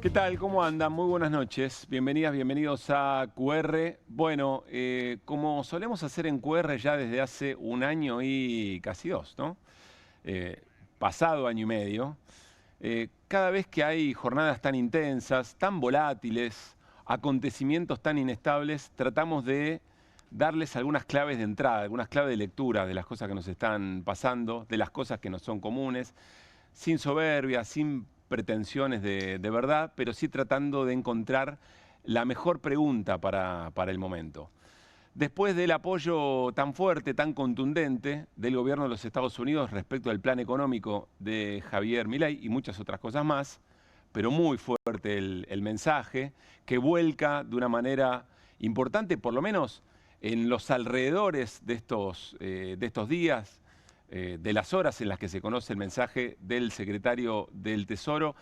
¿Qué tal? ¿Cómo andan? Muy buenas noches. Bienvenidas, bienvenidos a QR. Bueno, como solemos hacer en QR ya desde hace un año y casi dos, ¿no? Pasado año y medio. Cada vez que hay jornadas tan intensas, tan volátiles, acontecimientos tan inestables, tratamos de darles algunas claves de entrada, algunas claves de lectura de las cosas que nos están pasando, de las cosas que nos son comunes, sin soberbia, sin pretensiones de verdad, pero sí tratando de encontrar la mejor pregunta para el momento. Después del apoyo tan fuerte, tan contundente del gobierno de los Estados Unidos respecto al plan económico de Javier Milei y muchas otras cosas más, pero muy fuerte el mensaje, que vuelca de una manera importante, por lo menos en los alrededores de estos días, de las horas en las que se conoce el mensaje del secretario del Tesoro,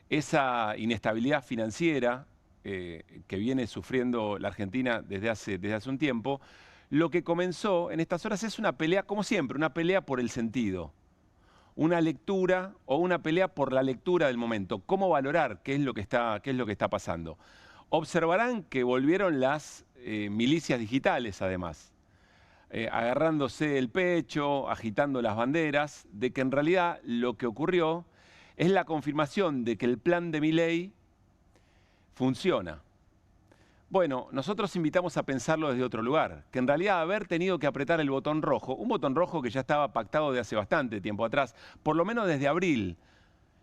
esa inestabilidad financiera que viene sufriendo la Argentina desde hace un tiempo, lo que comenzó en estas horas es una pelea, como siempre, una pelea por el sentido, una lectura o una pelea por la lectura del momento. ¿Cómo valorar qué es lo que está pasando? Observarán que volvieron las milicias digitales, además. Agarrándose el pecho, agitando las banderas, de que en realidad lo que ocurrió es la confirmación de que el plan de Milei funciona. Bueno, nosotros invitamos a pensarlo desde otro lugar, que en realidad haber tenido que apretar el botón rojo, un botón rojo que ya estaba pactado de hace bastante tiempo atrás, por lo menos desde abril,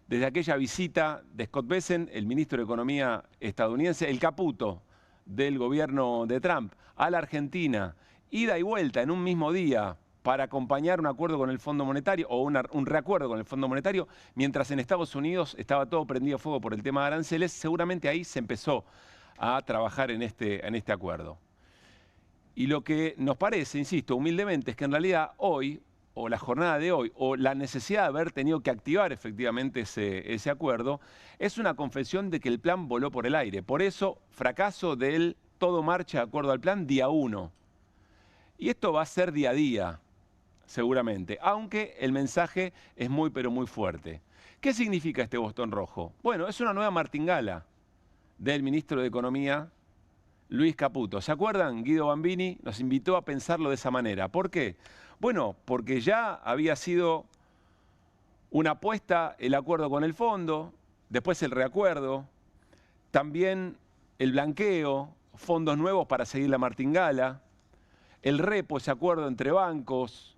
desde aquella visita de Scott Bessent, el ministro de Economía estadounidense, el caputo del gobierno de Trump, a la Argentina, ida y vuelta en un mismo día para acompañar un acuerdo con el Fondo Monetario o un reacuerdo con el Fondo Monetario, mientras en Estados Unidos estaba todo prendido a fuego por el tema de aranceles, seguramente ahí se empezó a trabajar en este acuerdo. Y lo que nos parece, insisto, humildemente, es que en realidad hoy, o la jornada de hoy, o la necesidad de haber tenido que activar efectivamente ese acuerdo, es una confesión de que el plan voló por el aire. Por eso, fracaso del todo marcha de acuerdo al plan día 1. Y esto va a ser día a día, seguramente, aunque el mensaje es muy, pero muy fuerte. ¿Qué significa este botón rojo? Bueno, es una nueva martingala del ministro de Economía, Luis Caputo. ¿Se acuerdan? Guido Bambini nos invitó a pensarlo de esa manera. ¿Por qué? Bueno, porque ya había sido una apuesta el acuerdo con el fondo, después el reacuerdo, también el blanqueo, fondos nuevos para seguir la martingala, el repo, ese acuerdo entre bancos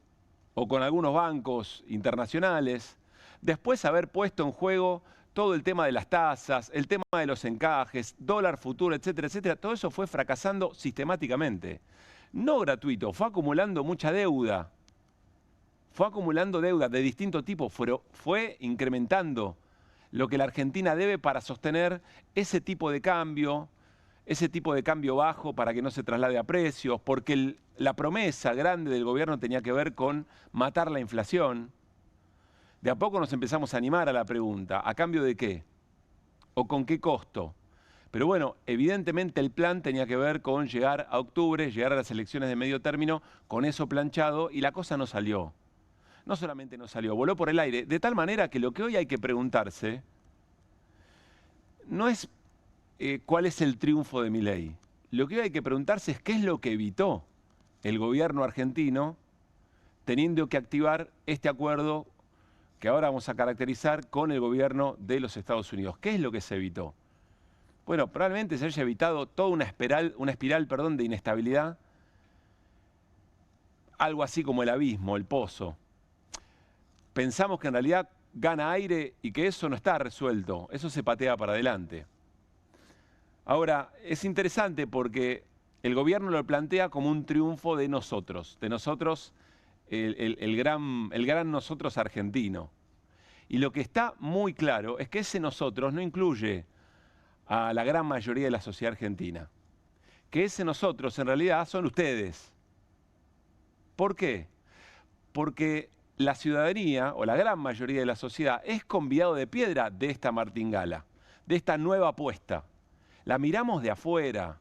o con algunos bancos internacionales, después haber puesto en juego todo el tema de las tasas, el tema de los encajes, dólar futuro, etcétera, etcétera, todo eso fue fracasando sistemáticamente. No gratuito, fue acumulando mucha deuda. Fue acumulando deuda de distinto tipo, fue incrementando lo que la Argentina debe para sostener ese tipo de cambio bajo para que no se traslade a precios, porque la promesa grande del gobierno tenía que ver con matar la inflación. De a poco nos empezamos a animar a la pregunta, ¿a cambio de qué? ¿O con qué costo? Pero bueno, evidentemente el plan tenía que ver con llegar a octubre, llegar a las elecciones de medio término, con eso planchado, y la cosa no salió. No solamente no salió, voló por el aire, de tal manera que lo que hoy hay que preguntarse no es cuál es el triunfo de Milei. Lo que hoy hay que preguntarse es qué es lo que evitó el gobierno argentino teniendo que activar este acuerdo que ahora vamos a caracterizar con el gobierno de los Estados Unidos. ¿Qué es lo que se evitó? Bueno, probablemente se haya evitado toda una espiral, de inestabilidad, algo así como el abismo, el pozo. Pensamos que en realidad gana aire y que eso no está resuelto, eso se patea para adelante. Ahora, es interesante porque el gobierno lo plantea como un triunfo de nosotros el gran nosotros argentino. Y lo que está muy claro es que ese nosotros no incluye a la gran mayoría de la sociedad argentina. Que ese nosotros en realidad son ustedes. ¿Por qué? Porque la ciudadanía, o la gran mayoría de la sociedad, es convidado de piedra de esta martingala, de esta nueva apuesta. La miramos de afuera,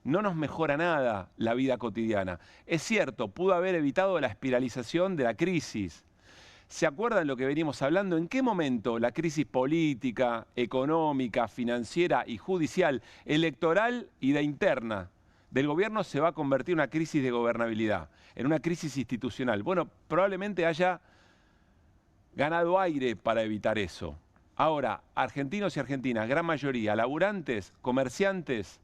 no nos mejora nada la vida cotidiana. Es cierto, pudo haber evitado la espiralización de la crisis. ¿Se acuerdan lo que venimos hablando? ¿En qué momento la crisis política, económica, financiera y judicial, electoral y de interna del gobierno se va a convertir en una crisis de gobernabilidad, en una crisis institucional? Bueno, probablemente haya ganado aire para evitar eso. Ahora, argentinos y argentinas, gran mayoría, laburantes, comerciantes,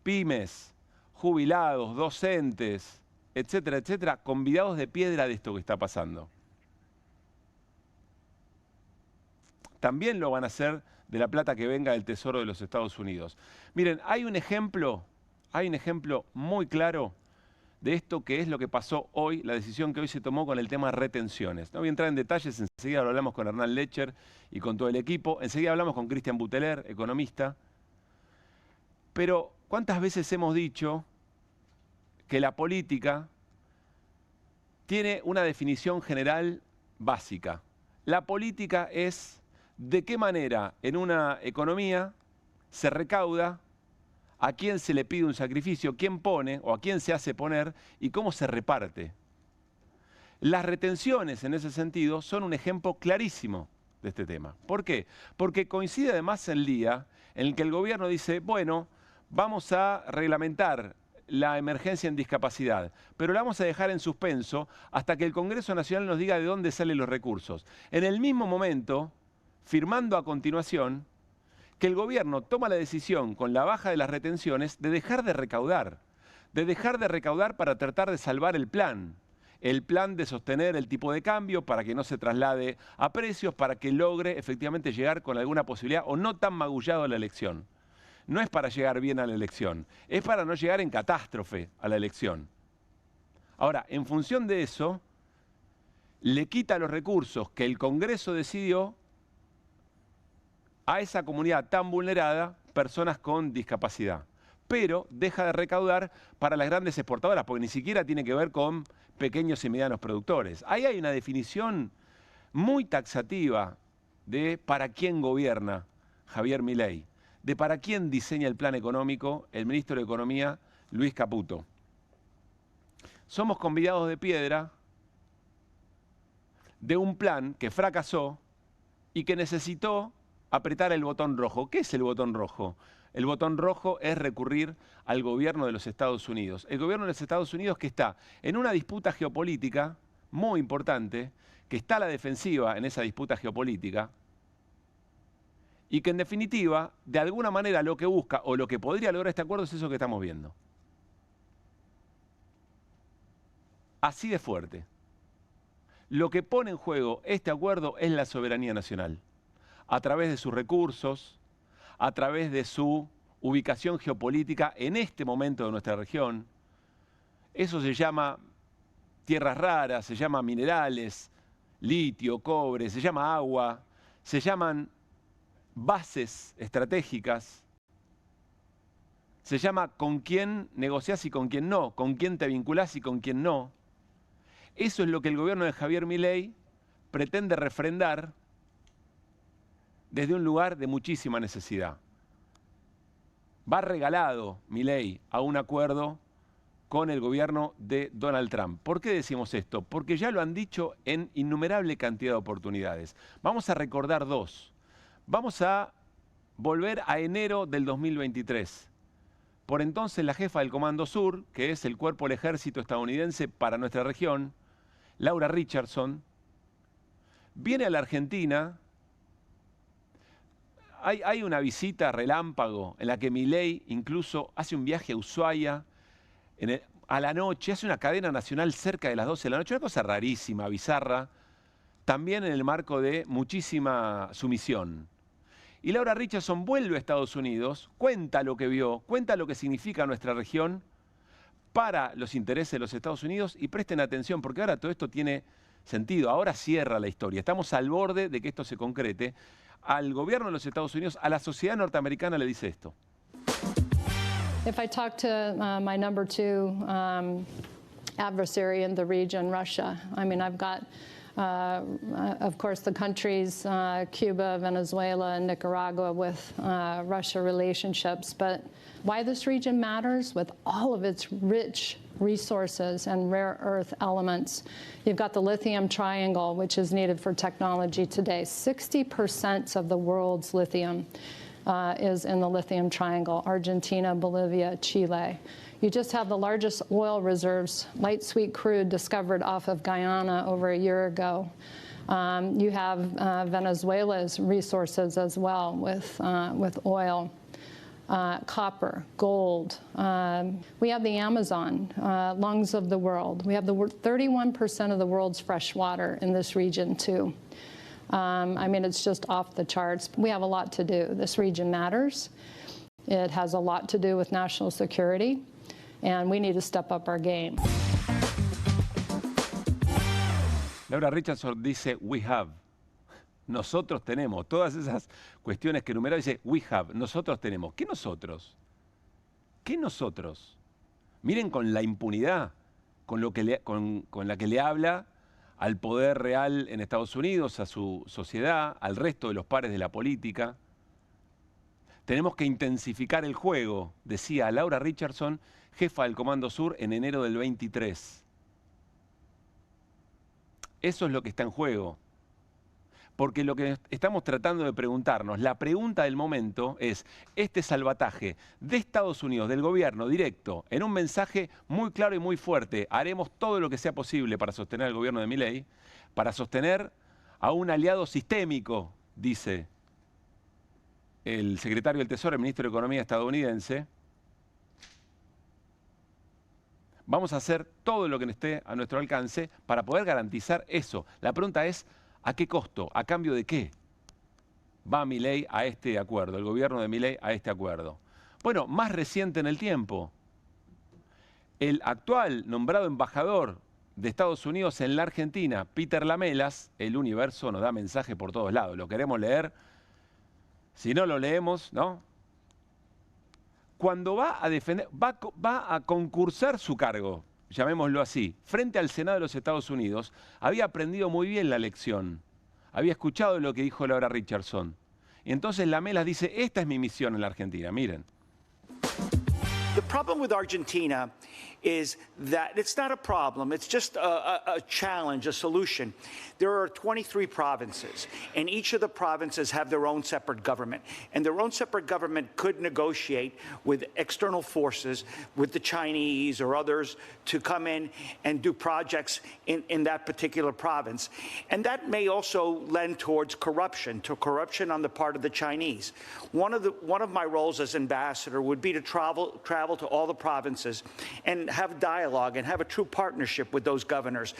pymes, jubilados, docentes, etcétera, etcétera, convidados de piedra de esto que está pasando. También lo van a hacer de la plata que venga del Tesoro de los Estados Unidos. Miren, hay un ejemplo muy claro de esto que es lo que pasó hoy, la decisión que hoy se tomó con el tema retenciones. No voy a entrar en detalles, enseguida lo hablamos con Hernán Lecher y con todo el equipo, enseguida hablamos con Cristian Buteler, economista. Pero, ¿cuántas veces hemos dicho que la política tiene una definición general básica? La política es de qué manera en una economía se recauda, a quién se le pide un sacrificio, quién pone o a quién se hace poner y cómo se reparte. Las retenciones en ese sentido son un ejemplo clarísimo de este tema. ¿Por qué? Porque coincide además el día en el que el gobierno dice, bueno, vamos a reglamentar la emergencia en discapacidad, pero la vamos a dejar en suspenso hasta que el Congreso Nacional nos diga de dónde salen los recursos. En el mismo momento, firmando a continuación, que el gobierno toma la decisión con la baja de las retenciones de dejar de recaudar para tratar de salvar el plan de sostener el tipo de cambio para que no se traslade a precios, para que logre efectivamente llegar con alguna posibilidad o no tan magullado a la elección. No es para llegar bien a la elección, es para no llegar en catástrofe a la elección. Ahora, en función de eso, le quita los recursos que el Congreso decidió a esa comunidad tan vulnerada, personas con discapacidad. Pero deja de recaudar para las grandes exportadoras, porque ni siquiera tiene que ver con pequeños y medianos productores. Ahí hay una definición muy taxativa de para quién gobierna Javier Milei, de para quién diseña el plan económico el ministro de Economía, Luis Caputo. Somos convidados de piedra de un plan que fracasó y que necesitó apretar el botón rojo. ¿Qué es el botón rojo? El botón rojo es recurrir al gobierno de los Estados Unidos. El gobierno de los Estados Unidos que está en una disputa geopolítica muy importante, que está a la defensiva en esa disputa geopolítica, y que en definitiva, de alguna manera lo que busca o lo que podría lograr este acuerdo es eso que estamos viendo. Así de fuerte. Lo que pone en juego este acuerdo es la soberanía nacional, a través de sus recursos, a través de su ubicación geopolítica en este momento de nuestra región. Eso se llama tierras raras, se llama minerales, litio, cobre, se llama agua, se llaman bases estratégicas, se llama con quién negociás y con quién no, con quién te vinculás y con quién no. Eso es lo que el gobierno de Javier Milei pretende refrendar desde un lugar de muchísima necesidad. Va regalado Milei a un acuerdo con el gobierno de Donald Trump. ¿Por qué decimos esto? Porque ya lo han dicho en innumerable cantidad de oportunidades. Vamos a recordar dos. Vamos a volver a enero del 2023. Por entonces la jefa del Comando Sur, que es el cuerpo del ejército estadounidense para nuestra región, Laura Richardson, viene a la Argentina. Hay una visita relámpago en la que Milei incluso hace un viaje a Ushuaia a la noche, hace una cadena nacional cerca de las 12 de la noche, una cosa rarísima, bizarra, también en el marco de muchísima sumisión. Y Laura Richardson vuelve a Estados Unidos, cuenta lo que vio, cuenta lo que significa nuestra región para los intereses de los Estados Unidos y presten atención porque ahora todo esto tiene sentido, ahora cierra la historia, estamos al borde de que esto se concrete. Al gobierno de los Estados Unidos, a la sociedad norteamericana le dice esto. If I talk to my number two adversary in the region, Russia, I mean, I've got of course, the countries, Cuba, Venezuela, and Nicaragua with Russia relationships. But why this region matters, with all of its rich resources and rare earth elements. You've got the lithium triangle, which is needed for technology today. 60% of the world's lithium is in the lithium triangle: Argentina, Bolivia, Chile. You just have the largest oil reserves, light sweet crude, discovered off of Guyana over a year ago. You have Venezuela's resources as well with oil. Copper, gold. We have the Amazon, lungs of the world. We have 31% of the world's fresh water in this region, too. I mean, it's just off the charts. We have a lot to do. This region matters. It has a lot to do with national security, and we need to step up our game. Laura Richardson dice, we have. Nosotros tenemos. Todas esas cuestiones que enumeró dice, we have. Nosotros tenemos. ¿Qué nosotros? ¿Qué nosotros? Miren con la impunidad con la que le habla al poder real en Estados Unidos, a su sociedad, al resto de los pares de la política. Tenemos que intensificar el juego, decía Laura Richardson, jefa del Comando Sur, en enero del 23. Eso es lo que está en juego. Porque lo que estamos tratando de preguntarnos, la pregunta del momento es, este salvataje de Estados Unidos, del gobierno directo, en un mensaje muy claro y muy fuerte, haremos todo lo que sea posible para sostener al gobierno de Milei, para sostener a un aliado sistémico, dice el secretario del Tesoro, el ministro de Economía estadounidense. Vamos a hacer todo lo que esté a nuestro alcance para poder garantizar eso. La pregunta es, ¿a qué costo? ¿A cambio de qué va Milei a este acuerdo, el gobierno de Milei a este acuerdo? Bueno, más reciente en el tiempo, el actual nombrado embajador de Estados Unidos en la Argentina, Peter Lamelas, el universo nos da mensaje por todos lados, lo queremos leer, si no lo leemos, ¿no? Cuando va a defender, va a concursar su cargo, llamémoslo así, frente al Senado de los Estados Unidos, había aprendido muy bien la lección. Había escuchado lo que dijo Laura Richardson. Y entonces Lamelas dice, esta es mi misión en la Argentina, miren. The problem with Argentina is that it's not a problem, it's just a challenge, a solution. There are 23 provinces, and each of the provinces have their own separate government. And their own separate government could negotiate with external forces, with the Chinese or others, to come in and do projects in that particular province. And that may also lend towards corruption on the part of the Chinese. One of my roles as ambassador would be to travel to all the provinces and have dialogue and have a true partnership with those governors.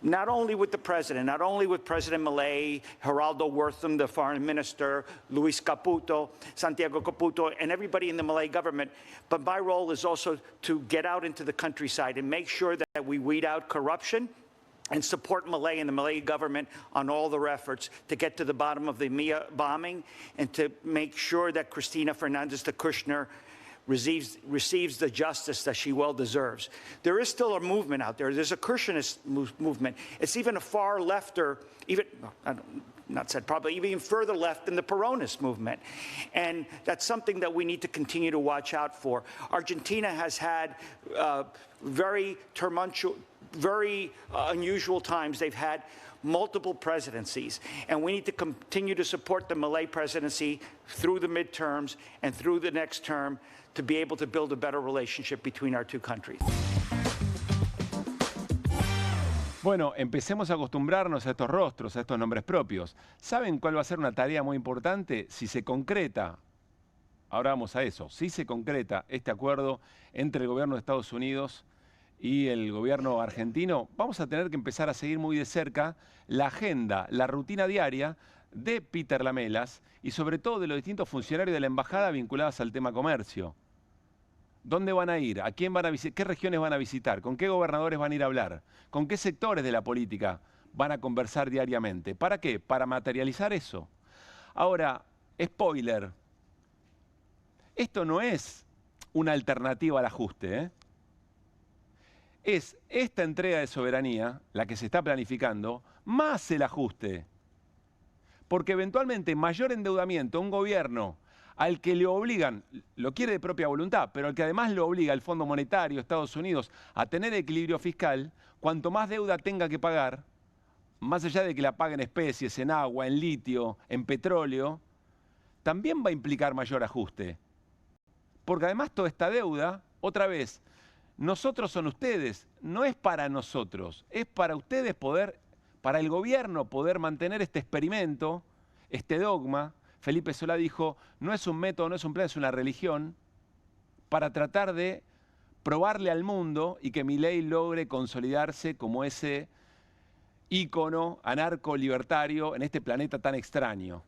Not only with the president, not only with President Milei, Geraldo Wortham, the foreign minister, Luis Caputo, Santiago Caputo, and everybody in the Milei government, but my role is also to get out into the countryside and make sure that we weed out corruption and support Milei and the Milei government on all their efforts to get to the bottom of the Mia bombing and to make sure that Cristina Fernandez de Kirchner receives the justice that she well deserves. There is still a movement out there. There's a Kirchnerist movement. It's even a far lefter, even further left than the Peronist movement. And that's something that we need to continue to watch out for. Argentina has had very tumultuous, very unusual times. They've had multiple presidencies, and we need to continue to support the Milei presidency through the midterms and through the next term to be able to build a better relationship between our two countries. Bueno, empecemos a acostumbrarnos a estos rostros, a estos nombres propios. ¿Saben cuál va a ser una tarea muy importante? Si se concreta, ahora vamos a eso, si se concreta este acuerdo entre el gobierno de Estados Unidos y el gobierno argentino, vamos a tener que empezar a seguir muy de cerca la agenda, la rutina diaria de Peter Lamelas y sobre todo de los distintos funcionarios de la embajada vinculados al tema comercio. ¿Dónde van a ir? ¿A quién van a visitar? ¿Qué regiones van a visitar? ¿Con qué gobernadores van a ir a hablar? ¿Con qué sectores de la política van a conversar diariamente? ¿Para qué? Para materializar eso. Ahora, spoiler, esto no es una alternativa al ajuste, ¿eh? es esta entrega de soberanía, la que se está planificando, más el ajuste. Porque eventualmente mayor endeudamiento a un gobierno al que le obligan, lo quiere de propia voluntad, pero al que además le obliga el Fondo Monetario, Estados Unidos, a tener equilibrio fiscal, cuanto más deuda tenga que pagar, más allá de que la pague en especies, en agua, en litio, en petróleo, también va a implicar mayor ajuste. Porque además toda esta deuda, otra vez, nosotros son ustedes, no es para nosotros, es para ustedes poder, para el gobierno poder mantener este experimento, este dogma. Felipe Solá dijo, no es un método, no es un plan, es una religión, para tratar de probarle al mundo y que Milei logre consolidarse como ese ícono anarco-libertario en este planeta tan extraño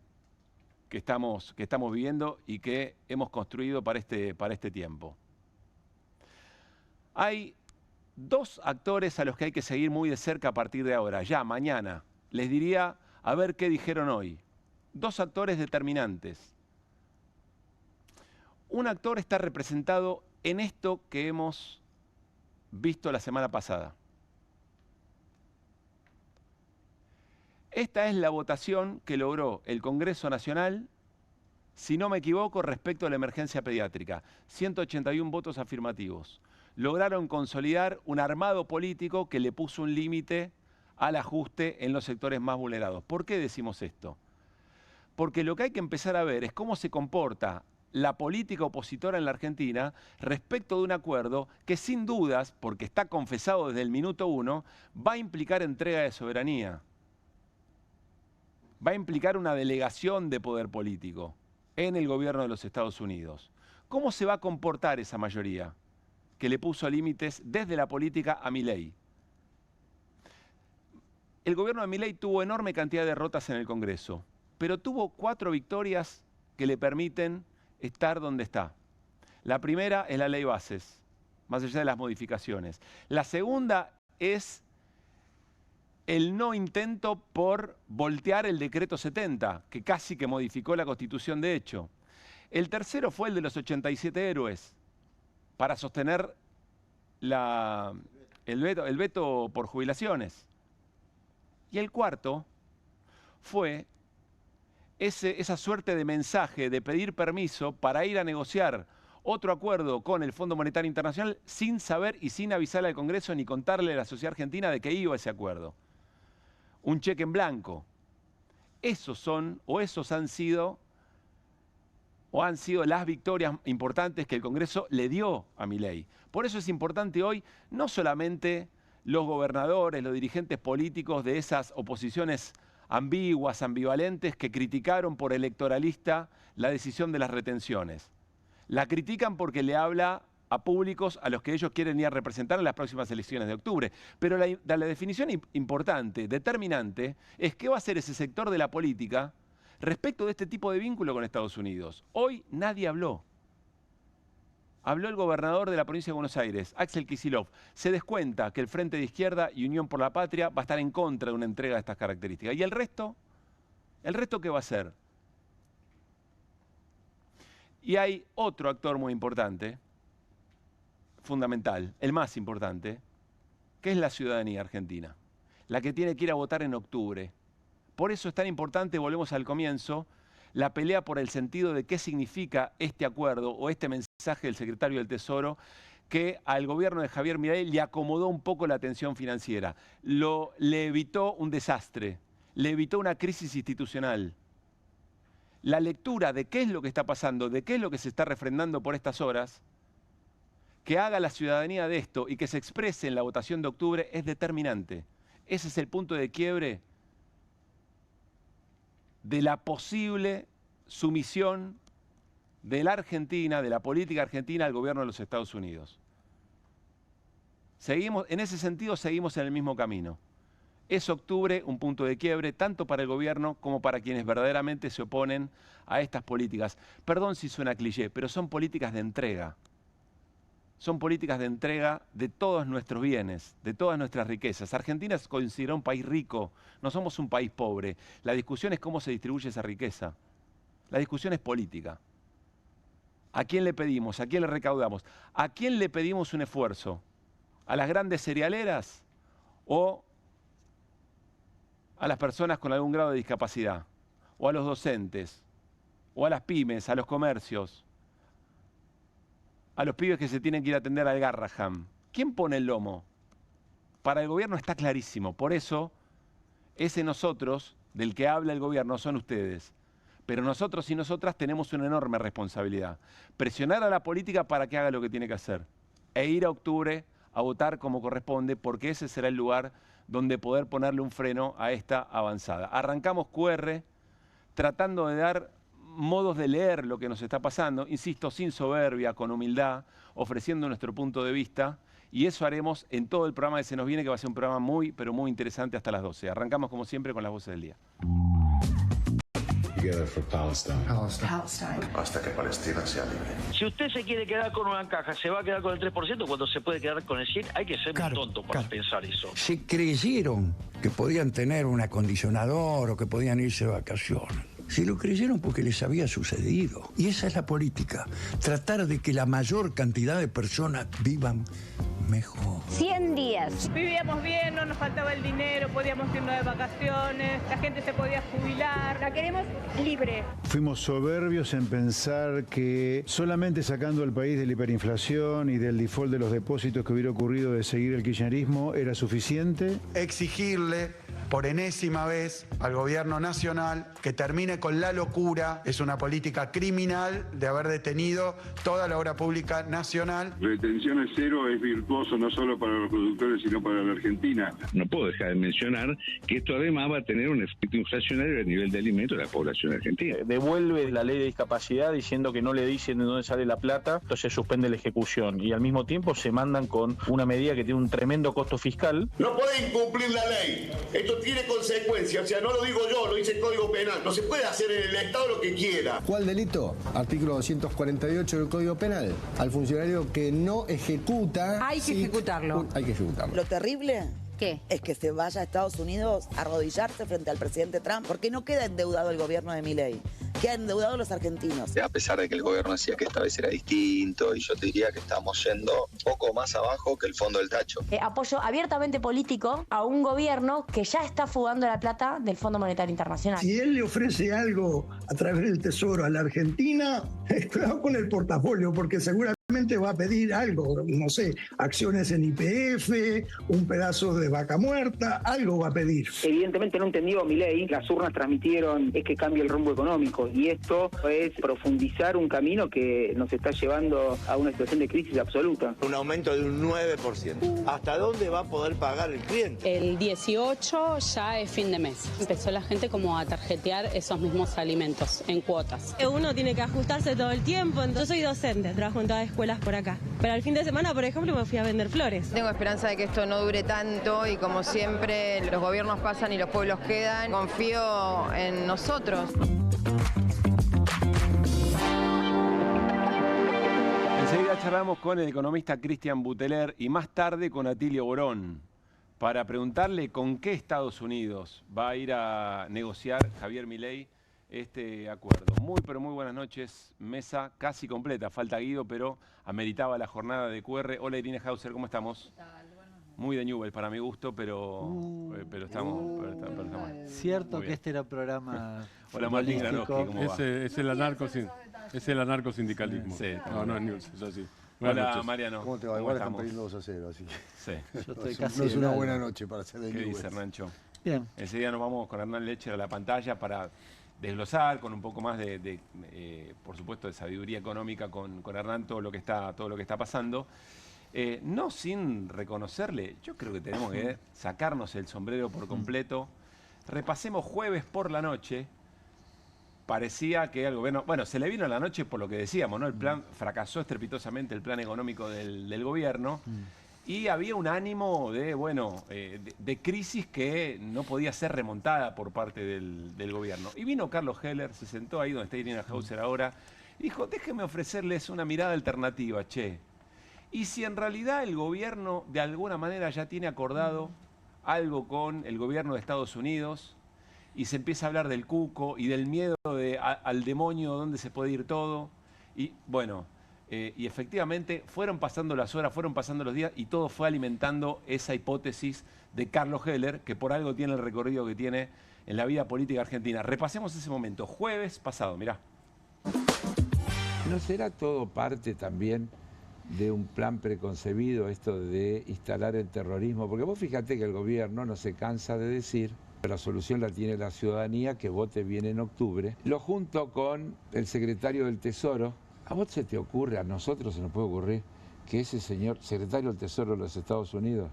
que estamos viviendo y que hemos construido para este tiempo. Hay dos actores a los que hay que seguir muy de cerca a partir de ahora, ya mañana. Les diría a ver qué dijeron hoy. Dos actores determinantes. Un actor está representado en esto que hemos visto la semana pasada. Esta es la votación que logró el Congreso Nacional, si no me equivoco, respecto a la emergencia pediátrica. 181 votos afirmativos. Lograron consolidar un armado político que le puso un límite al ajuste en los sectores más vulnerados. ¿Por qué decimos esto? Porque lo que hay que empezar a ver es cómo se comporta la política opositora en la Argentina respecto de un acuerdo que sin dudas, porque está confesado desde el minuto 1, va a implicar entrega de soberanía. Va a implicar una delegación de poder político en el gobierno de los Estados Unidos. ¿Cómo se va a comportar esa mayoría que le puso límites desde la política a Milei? El gobierno de Milei tuvo enorme cantidad de derrotas en el Congreso, pero tuvo 4 victorias que le permiten estar donde está. La primera es la ley bases, más allá de las modificaciones. La segunda es el no intento por voltear el decreto 70, que casi que modificó la Constitución de hecho. El tercero fue el de los 87 héroes, para sostener el veto por jubilaciones. Y el cuarto fue esa suerte de mensaje de pedir permiso para ir a negociar otro acuerdo con el Fondo Monetario Internacional sin saber y sin avisarle al Congreso ni contarle a la sociedad argentina de que iba ese acuerdo. Un cheque en blanco. Esos han sido las victorias importantes que el Congreso le dio a Milei. Por eso es importante hoy no solamente los gobernadores, los dirigentes políticos de esas oposiciones ambiguas, ambivalentes, que criticaron por electoralista la decisión de las retenciones. La critican porque le habla a públicos a los que ellos quieren ir a representar en las próximas elecciones de octubre. Pero la definición importante, determinante, es qué va a hacer ese sector de la política respecto de este tipo de vínculo con Estados Unidos. Hoy nadie habló. Habló el gobernador de la provincia de Buenos Aires, Axel Kicillof. Se descuenta que el Frente de Izquierda y Unión por la Patria va a estar en contra de una entrega de estas características. ¿Y el resto? ¿El resto qué va a hacer? Y hay otro actor muy importante, fundamental, el más importante, que es la ciudadanía argentina, la que tiene que ir a votar en octubre. Por eso es tan importante, volvemos al comienzo, la pelea por el sentido de qué significa este acuerdo o este mensaje del secretario del Tesoro que al gobierno de Javier Milei le acomodó un poco la tensión financiera, le evitó un desastre, le evitó una crisis institucional. La lectura de qué es lo que está pasando, de qué es lo que se está refrendando por estas horas, que haga la ciudadanía de esto y que se exprese en la votación de octubre es determinante. Ese es el punto de quiebre de la posible sumisión de la Argentina, de la política argentina al gobierno de los Estados Unidos. En ese sentido seguimos en el mismo camino. Es octubre un punto de quiebre tanto para el gobierno como para quienes verdaderamente se oponen a estas políticas. Perdón si suena cliché, pero son políticas de entrega. Son políticas de entrega de todos nuestros bienes, de todas nuestras riquezas. Argentina es considerado un país rico, no somos un país pobre. La discusión es cómo se distribuye esa riqueza. La discusión es política. ¿A quién le pedimos? ¿A quién le recaudamos? ¿A quién le pedimos un esfuerzo? ¿A las grandes cerealeras o a las personas con algún grado de discapacidad? ¿O a los docentes? ¿O a las pymes, a los comercios? ¿A los pibes que se tienen que ir a atender al Garraham? ¿Quién pone el lomo? Para el gobierno está clarísimo. Por eso, ese nosotros del que habla el gobierno son ustedes. Pero nosotros y nosotras tenemos una enorme responsabilidad. Presionar a la política para que haga lo que tiene que hacer. E ir a octubre a votar como corresponde, porque ese será el lugar donde poder ponerle un freno a esta avanzada. Arrancamos QR tratando de dar modos de leer lo que nos está pasando, insisto, sin soberbia, con humildad, ofreciendo nuestro punto de vista, y eso haremos en todo el programa que se nos viene, que va a ser un programa muy, pero muy interesante hasta las 12. Arrancamos como siempre con las voces del día. Together for Palestine. Hasta que Palestina sea libre. Si usted se quiere quedar con una caja, se va a quedar con el 3% cuando se puede quedar con el 100%. Hay que ser muy tonto para pensar eso. Se creyeron que podían tener un acondicionador o que podían irse de vacaciones. Se lo creyeron porque les había sucedido. Y esa es la política. Tratar de que la mayor cantidad de personas vivan mejor. 100 días. Vivíamos bien, no nos faltaba el dinero, podíamos irnos de vacaciones, la gente se podía jubilar. La queremos libre. Fuimos soberbios en pensar que solamente sacando al país de la hiperinflación y del default de los depósitos que hubiera ocurrido de seguir el kirchnerismo era suficiente. Exigirle por enésima vez al gobierno nacional que termine con la locura. Es una política criminal de haber detenido toda la obra pública nacional. Retenciones cero es virtuoso no solo para los productores, sino para la Argentina. No puedo dejar de mencionar que esto además va a tener un efecto inflacionario a nivel de alimentos de la población argentina. Devuelve la ley de discapacidad diciendo que no le dicen de dónde sale la plata, entonces suspende la ejecución y al mismo tiempo se mandan con una medida que tiene un tremendo costo fiscal. No pueden cumplir la ley. Esto tiene consecuencias, o sea, no lo digo yo, lo dice el Código Penal. No se puede hacer en el Estado lo que quiera. ¿Cuál delito? Artículo 248 del Código Penal. Al funcionario que no ejecuta... Hay que ejecutarlo. Hay que ejecutarlo. Lo terrible... ¿Qué? Es que se vaya a Estados Unidos a arrodillarse frente al presidente Trump, porque no queda endeudado el gobierno de Milei, queda endeudado los argentinos. A pesar de que el gobierno decía que esta vez era distinto, y yo te diría que estamos yendo un poco más abajo que el fondo del tacho. Apoyo abiertamente político a un gobierno que ya está fugando la plata del Fondo Monetario Internacional. Si él le ofrece algo a través del Tesoro a la Argentina, cuidado con el portafolio, porque seguramente va a pedir algo, no sé, acciones en YPF, un pedazo de vaca muerta, algo va a pedir. Evidentemente no entendió Milei, las urnas transmitieron es que cambie el rumbo económico y esto es profundizar un camino que nos está llevando a una situación de crisis absoluta. Un aumento de un 9%. ¿Hasta dónde va a poder pagar el cliente? El 18 ya es fin de mes. Empezó la gente como a tarjetear esos mismos alimentos en cuotas. Uno tiene que ajustarse todo el tiempo. Yo soy docente, trabajo en todas las escuelas por acá. Pero al fin de semana, por ejemplo, me fui a vender flores. Tengo esperanza de que esto no dure tanto y como siempre los gobiernos pasan y los pueblos quedan. Confío en nosotros. Enseguida charlamos con el economista Cristian Buteler y más tarde con Atilio Borón para preguntarle con qué Estados Unidos va a ir a negociar Javier Milei este acuerdo. Muy, pero muy buenas noches. Mesa casi completa. Falta Guido, pero ameritaba la jornada de QR. Hola Irina Hauser, ¿cómo estamos? Muy de Newell para mi gusto, pero estamos... Pero estamos. Cierto que este era un programa... Hola Martín Granowski, ¿cómo va? Es el anarcosindicalismo. Sí, no es news, es así. Hola noches. Mariano. ¿Cómo te va? Igual están perdiendo 2-0, así que... Sí. Yo estoy casi no es una buena noche para ser de ¿Qué Newell. dice Hernancho? Bien. Enseguida nos vamos con Hernán Lecher a la pantalla para desglosar con un poco más por supuesto, de sabiduría económica con Hernán todo lo que está pasando. No sin reconocerle, yo creo que tenemos que sacarnos el sombrero por completo. Repasemos jueves por la noche. Parecía que al gobierno, bueno, se le vino a la noche por lo que decíamos, ¿no? El plan fracasó estrepitosamente, el plan económico del gobierno. Y había un ánimo de crisis que no podía ser remontada por parte del gobierno. Y vino Carlos Heller, se sentó ahí donde está Irina Hauser ahora, y dijo, déjenme ofrecerles una mirada alternativa, che. Y si en realidad el gobierno de alguna manera ya tiene acordado algo con el gobierno de Estados Unidos, y se empieza a hablar del cuco y del miedo al demonio, dónde se puede ir todo, y bueno... Y efectivamente fueron pasando las horas, fueron pasando los días y todo fue alimentando esa hipótesis de Carlos Heller, que por algo tiene el recorrido que tiene en la vida política argentina. Repasemos ese momento, jueves pasado, mirá. ¿No será todo parte también de un plan preconcebido esto de instalar el terrorismo? Porque vos fíjate que el gobierno no se cansa de decir que la solución la tiene la ciudadanía, que vote bien en octubre. Lo junto con el secretario del Tesoro. ¿A vos se te ocurre, a nosotros se nos puede ocurrir, que ese señor, secretario del Tesoro de los Estados Unidos,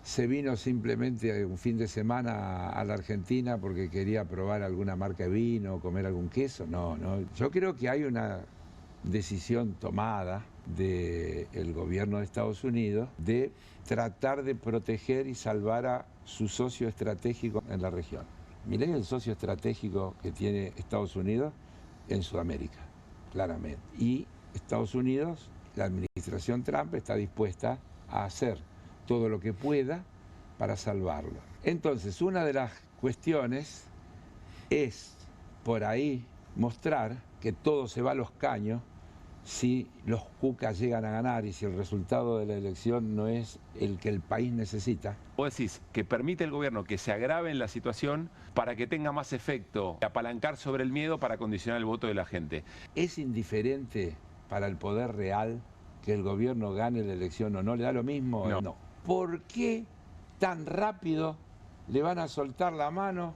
se vino simplemente un fin de semana a la Argentina porque quería probar alguna marca de vino o comer algún queso? No, no. Yo creo que hay una decisión tomada del gobierno de Estados Unidos de tratar de proteger y salvar a su socio estratégico en la región. Milei es el socio estratégico que tiene Estados Unidos en Sudamérica, claramente. Y Estados Unidos, la administración Trump, está dispuesta a hacer todo lo que pueda para salvarlo. Entonces, una de las cuestiones es, por ahí, mostrar que todo se va a los caños si los cucas llegan a ganar y si el resultado de la elección no es el que el país necesita. Vos decís que permite el gobierno que se agrave en la situación para que tenga más efecto, apalancar sobre el miedo para condicionar el voto de la gente. ¿Es indiferente para el poder real que el gobierno gane la elección o no? ¿Le da lo mismo? No. ¿Por qué tan rápido le van a soltar la mano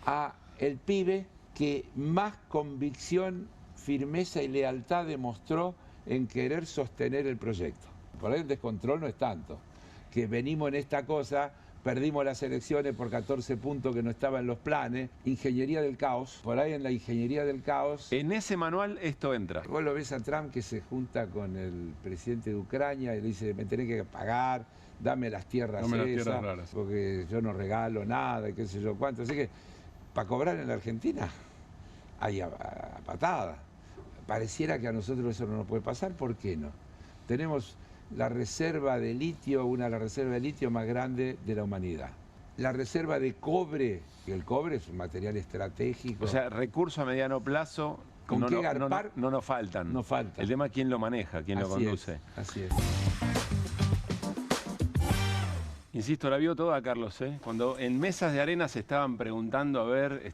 a el pibe que más convicción, firmeza y lealtad demostró en querer sostener el proyecto? Por ahí el descontrol no es tanto, que venimos en esta cosa, perdimos las elecciones por 14 puntos que no estaban en los planes, ingeniería del caos, por ahí en la ingeniería del caos. En ese manual esto entra. Vos lo ves a Trump que se junta con el presidente de Ucrania y le dice, me tenés que pagar, dame las tierras esas, porque yo no regalo nada, y qué sé yo cuánto. Así que, para cobrar en la Argentina, hay a patada. Pareciera que a nosotros eso no nos puede pasar, ¿por qué no? Tenemos la reserva de litio, una de las reservas de litio más grandes de la humanidad. La reserva de cobre, que el cobre es un material estratégico. O sea, recursos a mediano plazo ¿Con qué garpar? No nos faltan. No falta. El tema es quién lo maneja, quién lo conduce. Así es. Insisto, la vio toda, Carlos, ¿eh? Cuando en mesas de arena se estaban preguntando a ver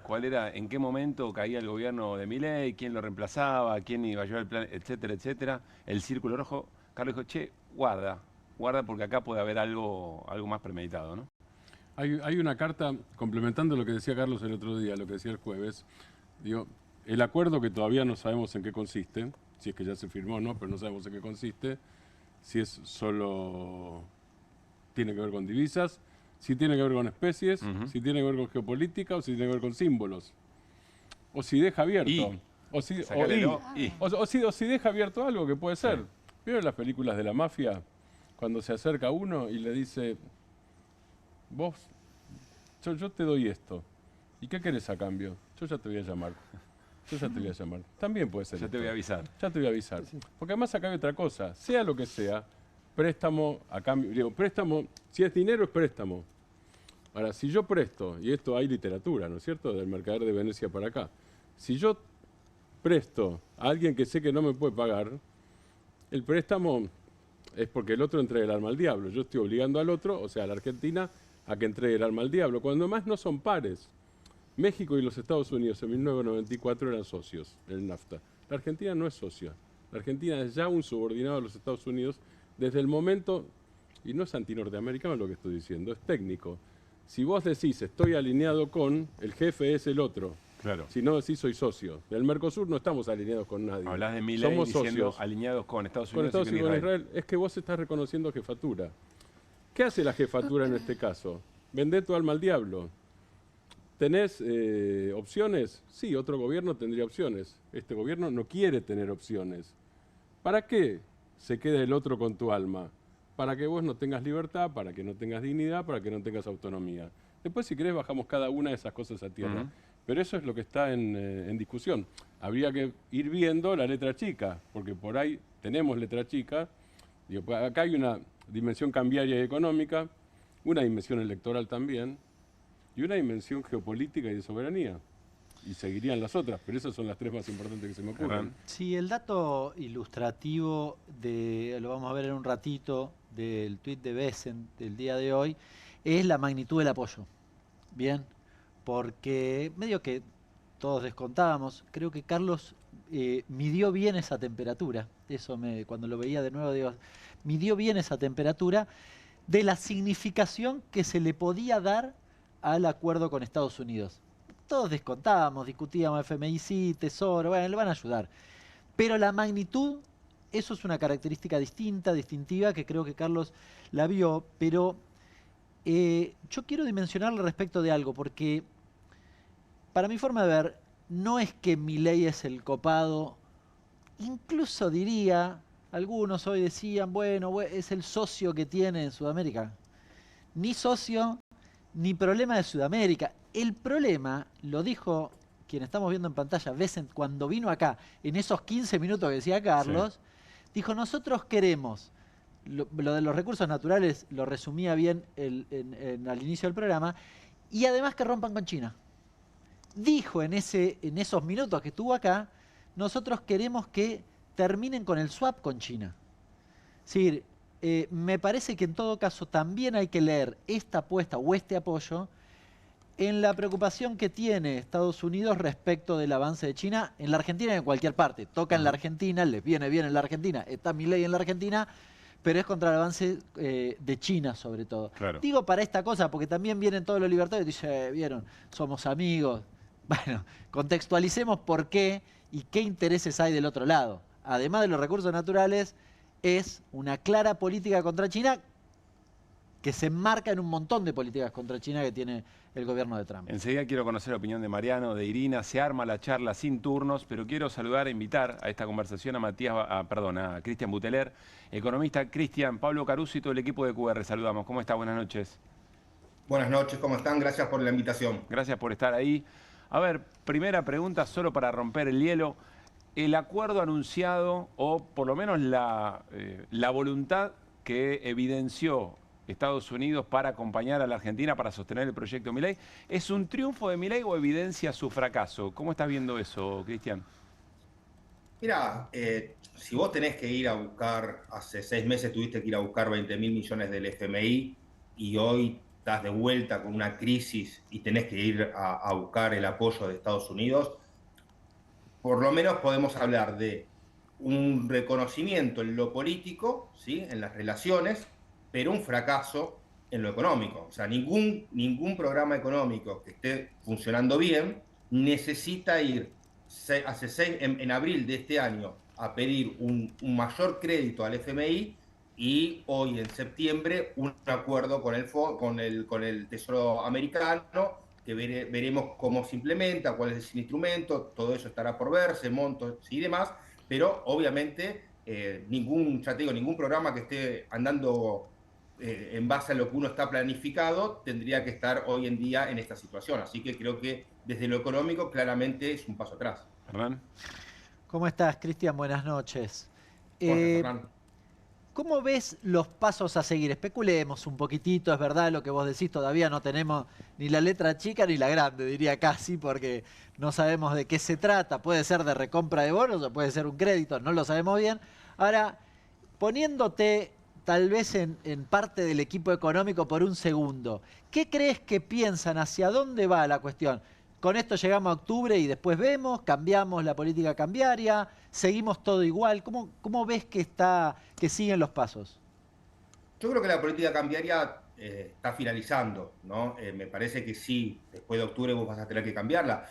cuál era, en qué momento caía el gobierno de Milei, quién lo reemplazaba, quién iba a llevar el plan, etcétera, etcétera. El círculo rojo, Carlos dijo, che, guarda porque acá puede haber algo más premeditado, ¿no? Hay una carta, complementando lo que decía Carlos el otro día, lo que decía el jueves, digo, el acuerdo que todavía no sabemos en qué consiste, si es que ya se firmó o no, pero no sabemos en qué consiste, si es solo... tiene que ver con divisas, si tiene que ver con especies, si tiene que ver con geopolítica o si tiene que ver con símbolos. O si deja abierto. O si deja abierto algo que puede ser. ¿Vieron las películas de la mafia? Cuando se acerca uno y le dice, vos, yo te doy esto. ¿Y qué querés a cambio? Yo ya te voy a llamar. Yo ya te voy a llamar. También puede ser. Ya te voy a avisar. Ya te voy a avisar. Porque además acá hay otra cosa. Sea lo que sea, préstamo a cambio, digo, préstamo, si es dinero es préstamo. Ahora, si yo presto, y esto hay literatura, ¿no es cierto?, del Mercader de Venecia para acá. Si yo presto a alguien que sé que no me puede pagar, el préstamo es porque el otro entrega el arma al diablo. Yo estoy obligando al otro, o sea, a la Argentina, a que entregue el arma al diablo, cuando además no son pares. México y los Estados Unidos en 1994 eran socios del NAFTA. La Argentina no es socia. La Argentina es ya un subordinado de los Estados Unidos desde el momento, y no es antinorteamericano lo que estoy diciendo, es técnico. Si vos decís estoy alineado con, el jefe es el otro. Claro. Si no decís soy socio. Del Mercosur no estamos alineados con nadie. Hablás de Milei Somos diciendo socios. Alineados con Estados Con Unidos Estados y con Unidos Israel. Es que vos estás reconociendo jefatura. ¿Qué hace la jefatura en este caso? Vendé tu alma al diablo. ¿Tenés opciones? Sí, otro gobierno tendría opciones. Este gobierno no quiere tener opciones. ¿Para qué se queda el otro con tu alma? Para que vos no tengas libertad, para que no tengas dignidad, para que no tengas autonomía. Después, si querés, bajamos cada una de esas cosas a tierra. Pero eso es lo que está en discusión. Habría que ir viendo la letra chica, porque por ahí tenemos letra chica. Digo, acá hay una dimensión cambiaria y económica, una dimensión electoral también, y una dimensión geopolítica y de soberanía. y seguirían las otras, pero esas son las tres más importantes que se me ocurren. Sí, el dato ilustrativo lo vamos a ver en un ratito, del tuit de Bessent del día de hoy, es la magnitud del apoyo. Bien, porque medio que todos descontábamos, creo que Carlos midió bien esa temperatura, cuando lo veía de nuevo, digo, midió bien esa temperatura de la significación que se le podía dar al acuerdo con Estados Unidos. Todos descontábamos, discutíamos FMI, sí, Tesoro, bueno, le van a ayudar. Pero la magnitud, eso es una característica distintiva, que creo que Carlos la vio, pero yo quiero dimensionarle respecto de algo, porque para mi forma de ver, no es que Milei es el copado, incluso diría, algunos hoy decían, bueno, es el socio que tiene en Sudamérica. Ni socio, ni problema de Sudamérica. El problema, lo dijo quien estamos viendo en pantalla, Bessent, cuando vino acá, en esos 15 minutos que decía Carlos, dijo, nosotros queremos, lo de los recursos naturales lo resumía bien al inicio del programa, y además que rompan con China. Dijo en esos minutos que estuvo acá, nosotros queremos que terminen con el swap con China. Es decir, me parece que en todo caso también hay que leer esta apuesta o este apoyo en la preocupación que tiene Estados Unidos respecto del avance de China en la Argentina y en cualquier parte. Toca en la Argentina, les viene bien en la Argentina, está Milei en la Argentina, pero es contra el avance de China sobre todo. Claro. Digo para esta cosa, porque también vienen todos los libertarios y dicen, vieron, somos amigos. Bueno, contextualicemos por qué y qué intereses hay del otro lado. Además de los recursos naturales, es una clara política contra China que se enmarca en un montón de políticas contra China que tiene el gobierno de Trump. Enseguida quiero conocer la opinión de Mariano, de Irina. Se arma la charla sin turnos, pero quiero saludar e invitar a esta conversación a Cristian Buteler, economista. Cristian, Pablo Caruso y todo el equipo de QR. Saludamos. ¿Cómo está? Buenas noches. Buenas noches, ¿cómo están? Gracias por la invitación. Gracias por estar ahí. A ver, primera pregunta, solo para romper el hielo. El acuerdo anunciado, o por lo menos la voluntad que evidenció Estados Unidos para acompañar a la Argentina para sostener el proyecto Milei, ¿es un triunfo de Milei o evidencia su fracaso? ¿Cómo estás viendo eso, Cristian? Mira, si vos tenés que ir a buscar, hace 6 meses tuviste que ir a buscar 20.000 millones del FMI y hoy estás de vuelta con una crisis y tenés que ir a buscar el apoyo de Estados Unidos, por lo menos podemos hablar de un reconocimiento en lo político, ¿sí?, en las relaciones, pero un fracaso en lo económico. O sea, ningún programa económico que esté funcionando bien necesita ir en abril de este año a pedir un mayor crédito al FMI y hoy en septiembre un acuerdo con el Tesoro americano, que veremos cómo se implementa, cuál es el instrumento, todo eso estará por verse, montos y demás, pero obviamente ningún programa que esté andando en base a lo que uno está planificado tendría que estar hoy en día en esta situación. Así que creo que desde lo económico claramente es un paso atrás. Hernán. ¿Cómo estás, Cristian? Buenas noches. Hernán. ¿Cómo ves los pasos a seguir? Especulemos un poquitito, es verdad lo que vos decís, todavía no tenemos ni la letra chica ni la grande, diría casi, porque no sabemos de qué se trata. Puede ser de recompra de bonos o puede ser un crédito, no lo sabemos bien. Ahora, poniéndote tal vez en parte del equipo económico por un segundo, ¿qué crees que piensan? ¿Hacia dónde va la cuestión? ¿Con esto llegamos a octubre y después vemos, cambiamos la política cambiaria, seguimos todo igual? ¿Cómo ves que siguen los pasos? Yo creo que la política cambiaria está finalizando, ¿no? Me parece que sí, después de octubre vos vas a tener que cambiarla,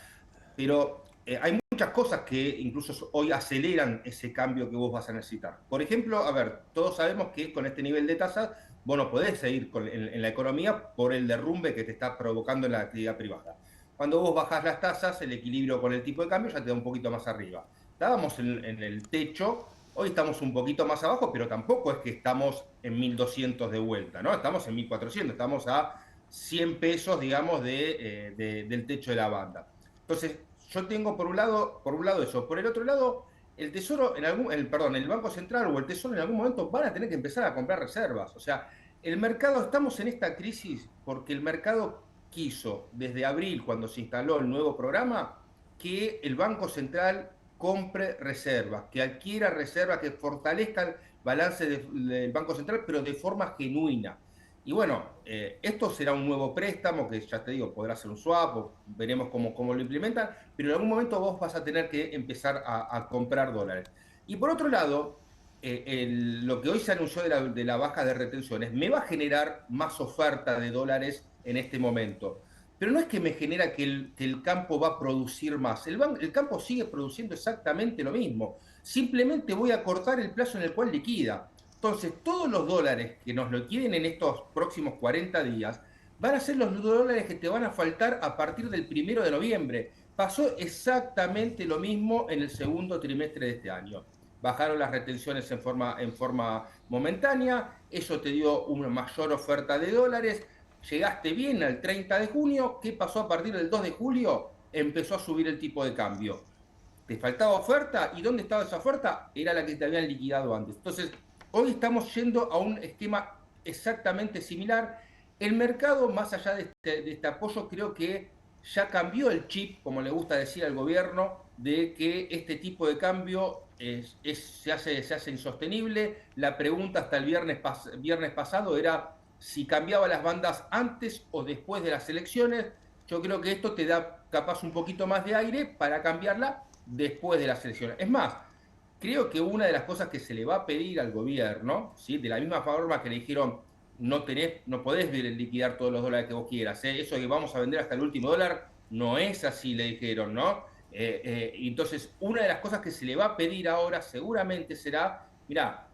pero hay muchas cosas que incluso hoy aceleran ese cambio que vos vas a necesitar. Por ejemplo, a ver, todos sabemos que con este nivel de tasas vos no podés seguir en la economía por el derrumbe que te está provocando en la actividad privada. Cuando vos bajás las tasas, el equilibrio con el tipo de cambio ya te da un poquito más arriba. Estábamos en el techo, hoy estamos un poquito más abajo, pero tampoco es que estamos en 1.200 de vuelta, ¿no? Estamos en 1.400, estamos a 100 pesos, digamos, del techo de la banda. Entonces, yo tengo por un lado eso. Por el otro lado, el Tesoro, el Banco Central o el Tesoro en algún momento van a tener que empezar a comprar reservas. O sea, estamos en esta crisis porque el mercado quiso, desde abril, cuando se instaló el nuevo programa, que el Banco Central compre reservas, que adquiera reservas, que fortalezca el balance del Banco Central, pero de forma genuina. Y bueno, esto será un nuevo préstamo, que ya te digo, podrá ser un swap, o veremos cómo lo implementan, pero en algún momento vos vas a tener que empezar a comprar dólares. Y por otro lado, lo que hoy se anunció de la baja de retenciones me va a generar más oferta de dólares en este momento. Pero no es que me genera que el campo va a producir más. El campo sigue produciendo exactamente lo mismo. Simplemente voy a cortar el plazo en el cual liquida. Entonces, todos los dólares que nos liquiden en estos próximos 40 días van a ser los dólares que te van a faltar a partir del 1 de noviembre. Pasó exactamente lo mismo en el segundo trimestre de este año. Bajaron las retenciones en forma momentánea, eso te dio una mayor oferta de dólares, llegaste bien al 30 de junio, ¿qué pasó a partir del 2 de julio? Empezó a subir el tipo de cambio. ¿Te faltaba oferta? ¿Y dónde estaba esa oferta? Era la que te habían liquidado antes. Entonces, hoy estamos yendo a un esquema exactamente similar. El mercado, más allá de este apoyo, creo que ya cambió el chip, como le gusta decir al gobierno, de que este tipo de cambio se hace insostenible. La pregunta hasta el viernes pasado era si cambiaba las bandas antes o después de las elecciones. Yo creo que esto te da capaz un poquito más de aire para cambiarla después de las elecciones. Es más, creo que una de las cosas que se le va a pedir al gobierno, ¿sí?, de la misma forma que le dijeron no podés liquidar todos los dólares que vos quieras, eso de que vamos a vender hasta el último dólar, no es así, le dijeron, ¿no? Entonces, una de las cosas que se le va a pedir ahora seguramente será, mirá,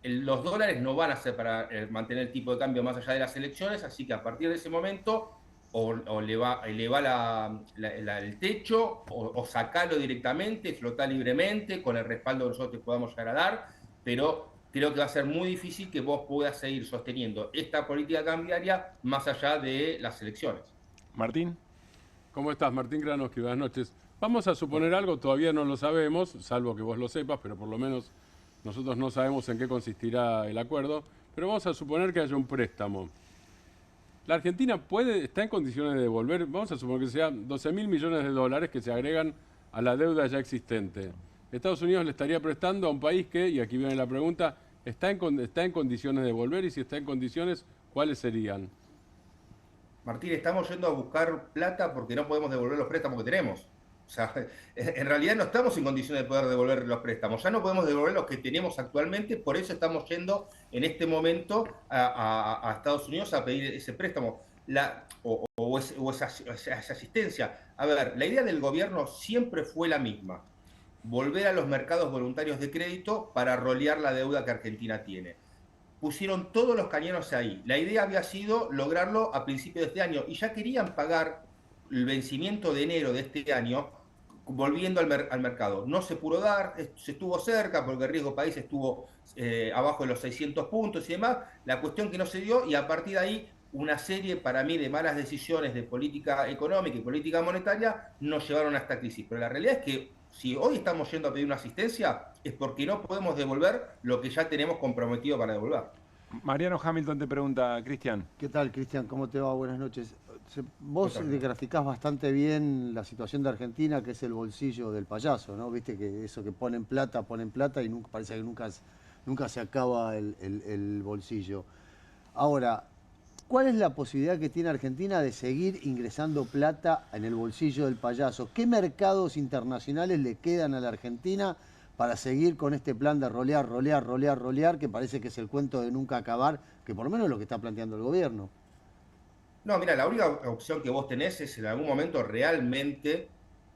los dólares no van a ser para mantener el tipo de cambio más allá de las elecciones, así que a partir de ese momento o le va el techo, o sacarlo directamente, flotar libremente, con el respaldo que nosotros te podamos llegar a dar, pero creo que va a ser muy difícil que vos puedas seguir sosteniendo esta política cambiaria más allá de las elecciones. Martín. ¿Cómo estás, Martín Kranoski? Buenas noches. Vamos a suponer algo, todavía no lo sabemos, salvo que vos lo sepas, pero por lo menos nosotros no sabemos en qué consistirá el acuerdo, pero vamos a suponer que haya un préstamo. ¿La Argentina está en condiciones de devolver? Vamos a suponer que sean 12.000 millones de dólares que se agregan a la deuda ya existente. Estados Unidos le estaría prestando a un país que, y aquí viene la pregunta, ¿está en condiciones de devolver? Y si está en condiciones, ¿cuáles serían? Martín, estamos yendo a buscar plata porque no podemos devolver los préstamos que tenemos. O sea, en realidad no estamos en condiciones de poder devolver los préstamos. Ya no podemos devolver los que tenemos actualmente, por eso estamos yendo en este momento a Estados Unidos a pedir ese préstamo o esa asistencia. A ver, la idea del gobierno siempre fue la misma. Volver a los mercados voluntarios de crédito para rolear la deuda que Argentina tiene. Pusieron todos los cañones ahí. La idea había sido lograrlo a principios de este año y ya querían pagar el vencimiento de enero de este año volviendo al mercado. No se pudo dar, se estuvo cerca porque el riesgo país estuvo abajo de los 600 puntos y demás. La cuestión que no se dio, y a partir de ahí una serie para mí de malas decisiones de política económica y política monetaria nos llevaron a esta crisis. Pero la realidad es que si hoy estamos yendo a pedir una asistencia es porque no podemos devolver lo que ya tenemos comprometido para devolver. Mariano Hamilton te pregunta, Cristian. ¿Qué tal, Cristian? ¿Cómo te va? Buenas noches. Vos graficás bastante bien la situación de Argentina, que es el bolsillo del payaso, ¿no? Viste que eso que ponen plata y parece que nunca se acaba el bolsillo. Ahora, ¿cuál es la posibilidad que tiene Argentina de seguir ingresando plata en el bolsillo del payaso? ¿Qué mercados internacionales le quedan a la Argentina para seguir con este plan de rolear, que parece que es el cuento de nunca acabar, que por lo menos es lo que está planteando el gobierno? No, mira, la única opción que vos tenés es en algún momento realmente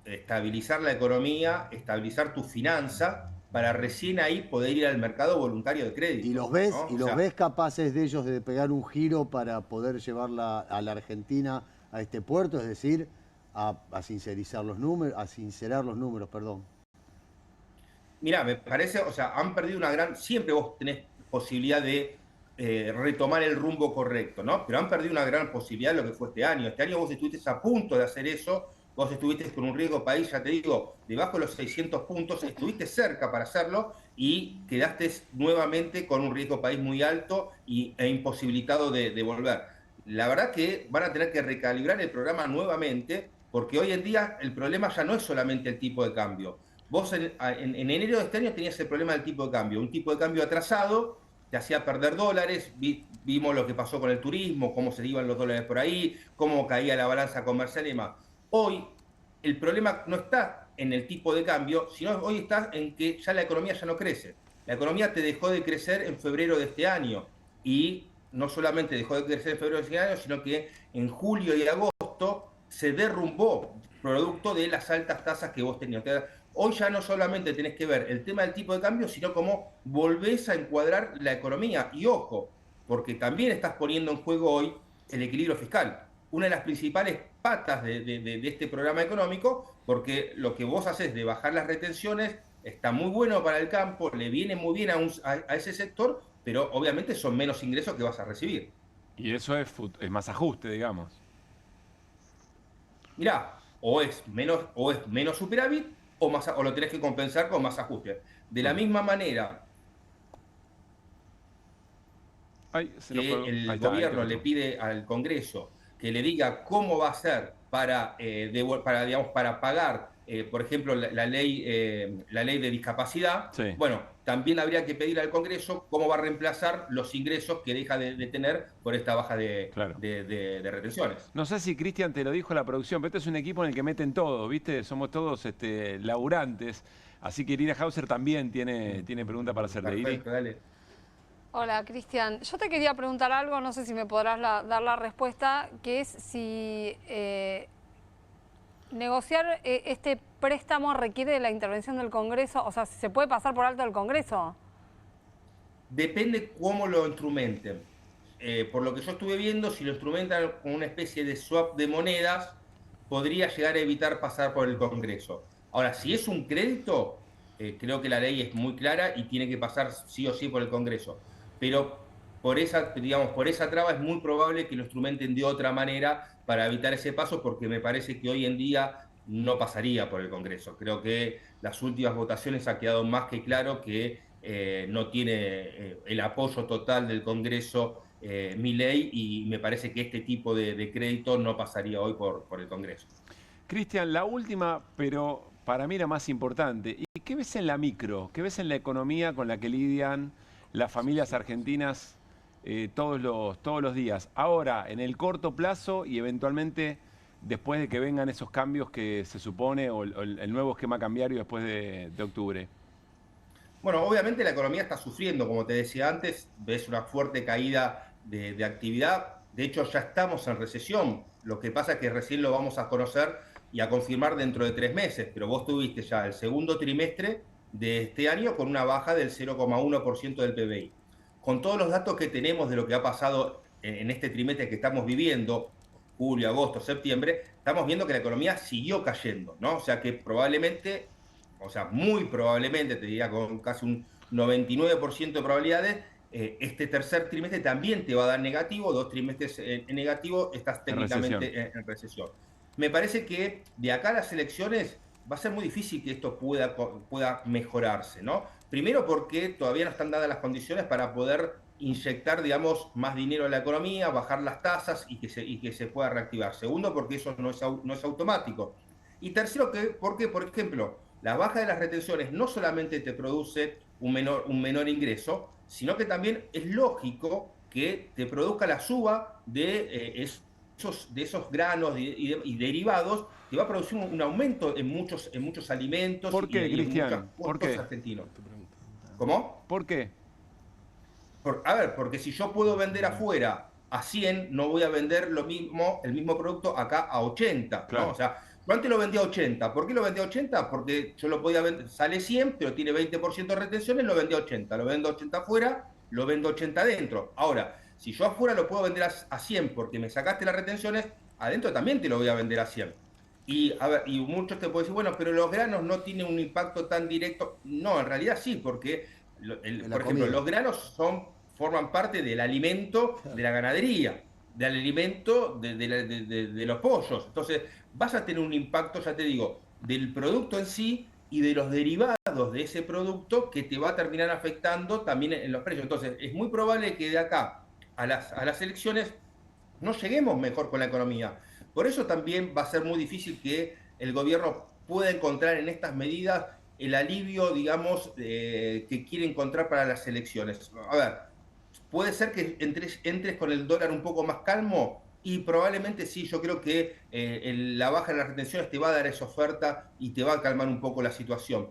estabilizar la economía, estabilizar tu finanza, para recién ahí poder ir al mercado voluntario de crédito. ¿Y los ves, ¿no? ves capaces de ellos de pegar un giro para poder llevarla a la Argentina a este puerto? Es decir, a sincerar los números, perdón. Mirá, me parece, o sea, han perdido siempre vos tenés posibilidad de retomar el rumbo correcto, ¿no? Pero han perdido una gran posibilidad de lo que fue este año. Este año vos estuviste a punto de hacer eso, vos estuviste con un riesgo país, ya te digo, debajo de los 600 puntos, estuviste cerca para hacerlo y quedaste nuevamente con un riesgo país muy alto e imposibilitado de volver. La verdad que van a tener que recalibrar el programa nuevamente, porque hoy en día el problema ya no es solamente el tipo de cambio. Vos en enero de este año tenías el problema del tipo de cambio, un tipo de cambio atrasado, te hacía perder dólares, vimos lo que pasó con el turismo, cómo se iban los dólares por ahí, cómo caía la balanza comercial y demás. Hoy el problema no está en el tipo de cambio, sino hoy está en que ya la economía ya no crece. La economía te dejó de crecer en febrero de este año y no solamente dejó de crecer en febrero de este año, sino que en julio y agosto se derrumbó producto de las altas tasas que vos tenías. Hoy ya no solamente tenés que ver el tema del tipo de cambio, sino cómo volvés a encuadrar la economía. Y ojo, porque también estás poniendo en juego hoy el equilibrio fiscal. Una de las principales patas de este programa económico, porque lo que vos haces de bajar las retenciones está muy bueno para el campo, le viene muy bien a ese sector, pero obviamente son menos ingresos que vas a recibir. Y eso es más ajuste, digamos. Mirá, o es menos superávit o lo tenés que compensar con más ajuste. De la misma manera que el gobierno le pide al Congreso que le diga cómo va a ser para pagar, por ejemplo, la ley de discapacidad, sí. Bueno, también habría que pedir al Congreso cómo va a reemplazar los ingresos que deja de tener por esta baja de retenciones. No sé si Cristian te lo dijo la producción, pero este es un equipo en el que meten todo, ¿viste? Somos todos laburantes, así que Irina Hauser también tiene pregunta para hacerte. Perfecto, dale. Hola, Cristian. Yo te quería preguntar algo, no sé si me podrás dar la respuesta, que es si negociar este préstamo requiere de la intervención del Congreso, o sea, si se puede pasar por alto del Congreso. Depende cómo lo instrumenten. Por lo que yo estuve viendo, si lo instrumentan con una especie de swap de monedas, podría llegar a evitar pasar por el Congreso. Ahora, si es un crédito, creo que la ley es muy clara y tiene que pasar sí o sí por el Congreso. Pero por esa traba es muy probable que lo instrumenten de otra manera para evitar ese paso, porque me parece que hoy en día no pasaría por el Congreso. Creo que las últimas votaciones ha quedado más que claro que no tiene el apoyo total del Congreso Milei, y me parece que este tipo de crédito no pasaría hoy por el Congreso. Cristian, la última, pero para mí la más importante. ¿Y qué ves en la micro? ¿Qué ves en la economía con la que lidian las familias argentinas todos los días? Ahora, en el corto plazo y eventualmente después de que vengan esos cambios que se supone, o el nuevo esquema cambiario después de octubre. Bueno, obviamente la economía está sufriendo, como te decía antes, ves una fuerte caída de actividad. De hecho, ya estamos en recesión. Lo que pasa es que recién lo vamos a conocer y a confirmar dentro de 3 meses, pero vos tuviste ya el segundo trimestre de este año con una baja del 0,1% del PBI. Con todos los datos que tenemos de lo que ha pasado en este trimestre que estamos viviendo, julio, agosto, septiembre, estamos viendo que la economía siguió cayendo, ¿no? O sea que probablemente, muy probablemente, te diría con casi un 99% de probabilidades, este tercer trimestre también te va a dar negativo, 2 trimestres en negativo, estás técnicamente en recesión. Me parece que de acá a las elecciones va a ser muy difícil que esto pueda mejorarse, ¿no? Primero porque todavía no están dadas las condiciones para poder inyectar, digamos, más dinero a la economía, bajar las tasas y que se pueda reactivar. Segundo, porque eso no es automático. Y tercero, porque, por ejemplo, la baja de las retenciones no solamente te produce un menor ingreso, sino que también es lógico que te produzca la suba de esos granos y derivados, que va a producir un aumento en muchos alimentos. ¿Por qué, Cristian? ¿Por qué? Argentinos. ¿Cómo? ¿Por qué? Porque si yo puedo vender afuera a 100, no voy a vender el mismo producto acá a 80. Claro. ¿No? O sea, yo antes lo vendía a 80. ¿Por qué lo vendía a 80? Porque yo lo podía vender, sale 100, pero tiene 20% de retenciones, lo vendía a 80. Lo vendo a 80 afuera, lo vendo a 80 adentro. Ahora, si yo afuera lo puedo vender a 100 porque me sacaste las retenciones, adentro también te lo voy a vender a 100. Y muchos te pueden decir, bueno, pero los granos no tienen un impacto tan directo. No, en realidad sí, porque, por ejemplo, los granos forman parte del alimento de la ganadería, del alimento de los pollos. Entonces, vas a tener un impacto, ya te digo, del producto en sí y de los derivados de ese producto, que te va a terminar afectando también en los precios. Entonces, es muy probable que de acá a las elecciones no lleguemos mejor con la economía. Por eso también va a ser muy difícil que el gobierno pueda encontrar en estas medidas el alivio, digamos, que quiere encontrar para las elecciones. A ver, puede ser que entres con el dólar un poco más calmo, y probablemente sí, yo creo que la baja en las retenciones te va a dar esa oferta y te va a calmar un poco la situación.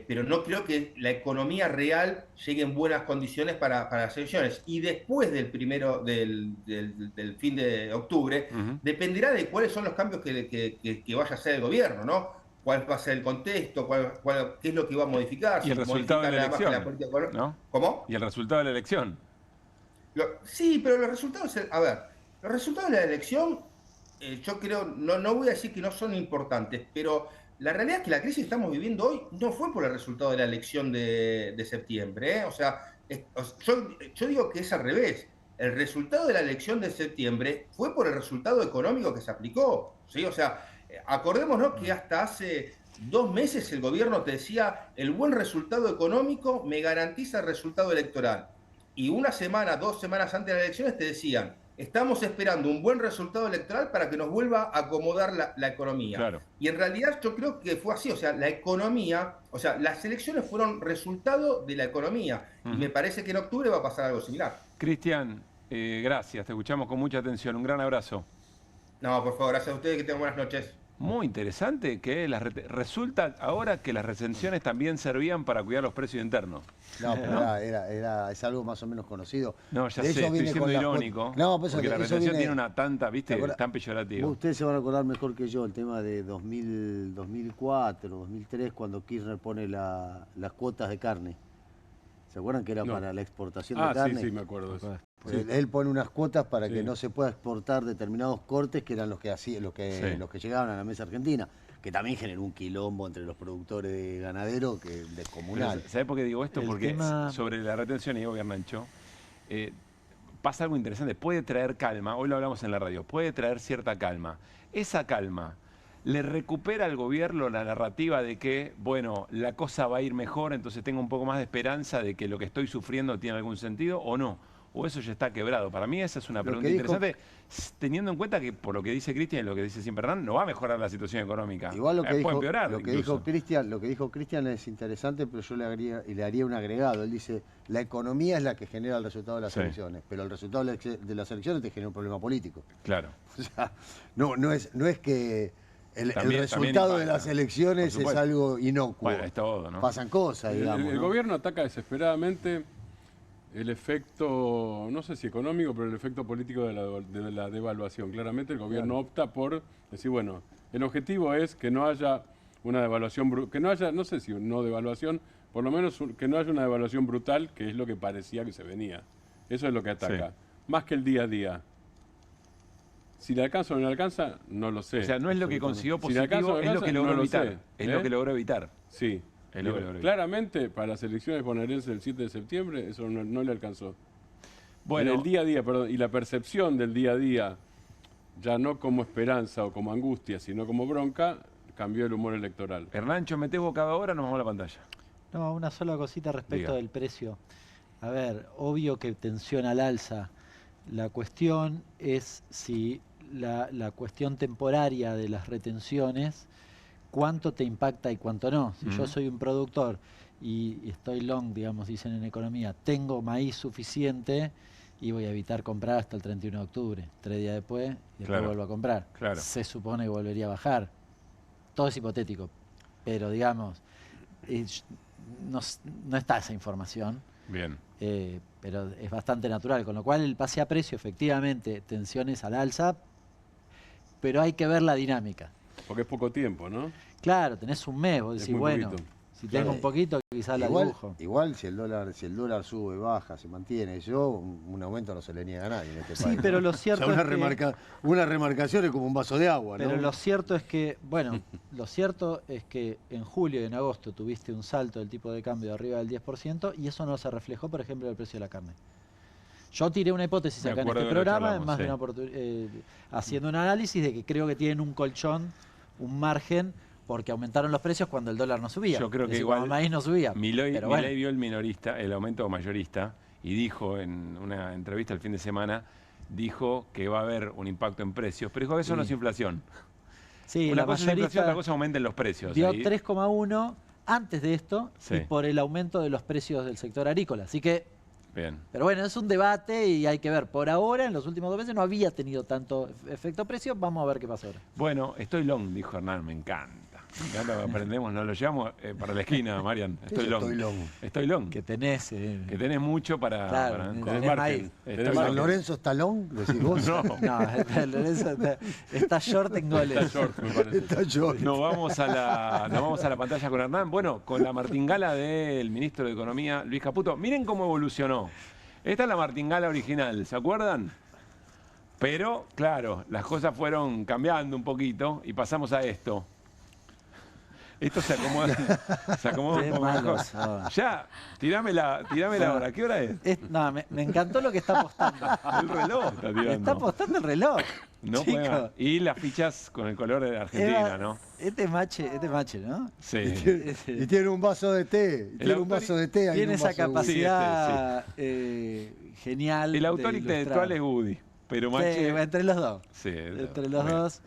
Pero no creo que la economía real llegue en buenas condiciones para las elecciones. Y después del del fin de octubre, dependerá de cuáles son los cambios que vaya a hacer el gobierno, ¿no? Cuál va a ser el contexto, qué es lo que va a modificar. Y el resultado de la elección, ¿no? ¿Cómo? Y el resultado de la elección. Sí, pero los resultados, a ver, los resultados de la elección, yo creo, no voy a decir que no son importantes, pero la realidad es que la crisis que estamos viviendo hoy no fue por el resultado de la elección de septiembre, ¿eh? O sea, yo digo que es al revés. El resultado de la elección de septiembre fue por el resultado económico que se aplicó, ¿sí? O sea, acordémonos que hasta hace 2 meses el gobierno te decía, el buen resultado económico me garantiza el resultado electoral. Y 1 semana, 2 semanas antes de las elecciones te decían, estamos esperando un buen resultado electoral para que nos vuelva a acomodar la economía. Claro. Y en realidad yo creo que fue así, o sea, la economía, o sea, las elecciones fueron resultado de la economía. Y me parece que en octubre va a pasar algo similar. Cristian, gracias, te escuchamos con mucha atención. Un gran abrazo. No, por favor, gracias a ustedes, que tengan buenas noches. Muy interesante que resulta ahora que las retenciones también servían para cuidar los precios internos. No, pero es algo más o menos conocido. No, ya De sé, eso estoy viene siendo con irónico, No, pues porque la eso retención viene- tiene una tanta, viste, tan peyorativa. Ustedes se van a acordar mejor que yo el tema de 2004, 2003, cuando Kirchner pone las cuotas de carne. ¿Se acuerdan que era No. para la exportación de carne? Sí, me acuerdo de eso. Pues Sí. él pone unas cuotas para Sí. que no se pueda exportar determinados cortes que eran los que llegaban a la mesa argentina, que también generó un quilombo entre los productores de ganadero que descomunal. ¿Sabes por qué digo esto? El Porque tema- sobre la retención, y digo, Hernancho, pasa algo interesante. Puede traer calma, hoy lo hablamos en la radio, puede traer cierta calma. Esa calma le recupera al gobierno la narrativa de que, bueno, la cosa va a ir mejor, entonces tengo un poco más de esperanza de que lo que estoy sufriendo tiene algún sentido, o no. O eso ya está quebrado. Para mí esa es una pregunta interesante, teniendo en cuenta que por lo que dice Cristian y lo que dice siempre Hernán, no va a mejorar la situación económica. Igual lo que puede dijo, empeorar. lo que incluso. dijo Cristian es interesante, pero yo le haría un agregado. Él dice, la economía es la que genera el resultado de las Sí. elecciones, pero el resultado de las elecciones te genera un problema político. Claro. O sea, no es que el También resultado de impacta, las elecciones por es supuesto. algo inocuo. Bueno, es todo, ¿no? Pasan cosas, digamos. El ¿no? gobierno ataca desesperadamente el efecto, no sé si económico, pero el efecto político de la devaluación. Claramente el gobierno opta por decir, bueno, el objetivo es que no haya una devaluación, que no haya, no sé si no devaluación, por lo menos que no haya una devaluación brutal, que es lo que parecía que se venía. Eso es lo que ataca. Sí. Más que el día a día. Si le alcanza o no le alcanza, no lo sé. O sea, no es lo que consiguió Si le alcanza positivo, o no es lo alcanza, que logró no lo evitar. sé. Es lo que logró evitar. Sí. Es lo que logró evitar. Claramente, para las elecciones bonaerenses del 7 de septiembre, eso no le alcanzó. Bueno. En el día a día, perdón, y la percepción del día a día, ya no como esperanza o como angustia, sino como bronca, cambió el humor electoral. Hernancho, metés bocado ahora, nos vamos a la pantalla. No, una sola cosita respecto Diga. del precio. A ver, obvio que tensión al alza. La cuestión es si la cuestión temporaria de las retenciones, cuánto te impacta y cuánto no. Si yo soy un productor y estoy long, digamos, dicen en economía, tengo maíz suficiente y voy a evitar comprar hasta el 31 de octubre, 3 días después, y después Claro. vuelvo a comprar. Claro. Se supone que volvería a bajar. Todo es hipotético, pero digamos, no está esa información. Bien. Pero es bastante natural, con lo cual el pase a precio, efectivamente, tensiones al alza, pero hay que ver la dinámica. Porque es poco tiempo, ¿no? Claro, tenés un mes, vos Es decís, muy bueno, poquito. si tengo un poquito, quizás la dibujo. Igual si el dólar sube, baja, se mantiene, un aumento no se le niega a nadie en este Sí, país. pero lo cierto O sea, es que- una remarcación es como un vaso de agua, ¿no? Pero lo cierto es que, bueno, lo cierto es que en julio y en agosto tuviste un salto del tipo de cambio de arriba del 10% y eso no se reflejó, por ejemplo, en el precio de la carne. Yo tiré una hipótesis Me acá en acuerdo este de lo que programa, hablamos, más de sí. una haciendo un análisis de que creo que tienen un colchón, un margen, porque aumentaron los precios cuando el dólar no subía. Yo creo Es que decir, igual cuando el maíz no subía. Milei Pero bueno. vio el minorista, el aumento mayorista, y dijo en una entrevista el fin de semana, dijo que va a haber un impacto en precios, pero dijo que eso no es inflación. Sí, una la cosa es inflación, mayorista otra cosa aumenten los precios. dio ahí. 3,1 antes de esto Sí. y por el aumento de los precios del sector agrícola. Así que, Bien. pero bueno, es un debate y hay que ver. Por ahora, en los últimos 2 meses no había tenido tanto efecto precio. Vamos a ver qué pasa ahora. Bueno, estoy long, dijo Hernán, me encanta. Me encanta que aprendemos, nos lo llevamos para la esquina, Marian. Estoy long. Estoy long. Que tenés. Que tenés mucho para... Claro, tenés tenés margen. maíz. Estoy ¿San margen. Lorenzo está long? Decís vos. No. No, Lorenzo está short en goles. Está short, me parece. Está short. Nos vamos a la pantalla con Hernán. Bueno, con la martingala del ministro de Economía, Luis Caputo. Miren cómo evolucionó. Esta es la martingala original, ¿se acuerdan? Pero, claro, las cosas fueron cambiando un poquito y pasamos a esto. Esto se acomoda Qué como malos mejor. son. Ya, tirame la hora. ¿Qué hora es? No, me encantó lo que está apostando. El reloj está tirando. Está apostando el reloj. No chico. juega. Y las fichas con el color de Argentina, ¿no? Este mache, ¿no? Sí. Y tiene un vaso de té. El autor- Tiene esa capacidad Sí, genial. El autor de intelectual ilustrar. es Woody, pero Sí, Mache... entre los dos. Sí, Entre los bueno. dos.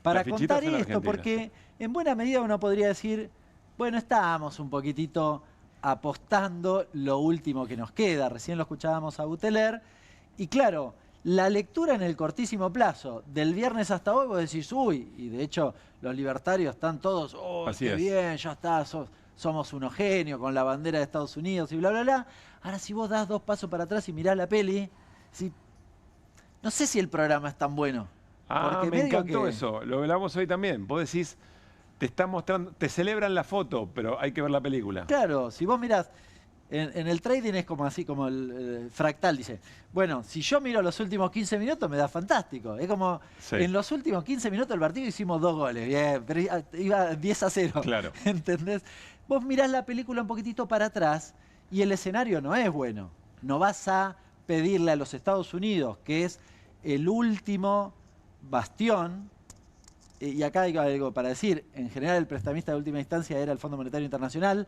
Para Las fichitas contar son esto, argentinas. porque en buena medida uno podría decir, bueno, estábamos un poquitito apostando lo último que nos queda. Recién lo escuchábamos a Buteler. Y claro, la lectura en el cortísimo plazo, del viernes hasta hoy, vos decís, uy, y de hecho los libertarios están todos, oh, Así qué es. bien, ya está, somos unos genios con la bandera de Estados Unidos y bla, bla, bla. Ahora si vos das 2 pasos para atrás y mirás la peli, no sé si el programa es tan bueno. Ah, Porque me medio encantó que- eso. Lo hablamos hoy también. Vos decís, te están mostrando, te celebran la foto, pero hay que ver la película. Claro, si vos mirás, en el trading es como así, como el fractal dice, bueno, si yo miro los últimos 15 minutos me da fantástico. Es como, Sí. en los últimos 15 minutos del partido hicimos 2 goles, bien, pero iba 10-0. Claro. ¿Entendés? Vos mirás la película un poquitito para atrás y el escenario no es bueno. No vas a pedirle a los Estados Unidos, que es el último bastión, y acá hay algo para decir, en general el prestamista de última instancia era el Fondo Monetario Internacional,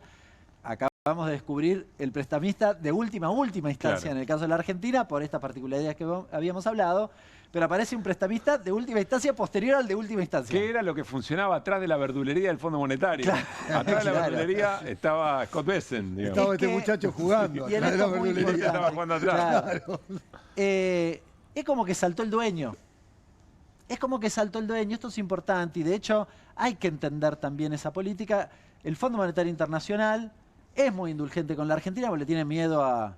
acabamos de descubrir el prestamista de última instancia Claro. en el caso de la Argentina, por estas particularidades que habíamos hablado, pero aparece un prestamista de última instancia posterior al de última instancia. ¿Qué era lo que funcionaba atrás de la verdulería del Fondo Monetario? Atrás de la Claro. verdulería estaba Scott Bessent, digamos. Estaba este muchacho jugando. Y en atrás de la esto es muy verdulería. Estaba jugando atrás. Claro. Es como que saltó el dueño. Es como que saltó el dueño. Esto es importante y de hecho hay que entender también esa política. El Fondo Monetario Internacional es muy indulgente con la Argentina porque le tiene miedo a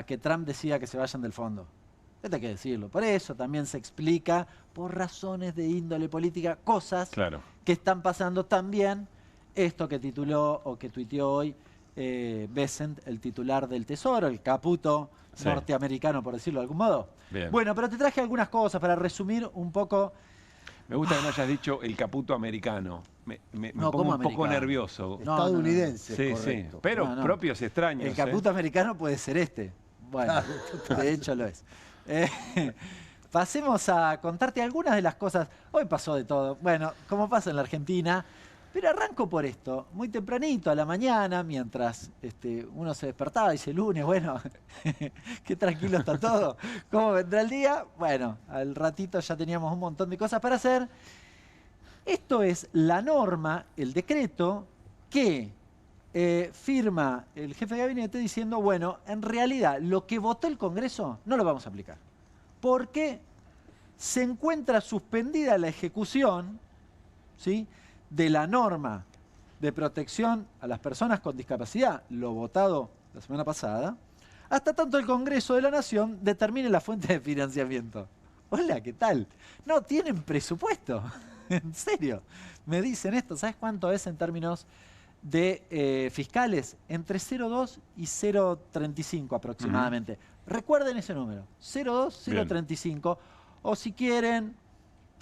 que Trump decida que se vayan del fondo. Esto hay que decirlo. Por eso también se explica, por razones de índole política, cosas Claro. que están pasando también. Esto que tituló o que tuiteó hoy Bessent, el titular del Tesoro, el Caputo Sí. norteamericano, por decirlo de algún modo. Bien. Bueno, pero te traje algunas cosas para resumir un poco. Me gusta que no hayas dicho el Caputo americano. Me No, pongo ¿cómo un poco americano? nervioso. No, Estadounidense, Sí, sí. correcto. Pero No, no. propios extraños. El Caputo americano puede ser este. Bueno, de hecho lo es. Pasemos a contarte algunas de las cosas. Hoy pasó de todo. Bueno, como pasa en la Argentina. Pero arranco por esto, muy tempranito a la mañana, mientras uno se despertaba y dice, lunes, bueno, qué tranquilo está todo. ¿Cómo vendrá el día? Bueno, al ratito ya teníamos un montón de cosas para hacer. Esto es la norma, el decreto, que firma el jefe de gabinete diciendo, bueno, en realidad lo que votó el Congreso no lo vamos a aplicar. Porque se encuentra suspendida la ejecución, ¿sí?, de la norma de protección a las personas con discapacidad, lo votado la semana pasada, hasta tanto el Congreso de la Nación determine la fuente de financiamiento. Hola, ¿qué tal? No tienen presupuesto. En serio. Me dicen esto. ¿Sabes cuánto es en términos de fiscales? Entre 0,2 y 0,35 aproximadamente. Recuerden ese número. 0,2, 0,35. O si quieren,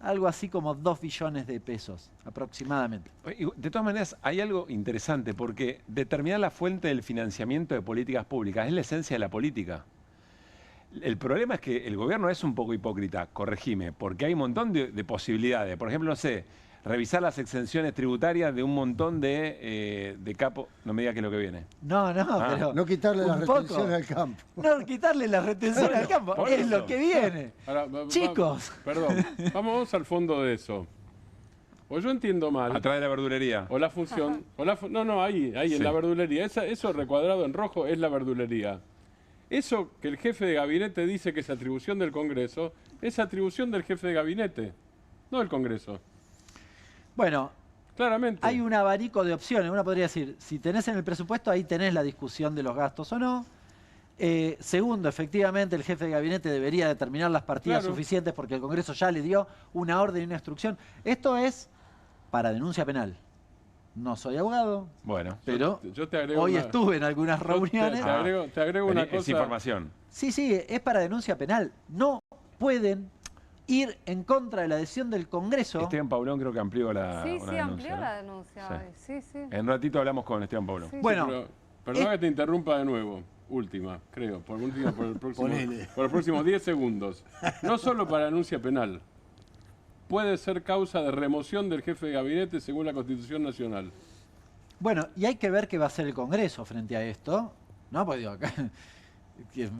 algo así como 2 billones de pesos aproximadamente. De todas maneras, hay algo interesante porque determinar la fuente del financiamiento de políticas públicas es la esencia de la política. El problema es que el gobierno es un poco hipócrita, corregime, porque hay un montón de posibilidades. Por ejemplo, no sé, revisar las exenciones tributarias de un montón de capos. No me diga qué es lo que viene. No, pero... No quitarle las un poco. retenciones al campo. No quitarle las retenciones al campo. Es lo que viene. Ahora, Chicos. Perdón, vamos al fondo de eso. O yo entiendo mal. A través de la verdulería. O la función. Ahí Sí. en la verdulería. Eso recuadrado en rojo es la verdulería. Eso que el jefe de gabinete dice que es atribución del Congreso, es atribución del jefe de gabinete, no del Congreso. Bueno, claramente. Hay un abanico de opciones. Uno podría decir, si tenés en el presupuesto, ahí tenés la discusión de los gastos o no. Segundo, efectivamente, el jefe de gabinete debería determinar las partidas suficientes porque el Congreso ya le dio una orden y una instrucción. Esto es para denuncia penal. No soy abogado, bueno, pero yo te agrego hoy estuve en algunas reuniones. Te agrego una cosa. Es información. Sí, es para denuncia penal. No pueden ir en contra de la decisión del Congreso. Esteban Paulón creo que amplió la denuncia. Amplió la denuncia. Sí. En un ratito hablamos con Esteban Paulón. Sí. Bueno, perdón que te interrumpa de nuevo. Última, creo, por el próximo 10 segundos. No solo para denuncia penal. Puede ser causa de remoción del jefe de gabinete según la Constitución Nacional. Bueno, y hay que ver qué va a hacer el Congreso frente a esto, ¿no? Porque digo, acá que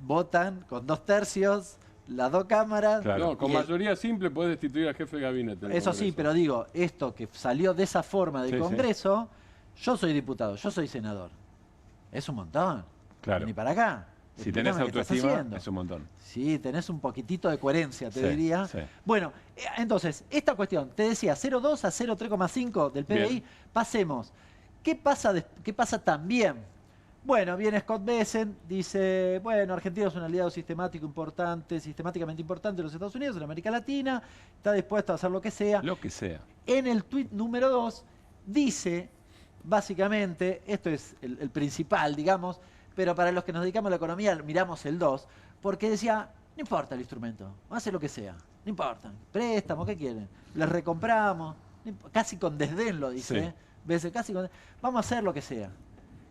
votan con 2/3, las dos cámaras. Claro. No, con mayoría simple puede destituir al jefe de gabinete. Eso sí, pero digo, esto que salió de esa forma del Congreso, yo soy diputado, yo soy senador. Es un montón. Claro. Ni para acá. Si tenés autoestima, es un montón. Sí, tenés un poquitito de coherencia, te diría. Sí. Bueno, entonces, esta cuestión, te decía, 0,2 a 0,3,5 del PBI, Bien. pasemos. ¿Qué pasa también? Bueno, viene Scott Bessent, dice, bueno, Argentina es un aliado sistemáticamente importante de los Estados Unidos, en América Latina, está dispuesto a hacer lo que sea. Lo que sea. En el tuit número 2, dice, básicamente, esto es el principal, digamos, pero para los que nos dedicamos a la economía miramos el 2, porque decía, no importa el instrumento, hace lo que sea, no importa, préstamo, ¿qué quieren? Les recompramos, casi con desdén lo dice, vamos a hacer lo que sea.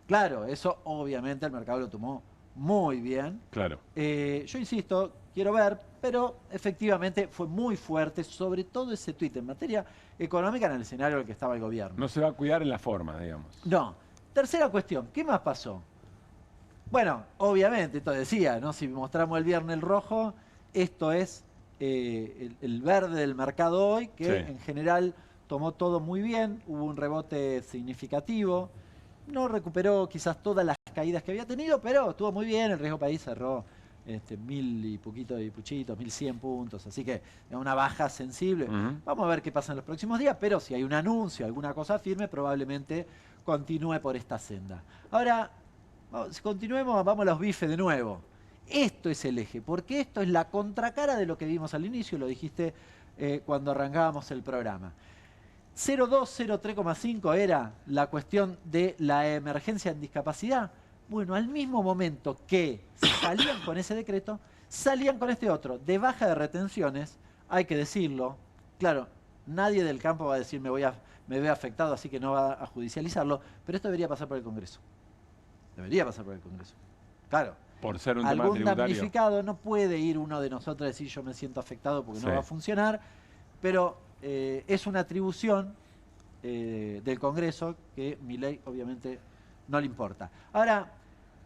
Claro, eso obviamente el mercado lo tomó muy bien. Claro. Yo insisto, quiero ver, pero efectivamente fue muy fuerte, sobre todo ese tuit en materia económica en el escenario en el que estaba el gobierno. No se va a cuidar en la forma, digamos. No. Tercera cuestión, ¿qué más pasó? Bueno, obviamente, esto decía, ¿no? Si mostramos el viernes el rojo, esto es el verde del mercado hoy, que en general tomó todo muy bien, hubo un rebote significativo, no recuperó quizás todas las caídas que había tenido, pero estuvo muy bien, el riesgo país cerró 1000 y poquito y puchitos, 1100 puntos, así que es una baja sensible. Vamos a ver qué pasa en los próximos días, pero si hay un anuncio, alguna cosa firme, probablemente continúe por esta senda. Ahora, continuemos, vamos a los bifes de nuevo. Esto es el eje, porque esto es la contracara de lo que vimos al inicio, lo dijiste cuando arrancábamos el programa. 0,2, 0,3,5 era la cuestión de la emergencia en discapacidad. Bueno, al mismo momento que salían con ese decreto, salían con este otro, de baja de retenciones, hay que decirlo. Claro, nadie del campo va a decir me veo afectado, así que no va a judicializarlo, pero esto debería pasar por el Congreso. Debería pasar por el Congreso. Claro. Por ser un tema algún tributario. damnificado, no puede ir uno de nosotros a decir yo me siento afectado porque no va a funcionar, pero es una atribución del Congreso que Milei obviamente no le importa. Ahora,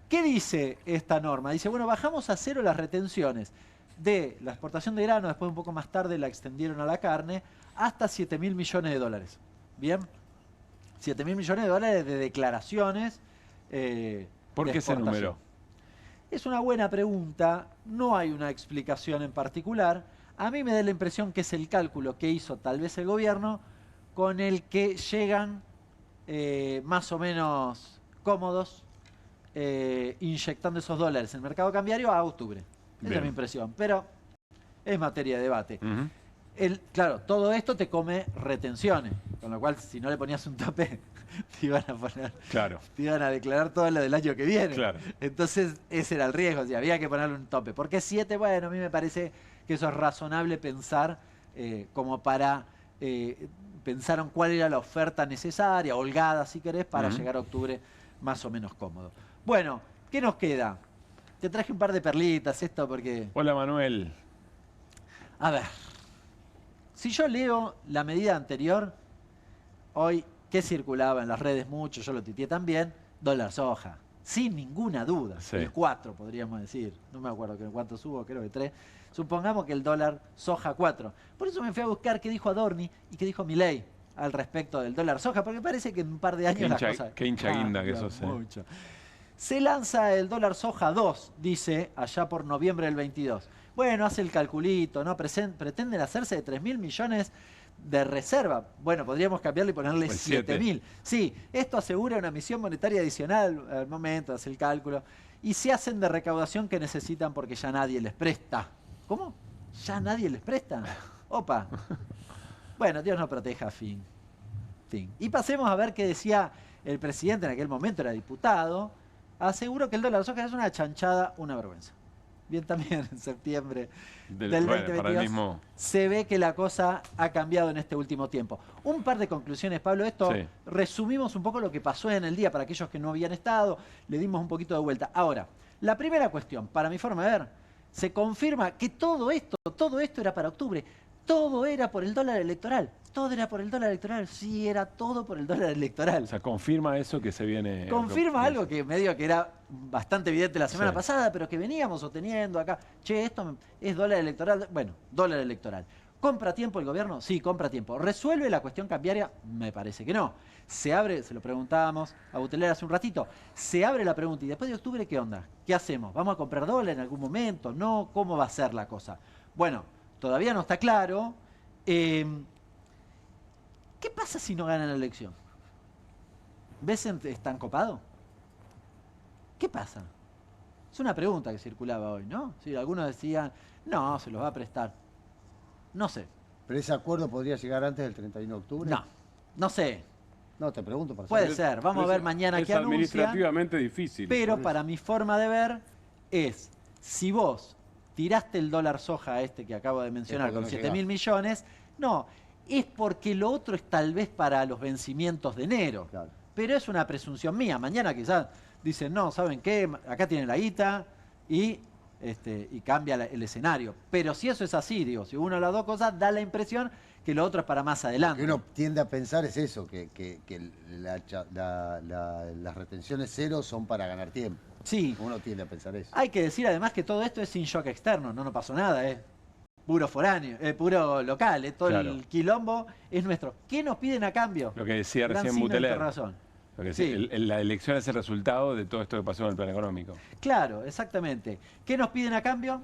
¿qué dice esta norma? Dice, bueno, bajamos a 0 las retenciones de la exportación de grano, después un poco más tarde la extendieron a la carne, hasta 7.000 millones de dólares. ¿Bien? 7.000 millones de dólares de declaraciones. ¿Por qué ese número? Es una buena pregunta, no hay una explicación en particular. A mí me da la impresión que es el cálculo que hizo tal vez el gobierno con el que llegan más o menos cómodos inyectando esos dólares en el mercado cambiario a octubre. Esa es mi impresión, pero es materia de debate. Claro, todo esto te come retenciones, con lo cual si no le ponías un tope te iban a poner, te iban a declarar todo lo del año que viene. Entonces ese era el riesgo, o sea, había que ponerle un tope. ¿Por qué 7? Bueno, a mí me parece que eso es razonable pensar como para... pensaron cuál era la oferta necesaria, holgada si querés, para llegar a octubre más o menos cómodo. Bueno, ¿qué nos queda? Te traje un par de perlitas, esto porque... Hola, Manuel. A ver, Si yo leo la medida anterior, hoy, que circulaba en las redes mucho, yo lo tuiteé también, dólar soja. Sin ninguna duda. Sí. El 4, podríamos decir. No me acuerdo cuánto subo, creo que 3. Supongamos que el dólar soja 4. Por eso me fui a buscar qué dijo Adorni y qué dijo Milei al respecto del dólar soja, porque parece que en un par de años las cosas... Qué hincha guinda que sos. Mucho. Se lanza el dólar soja 2, dice, allá por noviembre del 22. Bueno, hace el calculito, ¿no? Pretenden hacerse de 3.000 millones de reserva. Bueno, podríamos cambiarle y ponerle 7.000. Sí, esto asegura una emisión monetaria adicional al momento, hace el cálculo. Y se hacen de recaudación que necesitan porque ya nadie les presta. ¿Cómo? ¿Ya nadie les presta? Opa. Bueno, Dios nos proteja, fin. Y pasemos a ver qué decía el presidente, en aquel momento era diputado. Aseguró que el dólar soja es una chanchada, una vergüenza. Bien, también en septiembre del 2022 se ve que la cosa ha cambiado en este último tiempo. Un par de conclusiones, Pablo. Esto resumimos un poco lo que pasó en el día para aquellos que no habían estado. Le dimos un poquito de vuelta. Ahora, la primera cuestión, para mi forma de ver, se confirma que todo esto era para octubre. Todo era por el dólar electoral. Todo era por el dólar electoral. Sí, era todo por el dólar electoral. O sea, confirma eso que se viene... Confirma algo que medio que era bastante evidente la semana pasada, pero que veníamos sosteniendo acá. Che, esto es dólar electoral. Bueno, dólar electoral. ¿Compra tiempo el gobierno? Sí, compra tiempo. ¿Resuelve la cuestión cambiaria? Me parece que no. Se abre, se lo preguntábamos a Buteler hace un ratito, se abre la pregunta, ¿y después de octubre qué onda? ¿Qué hacemos? ¿Vamos a comprar dólar en algún momento? ¿No? ¿Cómo va a ser la cosa? Bueno, todavía no está claro. ¿Qué pasa si no ganan la elección? ¿Bessent está copado? ¿Qué pasa? Es una pregunta que circulaba hoy, ¿no? Sí, algunos decían, no, se los va a prestar. No sé. ¿Pero ese acuerdo podría llegar antes del 31 de octubre? No, no sé. No, te pregunto para Puede ser, vamos a ver mañana qué anuncian. Es administrativamente difícil. Pero para mi forma de ver es, si vos tiraste el dólar soja este que acabo de mencionar con 7.000 millones, no, es porque lo otro es tal vez para los vencimientos de enero. Claro. Pero es una presunción mía. Mañana quizás dicen, no, ¿saben qué? Acá tienen la guita y cambia el escenario. Pero si eso es así, digo, si uno de las dos cosas da la impresión que lo otro es para más adelante. Lo que uno tiende a pensar es eso, que las retenciones cero son para ganar tiempo. Sí. Uno tiende a pensar eso. Hay que decir además que todo esto es sin shock externo, no pasó nada, puro foráneo, puro local, todo el quilombo es nuestro. ¿Qué nos piden a cambio? Lo que decía recién Buteler. La elección es el resultado de todo esto que pasó en el plan económico. Claro, exactamente. ¿Qué nos piden a cambio?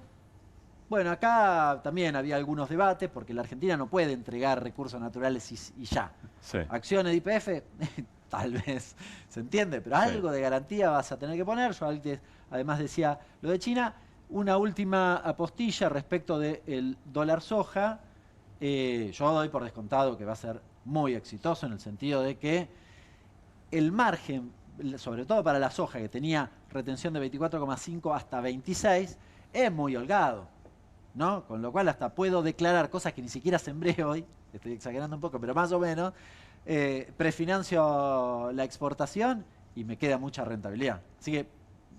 Bueno, acá también había algunos debates porque la Argentina no puede entregar recursos naturales y ya. Sí. Acciones de YPF, tal vez, ¿se entiende? Pero algo de garantía vas a tener que poner. Yo además decía lo de China. Una última apostilla respecto del dólar soja. Yo doy por descontado que va a ser muy exitoso en el sentido de que el margen, sobre todo para la soja, que tenía retención de 24,5 hasta 26, es muy holgado, ¿no? Con lo cual hasta puedo declarar cosas que ni siquiera sembré hoy, estoy exagerando un poco, pero más o menos, prefinancio la exportación y me queda mucha rentabilidad. Así que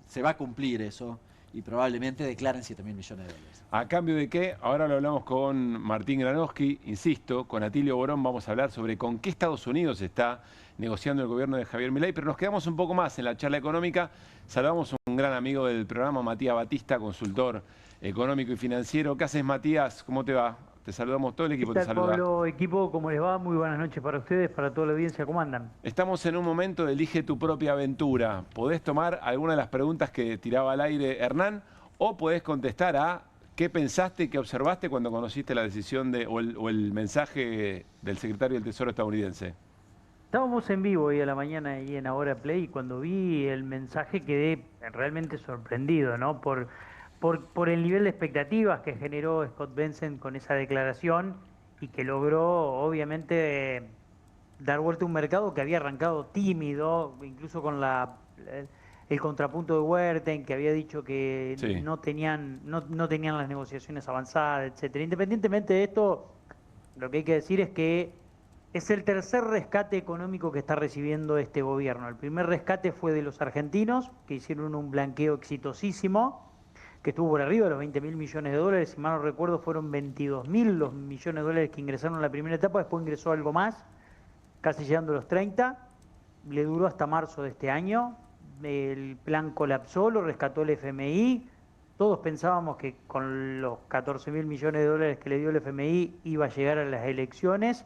se va a cumplir eso y probablemente declaren 7.000 millones de dólares. ¿A cambio de qué? Ahora lo hablamos con Martín Granowski, insisto, con Atilio Borón vamos a hablar sobre con qué Estados Unidos está negociando el gobierno de Javier Milei, pero nos quedamos un poco más en la charla económica. Saludamos a un gran amigo del programa, Matías Batista, consultor económico y financiero. ¿Qué haces, Matías? ¿Cómo te va? Te saludamos, todo el equipo te saluda. Pablo, equipo, ¿cómo les va? Muy buenas noches para ustedes, para toda la audiencia, ¿cómo andan? Estamos en un momento de elige tu propia aventura. Podés tomar alguna de las preguntas que tiraba al aire Hernán o podés contestar a qué pensaste y qué observaste cuando conociste la decisión o el mensaje del secretario del Tesoro estadounidense. Estábamos en vivo hoy a la mañana y en Ahora Play y cuando vi el mensaje quedé realmente sorprendido, ¿no? Por el nivel de expectativas que generó Scott Bessent con esa declaración y que logró, obviamente, dar vuelta a un mercado que había arrancado tímido, incluso con el contrapunto de Werten, que había dicho que no tenían las negociaciones avanzadas, etcétera. Independientemente de esto, lo que hay que decir es que es el tercer rescate económico que está recibiendo este gobierno. El primer rescate fue de los argentinos, que hicieron un blanqueo exitosísimo. que estuvo por arriba de los 20.000 millones de dólares, si mal no recuerdo fueron 22.000 los millones de dólares que ingresaron en la primera etapa, después ingresó algo más, casi llegando a los 30, le duró hasta marzo de este año, el plan colapsó, lo rescató el FMI, todos pensábamos que con los 14.000 millones de dólares que le dio el FMI iba a llegar a las elecciones,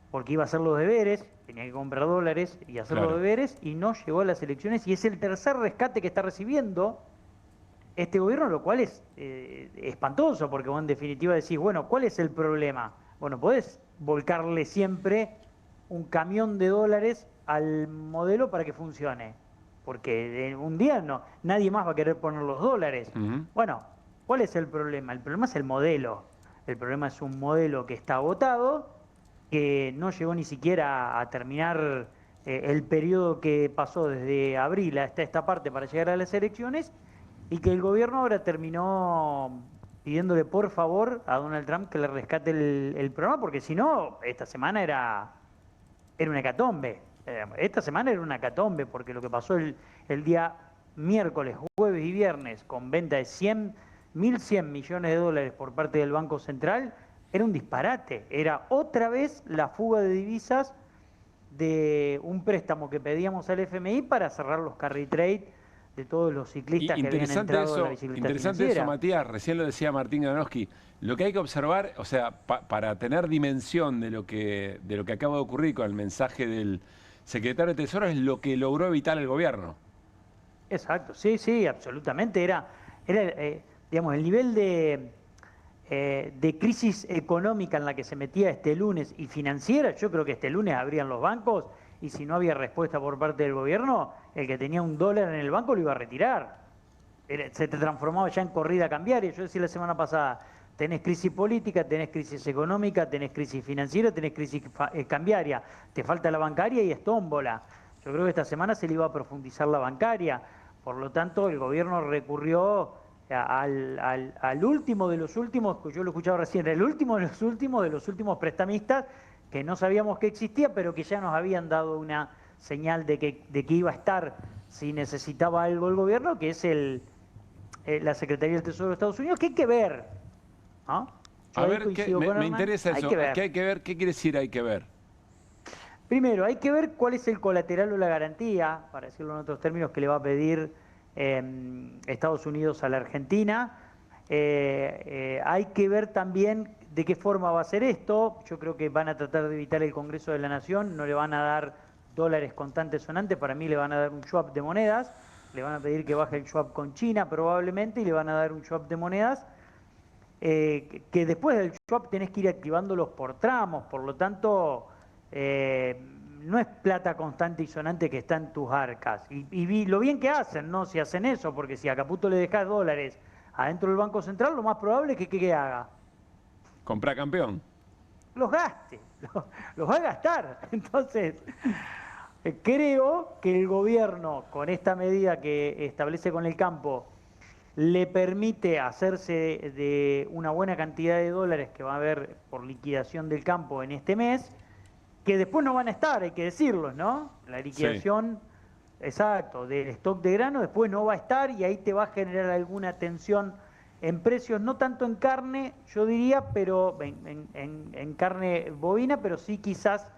porque iba a hacer los deberes, tenía que comprar dólares y hacer los deberes, y no llegó a las elecciones, y es el tercer rescate que está recibiendo este gobierno, lo cual es espantoso, porque vos en definitiva decís, bueno, ¿cuál es el problema? Bueno, podés volcarle siempre un camión de dólares al modelo para que funcione, porque en un día nadie más va a querer poner los dólares. Bueno, ¿cuál es el problema? El problema es el modelo. El problema es un modelo que está agotado, que no llegó ni siquiera a terminar el periodo que pasó desde abril hasta esta parte para llegar a las elecciones, y que el gobierno ahora terminó pidiéndole por favor a Donald Trump que le rescate el programa, porque si no, esta semana era una hecatombe. Esta semana era una hecatombe, porque lo que pasó el día miércoles, jueves y viernes, con venta de 1.100 millones de dólares por parte del Banco Central, era un disparate. Era otra vez la fuga de divisas de un préstamo que pedíamos al FMI para cerrar los carry trade de todos los ciclistas que habían entrado a la bicicleta interesante financiera. eso, Matías, recién lo decía Martín Granowski. Lo que hay que observar, o sea, para tener dimensión de lo que acaba de ocurrir con el mensaje del secretario de Tesoro, es lo que logró evitar el gobierno. Exacto, sí, absolutamente. Era digamos, el nivel de crisis económica en la que se metía este lunes y financiera. Yo creo que este lunes abrían los bancos y si no había respuesta por parte del gobierno, el que tenía $1 en el banco lo iba a retirar. Se te transformaba ya en corrida cambiaria. Yo decía la semana pasada, tenés crisis política, tenés crisis económica, tenés crisis financiera, tenés crisis cambiaria. Te falta la bancaria y es tómbola. Yo creo que esta semana se le iba a profundizar la bancaria. Por lo tanto, el gobierno recurrió al último de los últimos, que yo lo he escuchado recién, el último de los últimos prestamistas, que no sabíamos que existía, pero que ya nos habían dado una señal de que iba a estar si necesitaba algo el gobierno, que es la Secretaría del Tesoro de Estados Unidos, que hay que ver, ¿no? A ver, me interesa eso. ¿Qué hay que ver? ¿Qué quiere decir hay que ver? Primero, hay que ver cuál es el colateral o la garantía, para decirlo en otros términos, que le va a pedir Estados Unidos a la Argentina. Hay que ver también de qué forma va a ser esto. Yo creo que van a tratar de evitar el Congreso de la Nación, no le van a dar dólares contantes sonantes, para mí le van a dar un swap de monedas, le van a pedir que baje el swap con China probablemente y le van a dar un swap de monedas, que después del swap tenés que ir activándolos por tramos, por lo tanto no es plata constante y sonante que está en tus arcas. Y lo bien que hacen, ¿no? Si hacen eso, porque si a Caputo le dejás dólares adentro del Banco Central, lo más probable es que haga. Comprar campeón. Los gaste, los va a gastar. Entonces, creo que el gobierno, con esta medida que establece con el campo, le permite hacerse de una buena cantidad de dólares que va a haber por liquidación del campo en este mes, que después no van a estar, hay que decirlo, ¿no? La liquidación, exacto, del stock de grano después no va a estar y ahí te va a generar alguna tensión en precios, no tanto en carne, yo diría, pero en carne bovina, pero sí quizás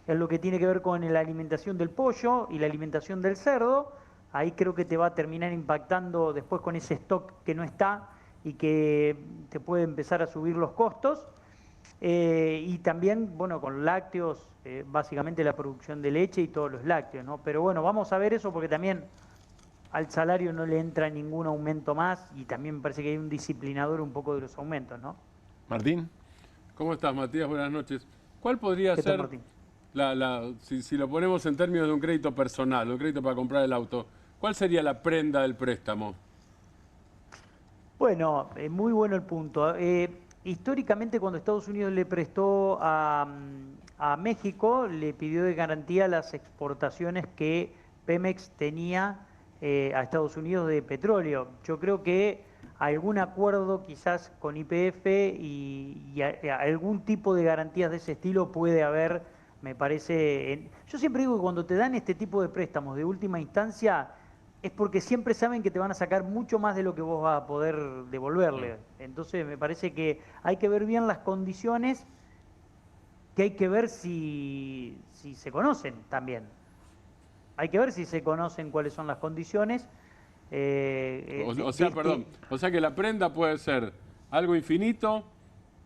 en lo que tiene que ver con la alimentación del pollo y la alimentación del cerdo. Ahí creo que te va a terminar impactando después con ese stock que no está y que te puede empezar a subir los costos. Y también, bueno, con lácteos, básicamente la producción de leche y todos los lácteos, ¿no? Pero bueno, vamos a ver eso porque también al salario no le entra ningún aumento más y también me parece que hay un disciplinador un poco de los aumentos, ¿no? Martín. ¿Cómo estás, Matías? Buenas noches. ¿Cuál podría ser, si lo ponemos en términos de un crédito personal, un crédito para comprar el auto, cuál sería la prenda del préstamo? Bueno, muy bueno el punto. Históricamente, cuando Estados Unidos le prestó a México, le pidió de garantía las exportaciones que Pemex tenía a Estados Unidos de petróleo. Yo creo que algún acuerdo quizás con YPF y algún tipo de garantías de ese estilo puede haber, me parece. Yo siempre digo que cuando te dan este tipo de préstamos de última instancia, es porque siempre saben que te van a sacar mucho más de lo que vos vas a poder devolverle. Entonces me parece que hay que ver bien las condiciones, que hay que ver si se conocen también. Hay que ver si se conocen cuáles son las condiciones. O sea que la prenda puede ser algo infinito,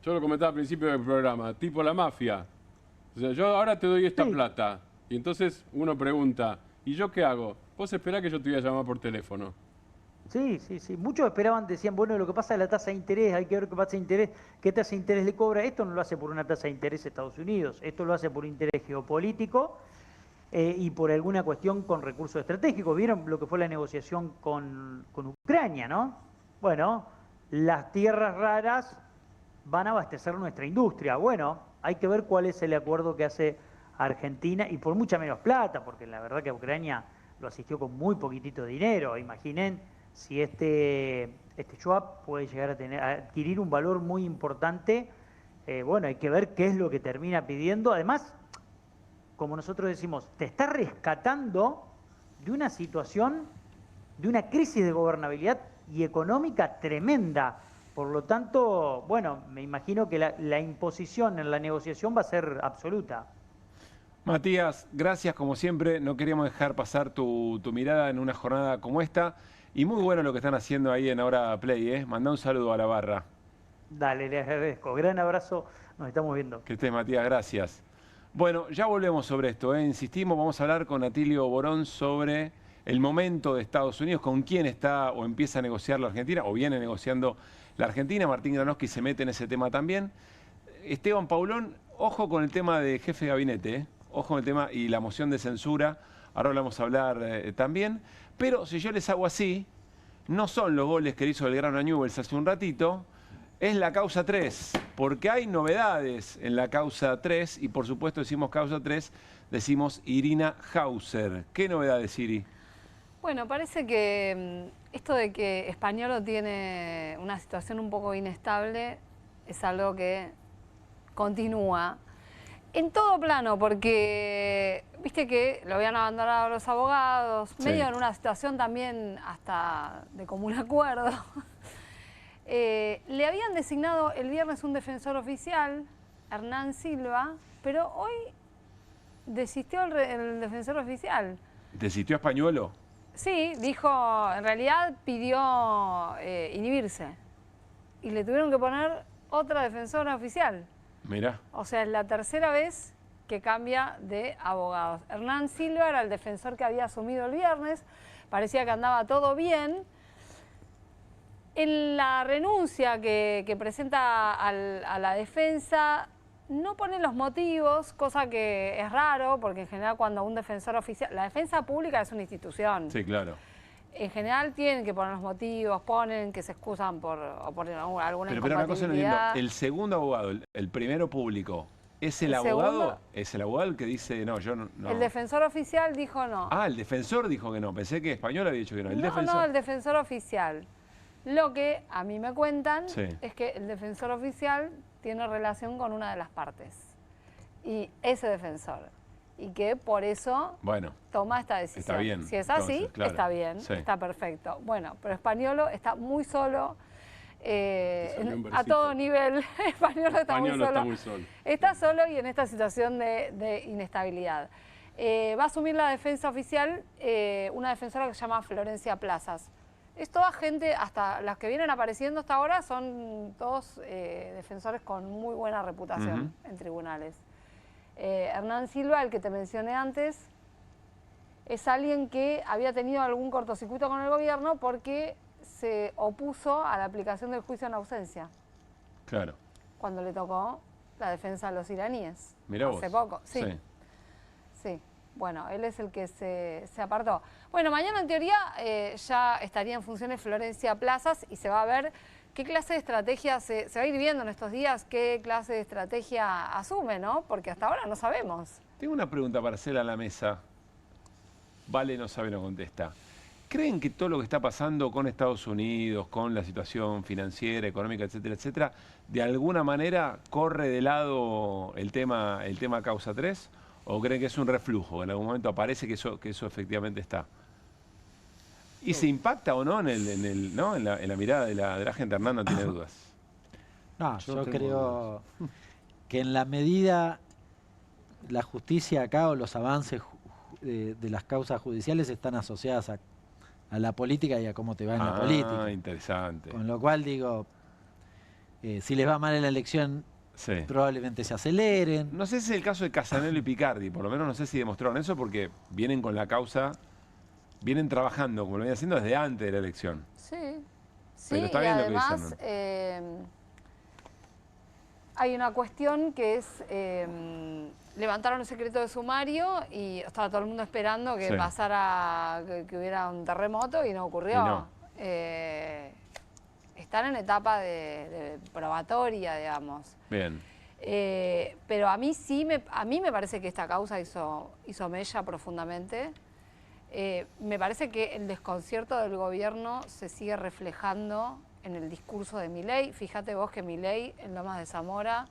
yo lo comentaba al principio del programa, tipo la mafia. O sea, yo ahora te doy esta plata, y entonces uno pregunta, ¿y yo qué hago? Vos esperás que yo te voy a llamar por teléfono. Sí. Muchos esperaban, decían, bueno, lo que pasa es la tasa de interés, hay que ver qué pasa de interés, qué tasa de interés le cobra. Esto no lo hace por una tasa de interés Estados Unidos, esto lo hace por interés geopolítico y por alguna cuestión con recursos estratégicos. ¿Vieron lo que fue la negociación con Ucrania, no? Bueno, las tierras raras van a abastecer nuestra industria. Bueno, hay que ver cuál es el acuerdo que hace Argentina y por mucha menos plata, porque la verdad que Ucrania lo asistió con muy poquitito dinero. Imaginen si este swap puede llegar a adquirir un valor muy importante. Bueno, hay que ver qué es lo que termina pidiendo. Además, como nosotros decimos, te está rescatando de una situación, de una crisis de gobernabilidad y económica tremenda. Por lo tanto, bueno, me imagino que la imposición en la negociación va a ser absoluta. Matías, gracias como siempre. No queríamos dejar pasar tu mirada en una jornada como esta. Y muy bueno lo que están haciendo ahí en Ahora Play, ¿eh? Mandá un saludo a la barra. Dale, les agradezco. Gran abrazo, nos estamos viendo. Que estés, Matías, gracias. Bueno, ya volvemos sobre esto, ¿eh? Insistimos, vamos a hablar con Atilio Borón sobre el momento de Estados Unidos, con quién está o empieza a negociar la Argentina, o viene negociando la Argentina. Martín Granowski se mete en ese tema también. Esteban Paulón, ojo con el tema de jefe de gabinete, ¿eh? Ojo con el tema y la moción de censura. Ahora vamos a hablar también. Pero si yo les hago así, no son los goles que hizo Belgrano a Newell's hace un ratito, es la causa 3, porque hay novedades en la causa 3 y por supuesto decimos causa 3, decimos Irina Hauser. ¿Qué novedades, Iri? Bueno, parece que esto de que Españolo tiene una situación un poco inestable es algo que continúa en todo plano, porque viste que lo habían abandonado los abogados, Sí. medio en una situación también hasta de común acuerdo. Le habían designado el viernes un defensor oficial, Hernán Silva, pero hoy desistió el defensor oficial. ¿Desistió Españuelo? Sí, dijo, en realidad pidió inhibirse y le tuvieron que poner otra defensora oficial. Mirá. O sea, es la tercera vez que cambia de abogados. Hernán Silva era el defensor que había asumido el viernes, parecía que andaba todo bien. En la renuncia que presenta a la defensa no pone los motivos, cosa que es raro, porque en general cuando un defensor oficial... La defensa pública es una institución. Sí, claro. En general tienen que poner los motivos, ponen que se excusan por alguna Pero una cosa no entiendo. incompatibilidad. El segundo abogado, el primero público, ¿es el abogado? segundo- ¿Es el abogado el que dice no, yo no? El defensor oficial dijo no. Ah, el defensor dijo que no. Pensé que Español había dicho que no. El No, defensor. no, el defensor oficial. Lo que a mí me cuentan Sí. es que el defensor oficial tiene relación con una de las partes. Y ese defensor. Y que por eso Bueno, toma esta decisión. está bien, Si es así, entonces, claro. está bien, Sí. está perfecto. Bueno, pero Españolo está muy solo. salió un A versito. todo nivel, Españolo está muy Españolo solo. está muy solo. Está solo y en esta situación de inestabilidad. Va a asumir la defensa oficial una defensora que se llama Florencia Plazas. Es toda gente, hasta las que vienen apareciendo hasta ahora, son todos defensores con muy buena reputación en tribunales. Hernán Silva, el que te mencioné antes, es alguien que había tenido algún cortocircuito con el gobierno porque se opuso a la aplicación del juicio en ausencia claro. cuando le tocó la defensa de los iraníes. Mirá hace vos. poco, sí. Sí. Bueno, él es el que se apartó. Bueno, mañana en teoría ya estaría en funciones Florencia Plazas y se va a ver qué clase de estrategia se va a ir viendo en estos días, qué clase de estrategia asume, ¿no? Porque hasta ahora no sabemos. Tengo una pregunta para hacer a la mesa. Vale, no sabe, no contesta. ¿Creen que todo lo que está pasando con Estados Unidos, con la situación financiera, económica, etcétera, etcétera, de alguna manera corre de lado el tema causa 3? ¿O creen que es un reflujo? En algún momento aparece que eso efectivamente está. ¿Y se impacta o no en la mirada de la gente? Hernán no tiene dudas. No, yo creo que en la medida la justicia acá o los avances de las causas judiciales están asociadas a la política y a cómo te va en la política. Ah, interesante. Con lo cual digo, si les va mal en la elección, probablemente se aceleren. No sé si es el caso de Casanello y Picardi, por lo menos no sé si demostraron eso porque vienen con la causa, vienen trabajando, como lo vienen haciendo desde antes de la elección. Sí, Pero está y bien además lo que dicen, hay una cuestión que es, levantaron el secreto de sumario y estaba todo el mundo esperando que pasara, que hubiera un terremoto y no ocurrió. Y no. Están en etapa de probatoria, digamos. Bien. Pero a mí me parece que esta causa hizo mella profundamente. Me parece que el desconcierto del gobierno se sigue reflejando en el discurso de Milei. Fíjate vos que Milei en Lomas de Zamora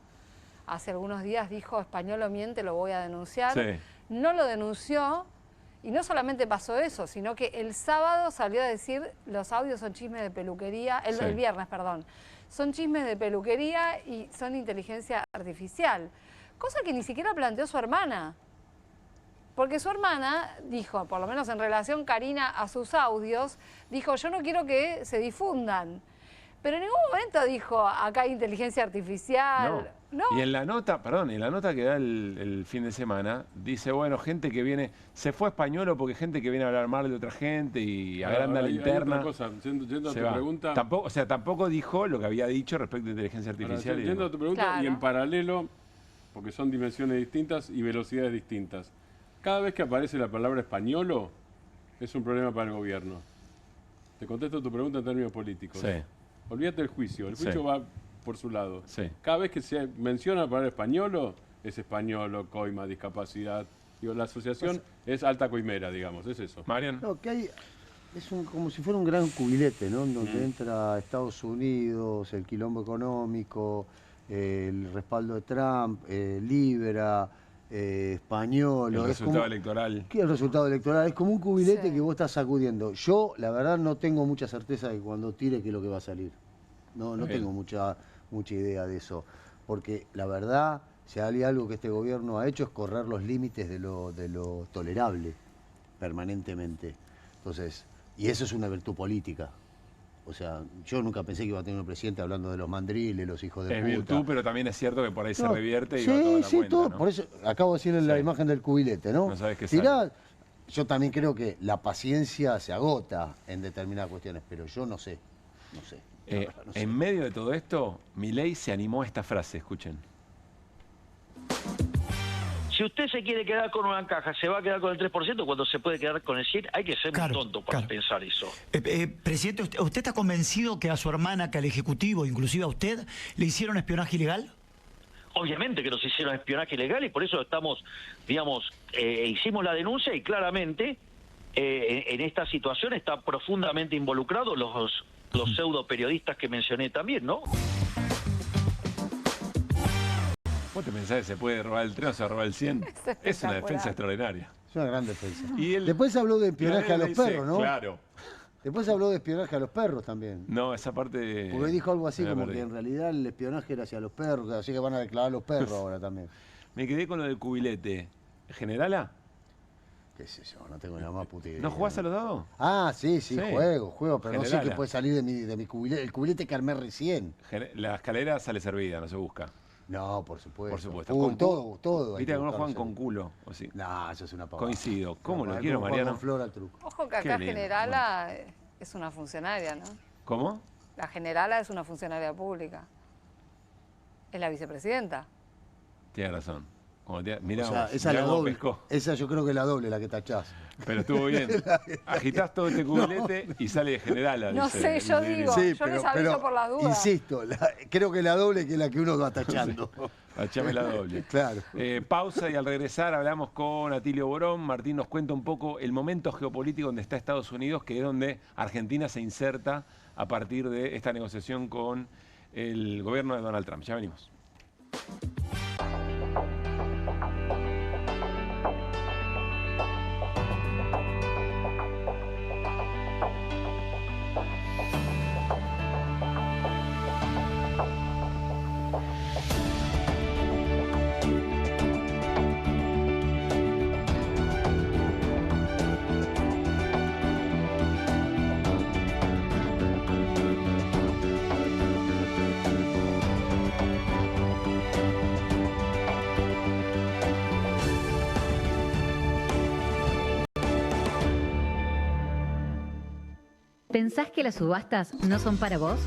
hace algunos días dijo: Españolo miente, lo voy a denunciar. Sí. No lo denunció y no solamente pasó eso, sino que el sábado salió a decir: los audios son chismes de peluquería, el viernes, perdón, son chismes de peluquería y son inteligencia artificial. Cosa que ni siquiera planteó su hermana. Porque su hermana dijo, por lo menos en relación Karina a sus audios, dijo: yo no quiero que se difundan. Pero en ningún momento dijo: acá hay inteligencia artificial. No. Y en la nota, que da el fin de semana, dice, bueno, gente que viene, se fue Españolo porque gente que viene a hablar mal de otra gente y agranda la interna. Hay otra cosa, yendo a tu pregunta. Tampoco dijo lo que había dicho respecto a inteligencia artificial. Ahora, yendo a tu pregunta, y en paralelo, porque son dimensiones distintas y velocidades distintas. Cada vez que aparece la palabra españolo, es un problema para el gobierno. Te contesto tu pregunta en términos políticos. Sí. Olvídate del juicio. El juicio va por su lado. Sí. Cada vez que se menciona la palabra españolo, es españolo, coima, discapacidad. Digo, la asociación es alta coimera, digamos. Es eso. Marian. No, que hay, como si fuera un gran cubilete, ¿no? Donde entra Estados Unidos, el quilombo económico, el respaldo de Trump, Libra, Españolo. El resultado electoral. ¿Qué es el resultado electoral? Es como un cubilete que vos estás sacudiendo. Yo, la verdad, no tengo mucha certeza de que cuando tire qué es lo que va a salir. No tengo mucha idea de eso. Porque la verdad, si hay algo que este gobierno ha hecho es correr los límites de lo tolerable permanentemente. Entonces, y eso es una virtud política. O sea, yo nunca pensé que iba a tener un presidente hablando de los mandriles, los hijos de puta. Es virtud, pero también es cierto que por ahí se revierte y va toda la cuenta, todo. ¿no? Por eso acabo de decirle la imagen del cubilete, ¿no? No sabes qué sale. Yo también creo que la paciencia se agota en determinadas cuestiones, pero yo no sé. No sé. En medio de todo esto, Milei se animó a esta frase, escuchen. Si usted se quiere quedar con una caja, ¿se va a quedar con el 3% cuando se puede quedar con el 100%? Hay que ser muy tonto para pensar eso. Presidente, ¿usted está convencido que a su hermana, que al Ejecutivo, inclusive a usted, le hicieron espionaje ilegal? Obviamente que nos hicieron espionaje ilegal y por eso estamos, digamos, hicimos la denuncia y claramente en esta situación está profundamente involucrados los pseudo periodistas que mencioné también, ¿no? ¿Vos te pensás que se puede robar el 3 o se roba el 100? Es una defensa extraordinaria. Es una gran defensa. Y después habló de espionaje a los perros, ¿no? Claro. Después habló de espionaje a los perros también. No, esa parte... Porque dijo algo así como que en realidad el espionaje era hacia los perros, así que van a declarar a los perros ahora también. Me quedé con lo del cubilete. ¿Generala? Qué sé yo, no tengo la más puta idea. ¿No jugás a los dados? Ah, sí, juego, pero Generala. no sé qué puede salir de mi cubilete. El cubilete que armé recién. La escalera sale servida, no se busca. No, por supuesto. Por supuesto. Con todo. Viste que algunos juegan con culo. ¿O sí? No, eso es una pavada. Coincido. ¿Cómo No, lo quiero, Mariano? Con flor al truco. Ojo que acá Generala es una funcionaria, ¿no? ¿Cómo? La Generala es una funcionaria pública. Es la vicepresidenta. Tienes razón. Mirá, o sea, esa es la doble. Esa yo creo que es la doble la que tachás. Pero estuvo bien. Agitás todo este cubilete y sale de Generala. No sé, yo digo, sí, yo les aviso por las dudas. Insisto, creo que la doble que es la que uno va tachando. Tachame la doble. Claro. Pausa y al regresar hablamos con Atilio Borón. Martín nos cuenta un poco el momento geopolítico donde está Estados Unidos, que es donde Argentina se inserta a partir de esta negociación con el gobierno de Donald Trump. Ya venimos. ¿Pensás que las subastas no son para vos?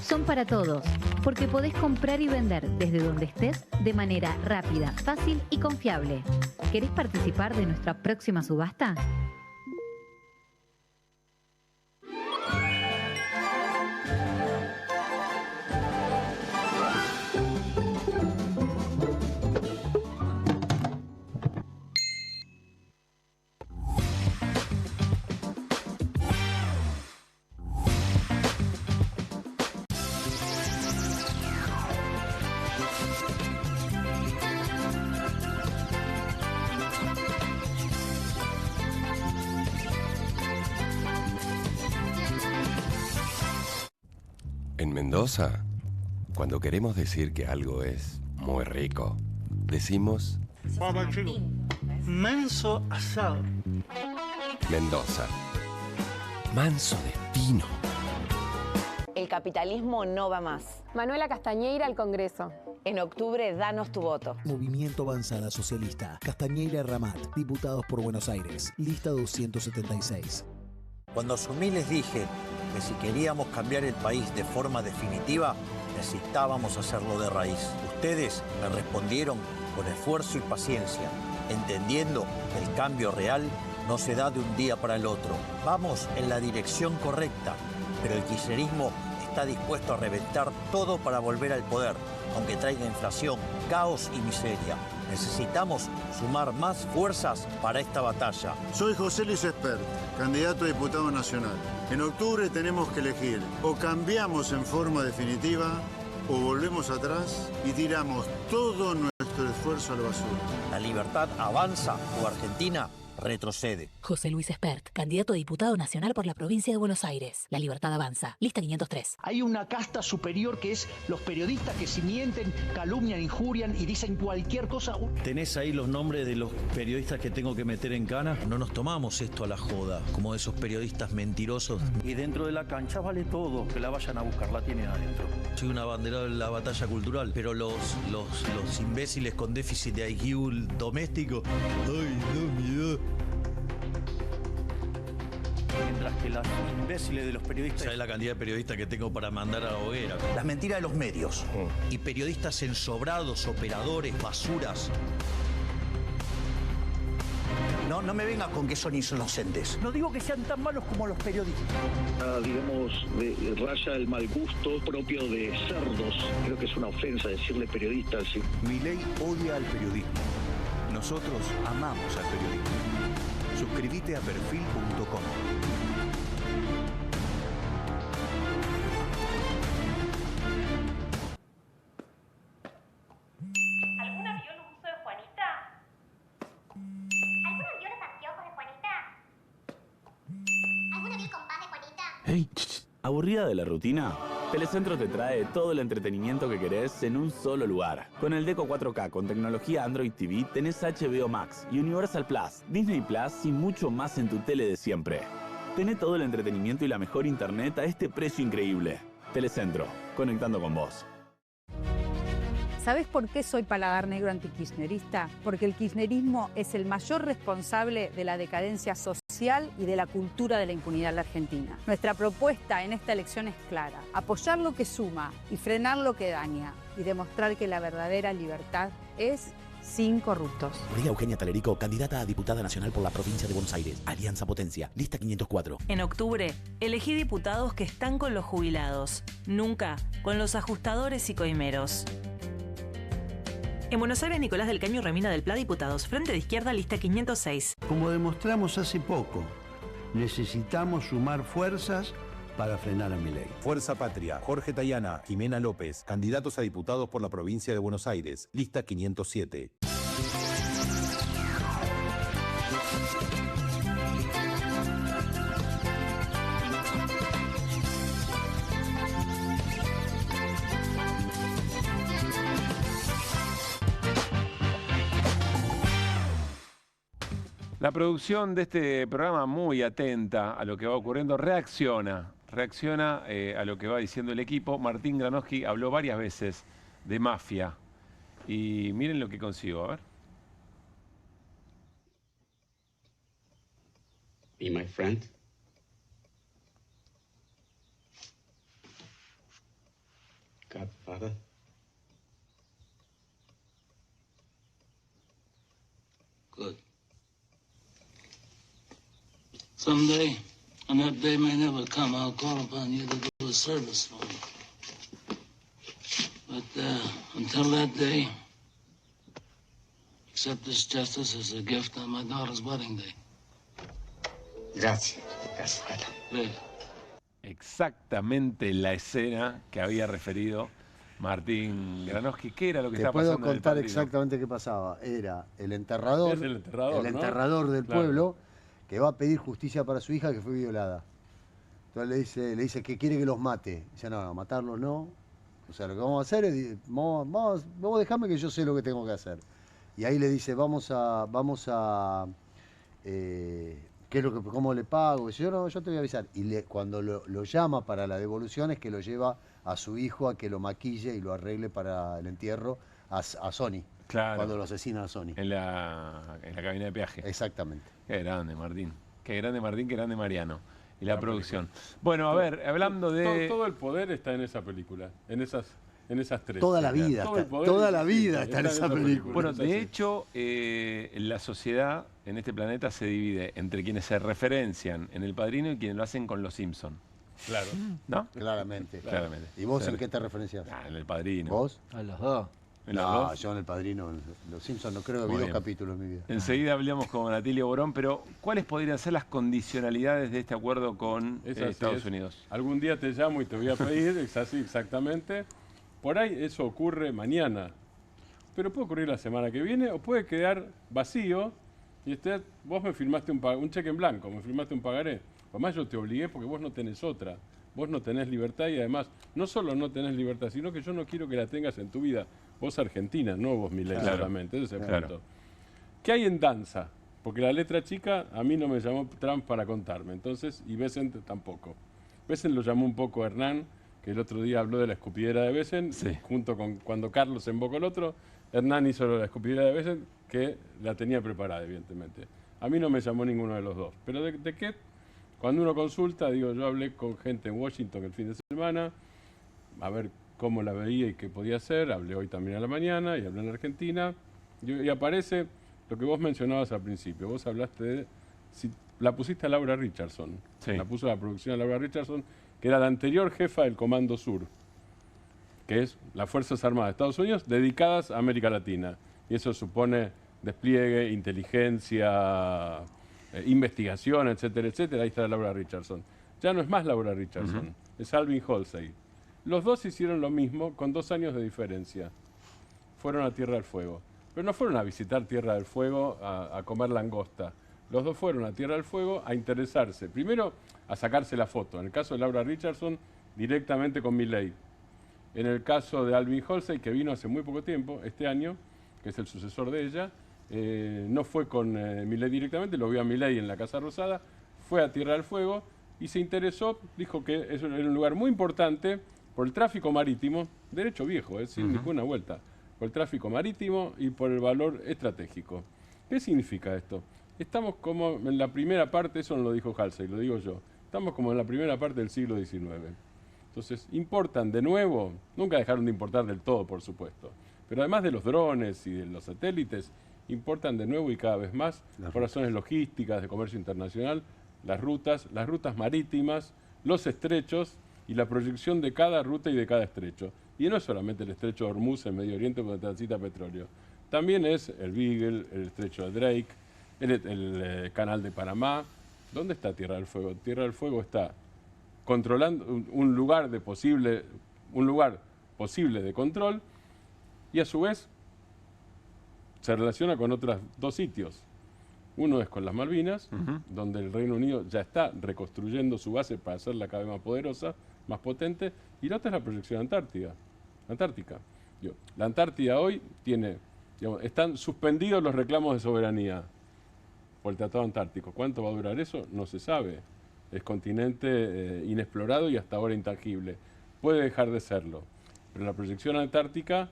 Son para todos, porque podés comprar y vender desde donde estés de manera rápida, fácil y confiable. ¿Querés participar de nuestra próxima subasta? En Mendoza, cuando queremos decir que algo es muy rico, decimos manso asado. Mendoza. Manso de pino. El capitalismo no va más. Manuela Castañeira al Congreso. En octubre, danos tu voto. Movimiento Avanzada Socialista. Castañeira Ramat, diputados por Buenos Aires. Lista 276. Cuando asumí les dije que si queríamos cambiar el país de forma definitiva, necesitábamos hacerlo de raíz. Ustedes me respondieron con esfuerzo y paciencia, entendiendo que el cambio real no se da de un día para el otro. Vamos en la dirección correcta, pero el kirchnerismo está dispuesto a reventar todo para volver al poder, aunque traiga inflación, caos y miseria. Necesitamos sumar más fuerzas para esta batalla. Soy José Luis Espert, candidato a diputado nacional. En octubre tenemos que elegir: o cambiamos en forma definitiva o volvemos atrás y tiramos todo nuestro esfuerzo a la basura. La libertad avanza o Argentina retrocede. José Luis Espert, candidato a diputado nacional por la provincia de Buenos Aires. La libertad avanza. Lista 503. Hay una casta superior que es los periodistas que si mienten, calumnian, injurian y dicen cualquier cosa. ¿Tenés ahí los nombres de los periodistas que tengo que meter en cana? No nos tomamos esto a la joda, como esos periodistas mentirosos. Y dentro de la cancha vale todo, que la vayan a buscar, la tienen adentro. Soy un abanderado en la batalla cultural, pero los imbéciles con déficit de IQ doméstico, ¡ay, no, miedo! Mientras que los imbéciles de los periodistas... ¿Sabes la cantidad de periodistas que tengo para mandar a la hoguera? Las mentiras de los medios. Y periodistas ensobrados, operadores, basuras. No me vengas con que son inocentes. No digo que sean tan malos como los periodistas. Digamos, raya el mal gusto propio de cerdos. Creo que es una ofensa decirle periodista así. Milei odia al periodismo. Nosotros amamos al periodismo. Suscríbete a perfil.com. ¿Alguna vio el uso de Juanita? ¿Alguna vio los anteojos de Juanita? ¿Alguna vio el compás de Juanita? Hey, ¿aburrida de la rutina? Telecentro te trae todo el entretenimiento que querés en un solo lugar. Con el Deco 4K con tecnología Android TV tenés HBO Max, Universal Plus, Disney Plus y mucho más en tu tele de siempre. Tené todo el entretenimiento y la mejor internet a este precio increíble. Telecentro, conectando con vos. ¿Sabés por qué soy paladar negro antikirchnerista? Porque el kirchnerismo es el mayor responsable de la decadencia social y de la cultura de la impunidad en la Argentina. Nuestra propuesta en esta elección es clara: apoyar lo que suma y frenar lo que daña, y demostrar que la verdadera libertad es sin corruptos. María Eugenia Talerico, candidata a diputada nacional por la provincia de Buenos Aires. Alianza Potencia, lista 504. En octubre, elegí diputados que están con los jubilados, nunca con los ajustadores y coimeros. En Buenos Aires, Nicolás del Caño Remina del Pla, diputados. Frente de Izquierda, lista 506. Como demostramos hace poco, necesitamos sumar fuerzas para frenar a Milei. Fuerza Patria, Jorge Tayana, Jimena López, candidatos a diputados por la provincia de Buenos Aires, lista 507. La producción de este programa, muy atenta a lo que va ocurriendo, reacciona a lo que va diciendo el equipo. Martín Granowski habló varias veces de mafia y miren lo que consiguió, a ver. Be my friend. Godfather. Good. Someday, and that day may never come, I'll call upon you to do a service for me. But until that day, accept this justice as a gift on my daughter's wedding day. Gracias, Godfather. Live. Exactamente la escena que había referido Martín Granowski. ¿Qué era lo que Te estaba puedo pasando en El contar Padrino? exactamente qué pasaba. Era el enterrador, Es el enterrador, ¿no? del Claro. pueblo, que va a pedir justicia para su hija que fue violada. Entonces le dice que quiere que los mate. Dice, no, matarlos no. O sea, lo que vamos a hacer es, vamos dejarme que yo sé lo que tengo que hacer. Y ahí le dice, ¿qué es lo que, cómo le pago? Dice, yo te voy a avisar. Y cuando lo llama para la devolución es que lo lleva a su hijo a que lo maquille y lo arregle para el entierro a Sony. Claro. Cuando lo asesina a Sony. En la cabina de peaje. Exactamente. Qué grande, Martín. Qué grande, Martín, qué grande, Mariano. Y la producción. Bueno, a ver, hablando de... Todo el poder está en esa película, en esas tres. Toda la vida, toda la vida está en esa película. Bueno, de hecho, la sociedad en este planeta se divide entre quienes se referencian en El Padrino y quienes lo hacen con Los Simpson. Claro. ¿No? Claramente. Claramente. ¿Y vos en qué te referencias? En El Padrino. ¿Vos? A los dos. No, yo en El Padrino, en Los Simpsons, no creo que vi 2 capítulos en mi vida. Enseguida hablamos con Atilio Borón, pero ¿cuáles podrían ser las condicionalidades de este acuerdo con Estados Unidos? Algún día te llamo y te voy a pedir, es así exactamente. Por ahí eso ocurre mañana, pero puede ocurrir la semana que viene o puede quedar vacío y vos me firmaste un cheque en blanco, me firmaste un pagaré. Además yo te obligué porque vos no tenés otra. Vos no tenés libertad y además, no solo no tenés libertad, sino que yo no quiero que la tengas en tu vida. Vos Argentina, no vos Milei solamente, ese es el punto. ¿Qué hay en danza? Porque la letra chica a mí no me llamó Trump para contarme, entonces, y Bessent tampoco. Bessent lo llamó un poco Hernán, que el otro día habló de la escupidera de Bessent, junto con cuando Carlos invocó el otro, Hernán hizo la escupidera de Bessent, que la tenía preparada, evidentemente. A mí no me llamó ninguno de los dos. Pero ¿de qué? Cuando uno consulta, digo, yo hablé con gente en Washington el fin de semana, a ver cómo la veía y qué podía hacer, hablé hoy también a la mañana y hablé en Argentina, y aparece lo que vos mencionabas al principio, vos hablaste de, la pusiste a Laura Richardson, la puso la producción a Laura Richardson, que era la anterior jefa del Comando Sur, que es las Fuerzas Armadas de Estados Unidos dedicadas a América Latina, y eso supone despliegue, inteligencia, investigación, etcétera, etcétera. Ahí está Laura Richardson. Ya no es más Laura Richardson, es Alvin Halsey. Los dos hicieron lo mismo con 2 años de diferencia. Fueron a Tierra del Fuego. Pero no fueron a visitar Tierra del Fuego a comer langosta. Los dos fueron a Tierra del Fuego a interesarse. Primero, a sacarse la foto. En el caso de Laura Richardson, directamente con Milei. En el caso de Alvin Halsey, que vino hace muy poco tiempo, este año, que es el sucesor de ella, no fue con Milei directamente, lo vio a Milei en la Casa Rosada, fue a Tierra del Fuego y se interesó, dijo que eso era un lugar muy importante por el tráfico marítimo, derecho viejo, sin ninguna vuelta, por el tráfico marítimo y por el valor estratégico. ¿Qué significa esto? Estamos como en la primera parte, eso no lo dijo Halsey, lo digo yo, estamos como en la primera parte del siglo XIX. Entonces, importan de nuevo, nunca dejaron de importar del todo, por supuesto, pero además de los drones y de los satélites, importan de nuevo y cada vez más por razones logísticas, de comercio internacional, las rutas marítimas, los estrechos y la proyección de cada ruta y de cada estrecho. Y no es solamente el estrecho de Hormuz en Medio Oriente donde transita petróleo, también es el Beagle, el estrecho de Drake, el canal de Panamá. ¿Dónde está Tierra del Fuego? Tierra del Fuego está controlando un lugar posible de control y a su vez se relaciona con otros 2 sitios. Uno es con las Malvinas, donde el Reino Unido ya está reconstruyendo su base para hacerla cada vez más poderosa, más potente, y la otra es la proyección antártica. La Antártida hoy tiene, están suspendidos los reclamos de soberanía por el Tratado Antártico. ¿Cuánto va a durar eso? No se sabe. Es continente inexplorado y hasta ahora intangible. Puede dejar de serlo, pero la proyección antártica,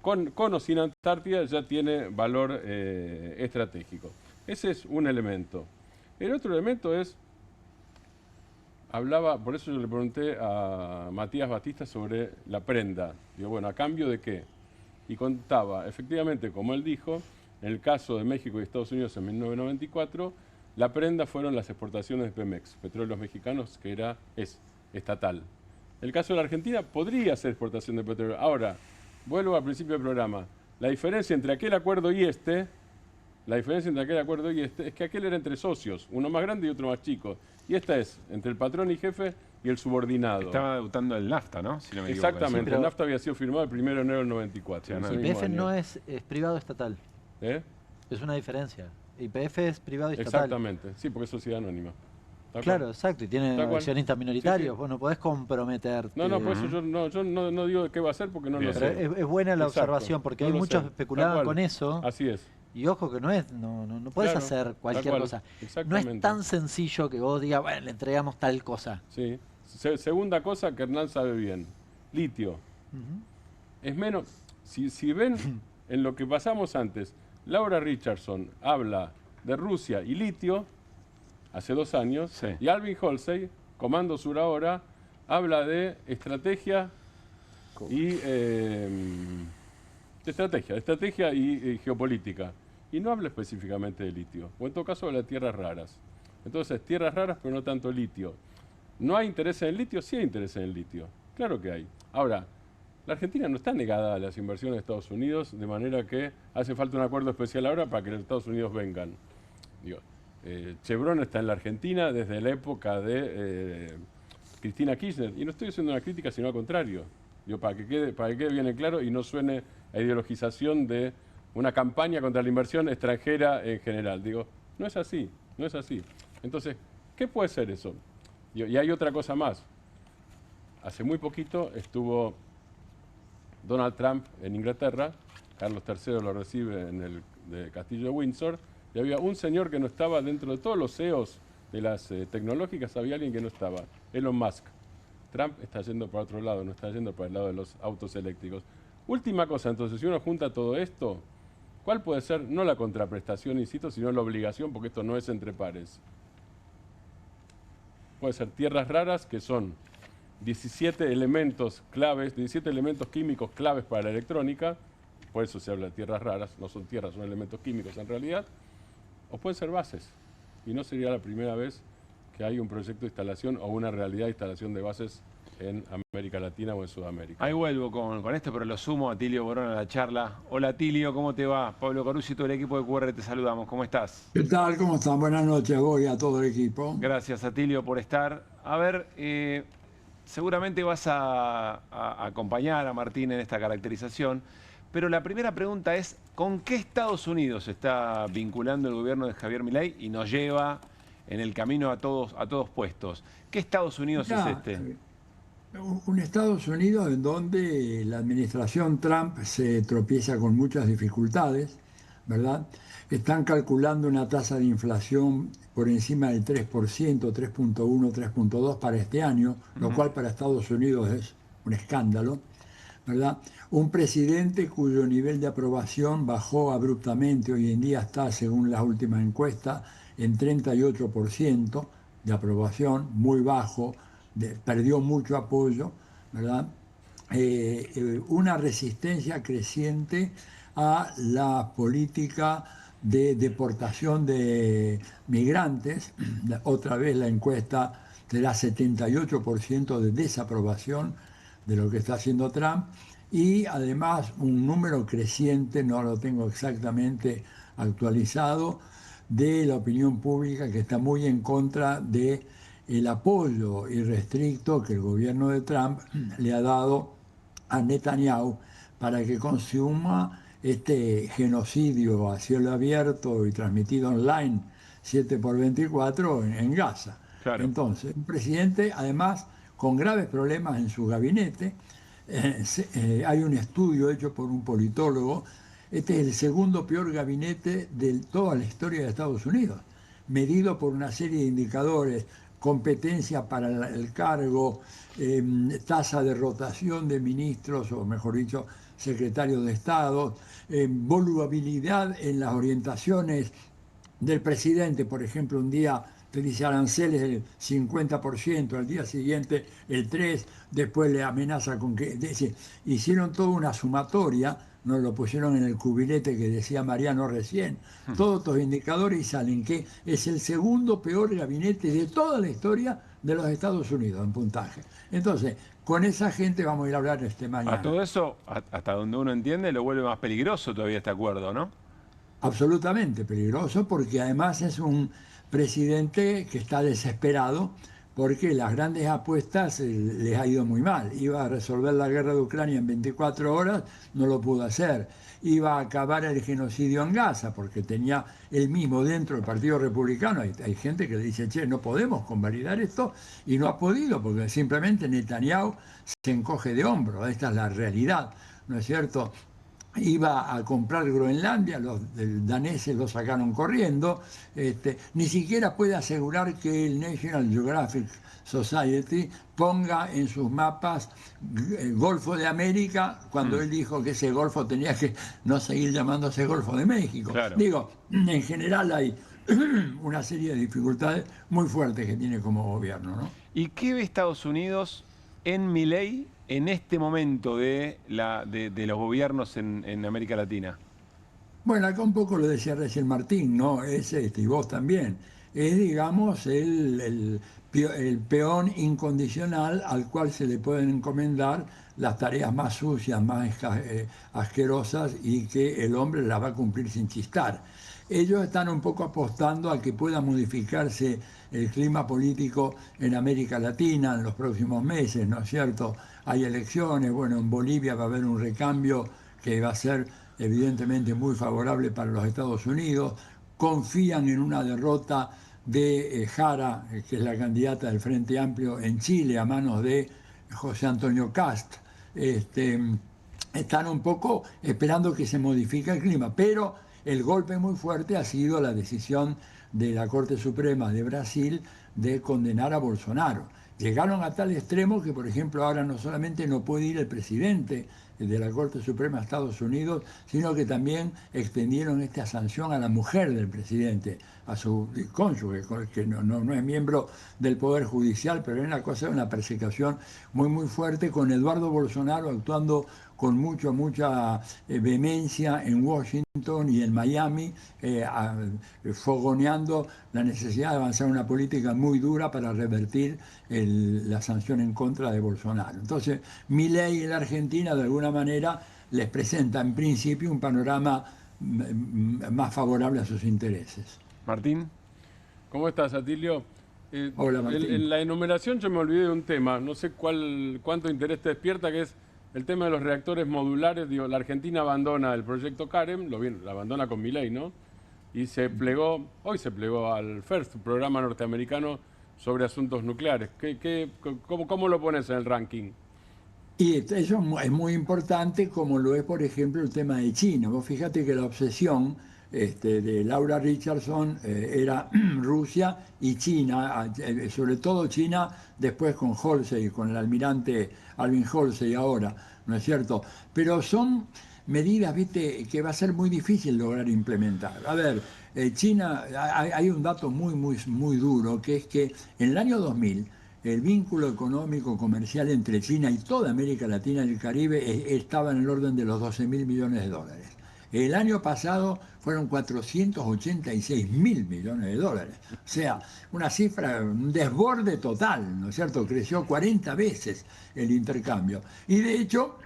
con o sin Antártida, ya tiene valor estratégico. Ese es un elemento. El otro elemento es, hablaba, por eso yo le pregunté a Matías Batista sobre la prenda. Digo, bueno, ¿a cambio de qué? Y contaba, efectivamente, como él dijo, en el caso de México y Estados Unidos en 1994, la prenda fueron las exportaciones de Pemex, Petróleos Mexicanos, que es estatal. El caso de la Argentina podría ser exportación de petróleo. Ahora, vuelvo al principio del programa. La diferencia entre aquel acuerdo y este, es que aquel era entre socios, uno más grande y otro más chico. Y esta es entre el patrón y jefe y el subordinado. Estaba debutando el NAFTA, ¿no? Si no me equivoco. Exactamente, sí, el NAFTA había sido firmado el 1 de enero del 94. Sí, YPF no es privado estatal. Es una diferencia. YPF es privado estatal. Exactamente, sí, porque es sociedad anónima. Claro, exacto, y tiene accionistas minoritarios, vos no podés comprometerte. No, por eso yo no digo qué va a hacer porque no lo sé. Pero es buena la observación, porque hay muchos especulaban con eso. Así es. Y ojo que no podés hacer cualquier cosa. No es tan sencillo que vos digas, bueno, le entregamos tal cosa. Sí. Segunda cosa que Hernán sabe bien, litio. Es menos, si ven en lo que pasamos antes, Laura Richardson habla de Rusia y litio hace 2 años, y Alvin Holsey, Comando Sur ahora, habla de estrategia y estrategia y geopolítica. Y no habla específicamente de litio, o en todo caso habla de tierras raras. Entonces, tierras raras, pero no tanto litio. ¿No hay interés en el litio? Sí hay interés en el litio. Claro que hay. Ahora, la Argentina no está negada a las inversiones de Estados Unidos, de manera que hace falta un acuerdo especial ahora para que los Estados Unidos vengan. Digo, Chevron está en la Argentina desde la época de Cristina Kirchner. Y no estoy haciendo una crítica, sino al contrario. Digo, para que quede bien claro y no suene a ideologización de una campaña contra la inversión extranjera en general. Digo, no es así. Entonces, ¿qué puede ser eso? Y hay otra cosa más. Hace muy poquito estuvo Donald Trump en Inglaterra, Carlos III lo recibe en el castillo de Windsor, y había un señor que no estaba dentro de todos los CEOs de las tecnológicas, había alguien que no estaba, Elon Musk. Trump está yendo para otro lado, no está yendo para el lado de los autos eléctricos. Última cosa, entonces, si uno junta todo esto, ¿cuál puede ser, no la contraprestación, insisto, sino la obligación, porque esto no es entre pares? Puede ser tierras raras, que son 17 elementos claves, 17 elementos químicos claves para la electrónica, por eso se habla de tierras raras, no son tierras, son elementos químicos en realidad, o pueden ser bases, y no sería la primera vez que hay un proyecto de instalación o una realidad de instalación de bases en América Latina o en Sudamérica. Ahí vuelvo con esto, pero lo sumo a Tilio Borón a la charla. Hola Tilio, ¿cómo te va? Pablo Caruso y todo el equipo de QR te saludamos. ¿Cómo estás? ¿Qué tal? ¿Cómo están? Buenas noches a vos y a todo el equipo. Gracias a Tilio por estar. A ver, seguramente vas a acompañar a Martín en esta caracterización, pero la primera pregunta es, ¿con qué Estados Unidos está vinculando el gobierno de Javier Milei y nos lleva en el camino a todos puestos? ¿Qué Estados Unidos es este? Un Estados Unidos en donde la administración Trump se tropieza con muchas dificultades, ¿verdad? Están calculando una tasa de inflación por encima del 3%, 3.1, 3.2 para este año, lo cual para Estados Unidos es un escándalo, ¿verdad? Un presidente cuyo nivel de aprobación bajó abruptamente, hoy en día está, según las últimas encuestas, en 38% de aprobación, muy bajo, perdió mucho apoyo, ¿verdad? Una resistencia creciente a la política de deportación de migrantes. Otra vez la encuesta te da 78% de desaprobación de lo que está haciendo Trump, y además un número creciente, no lo tengo exactamente actualizado, de la opinión pública que está muy en contra de el apoyo irrestricto que el gobierno de Trump le ha dado a Netanyahu para que consuma este genocidio a cielo abierto y transmitido online 7x24 en Gaza. Claro. Entonces, un presidente además con graves problemas en su gabinete. Hay un estudio hecho por un politólogo. Este es el segundo peor gabinete de toda la historia de Estados Unidos, medido por una serie de indicadores: competencia para el cargo, tasa de rotación de ministros, o mejor dicho, secretarios de Estado, volubilidad en las orientaciones del presidente. Por ejemplo, un día te dice aranceles del 50%, al día siguiente el 3%, después le amenaza con que... hicieron toda una sumatoria, nos lo pusieron en el cubilete que decía Mariano recién, todos estos indicadores y salen que es el segundo peor gabinete de toda la historia de los Estados Unidos en puntaje. Entonces, con esa gente vamos a ir a hablar mañana. A todo eso, hasta donde uno entiende, lo vuelve más peligroso todavía este acuerdo, ¿no? Absolutamente peligroso, porque además es un presidente que está desesperado porque las grandes apuestas les ha ido muy mal. Iba a resolver la guerra de Ucrania en 24 horas, no lo pudo hacer. Iba a acabar el genocidio en Gaza, porque tenía él mismo dentro del Partido Republicano. Hay gente que le dice, che, no podemos convalidar esto, y no ha podido, porque simplemente Netanyahu se encoge de hombros. Esta es la realidad, ¿no es cierto? Iba a comprar Groenlandia, los daneses lo sacaron corriendo, ni siquiera puede asegurar que el National Geographic Society ponga en sus mapas el Golfo de América, cuando él dijo que ese Golfo tenía que no seguir llamándose Golfo de México. Claro. Digo, en general hay una serie de dificultades muy fuertes que tiene como gobierno, ¿no? ¿Y qué ve Estados Unidos en Milei en este momento de los gobiernos en América Latina? Bueno, acá un poco lo decía recién Martín, ¿no? Es y vos también. Es, digamos, el peón incondicional al cual se le pueden encomendar las tareas más sucias, más asquerosas, y que el hombre las va a cumplir sin chistar. Ellos están un poco apostando a que pueda modificarse el clima político en América Latina en los próximos meses, ¿no es cierto? Hay elecciones, bueno, en Bolivia va a haber un recambio que va a ser evidentemente muy favorable para los Estados Unidos. Confían en una derrota de Jara, que es la candidata del Frente Amplio en Chile, a manos de José Antonio Kast. Están un poco esperando que se modifique el clima, pero el golpe muy fuerte ha sido la decisión de la Corte Suprema de Brasil de condenar a Bolsonaro. Llegaron a tal extremo que, por ejemplo, ahora no solamente no puede ir el presidente de la Corte Suprema de Estados Unidos, sino que también extendieron esta sanción a la mujer del presidente, a su cónyuge, que no es miembro del Poder Judicial, pero es una cosa, una persecución muy, muy fuerte, con Eduardo Bolsonaro actuando con mucha vehemencia en Washington y en Miami, fogoneando la necesidad de avanzar una política muy dura para revertir la sanción en contra de Bolsonaro. Entonces, Milei en la Argentina, de alguna manera, les presenta en principio un panorama más favorable a sus intereses. Martín. ¿Cómo estás, Atilio? Hola, Martín. En la enumeración yo me olvidé de un tema, no sé cuánto interés te despierta, que es el tema de los reactores modulares. Digo, la Argentina abandona el proyecto CAREM, lo abandona con Milei, ¿no? Y hoy se plegó al FIRST, programa norteamericano sobre asuntos nucleares. ¿Cómo lo pones en el ranking? Y eso es muy importante, como lo es, por ejemplo, el tema de China. Vos fíjate que la obsesión de Laura Richardson era Rusia y China, sobre todo China después con Halsey, con el almirante Alvin Halsey ahora, ¿no es cierto? Pero son medidas, viste, que va a ser muy difícil lograr implementar. A ver, China, hay un dato muy duro, que es que en el año 2000 el vínculo económico comercial entre China y toda América Latina y el Caribe estaba en el orden de los 12.000 millones de dólares. El año pasado fueron 486.000 millones de dólares. O sea, una cifra, un desborde total, ¿no es cierto? Creció 40 veces el intercambio. Y de hecho,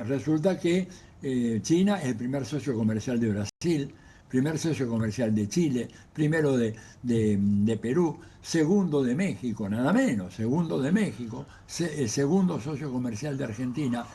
resulta que China es el primer socio comercial de Brasil, primer socio comercial de Chile, primero de Perú, segundo de México, nada menos, segundo de México, segundo socio comercial de Argentina.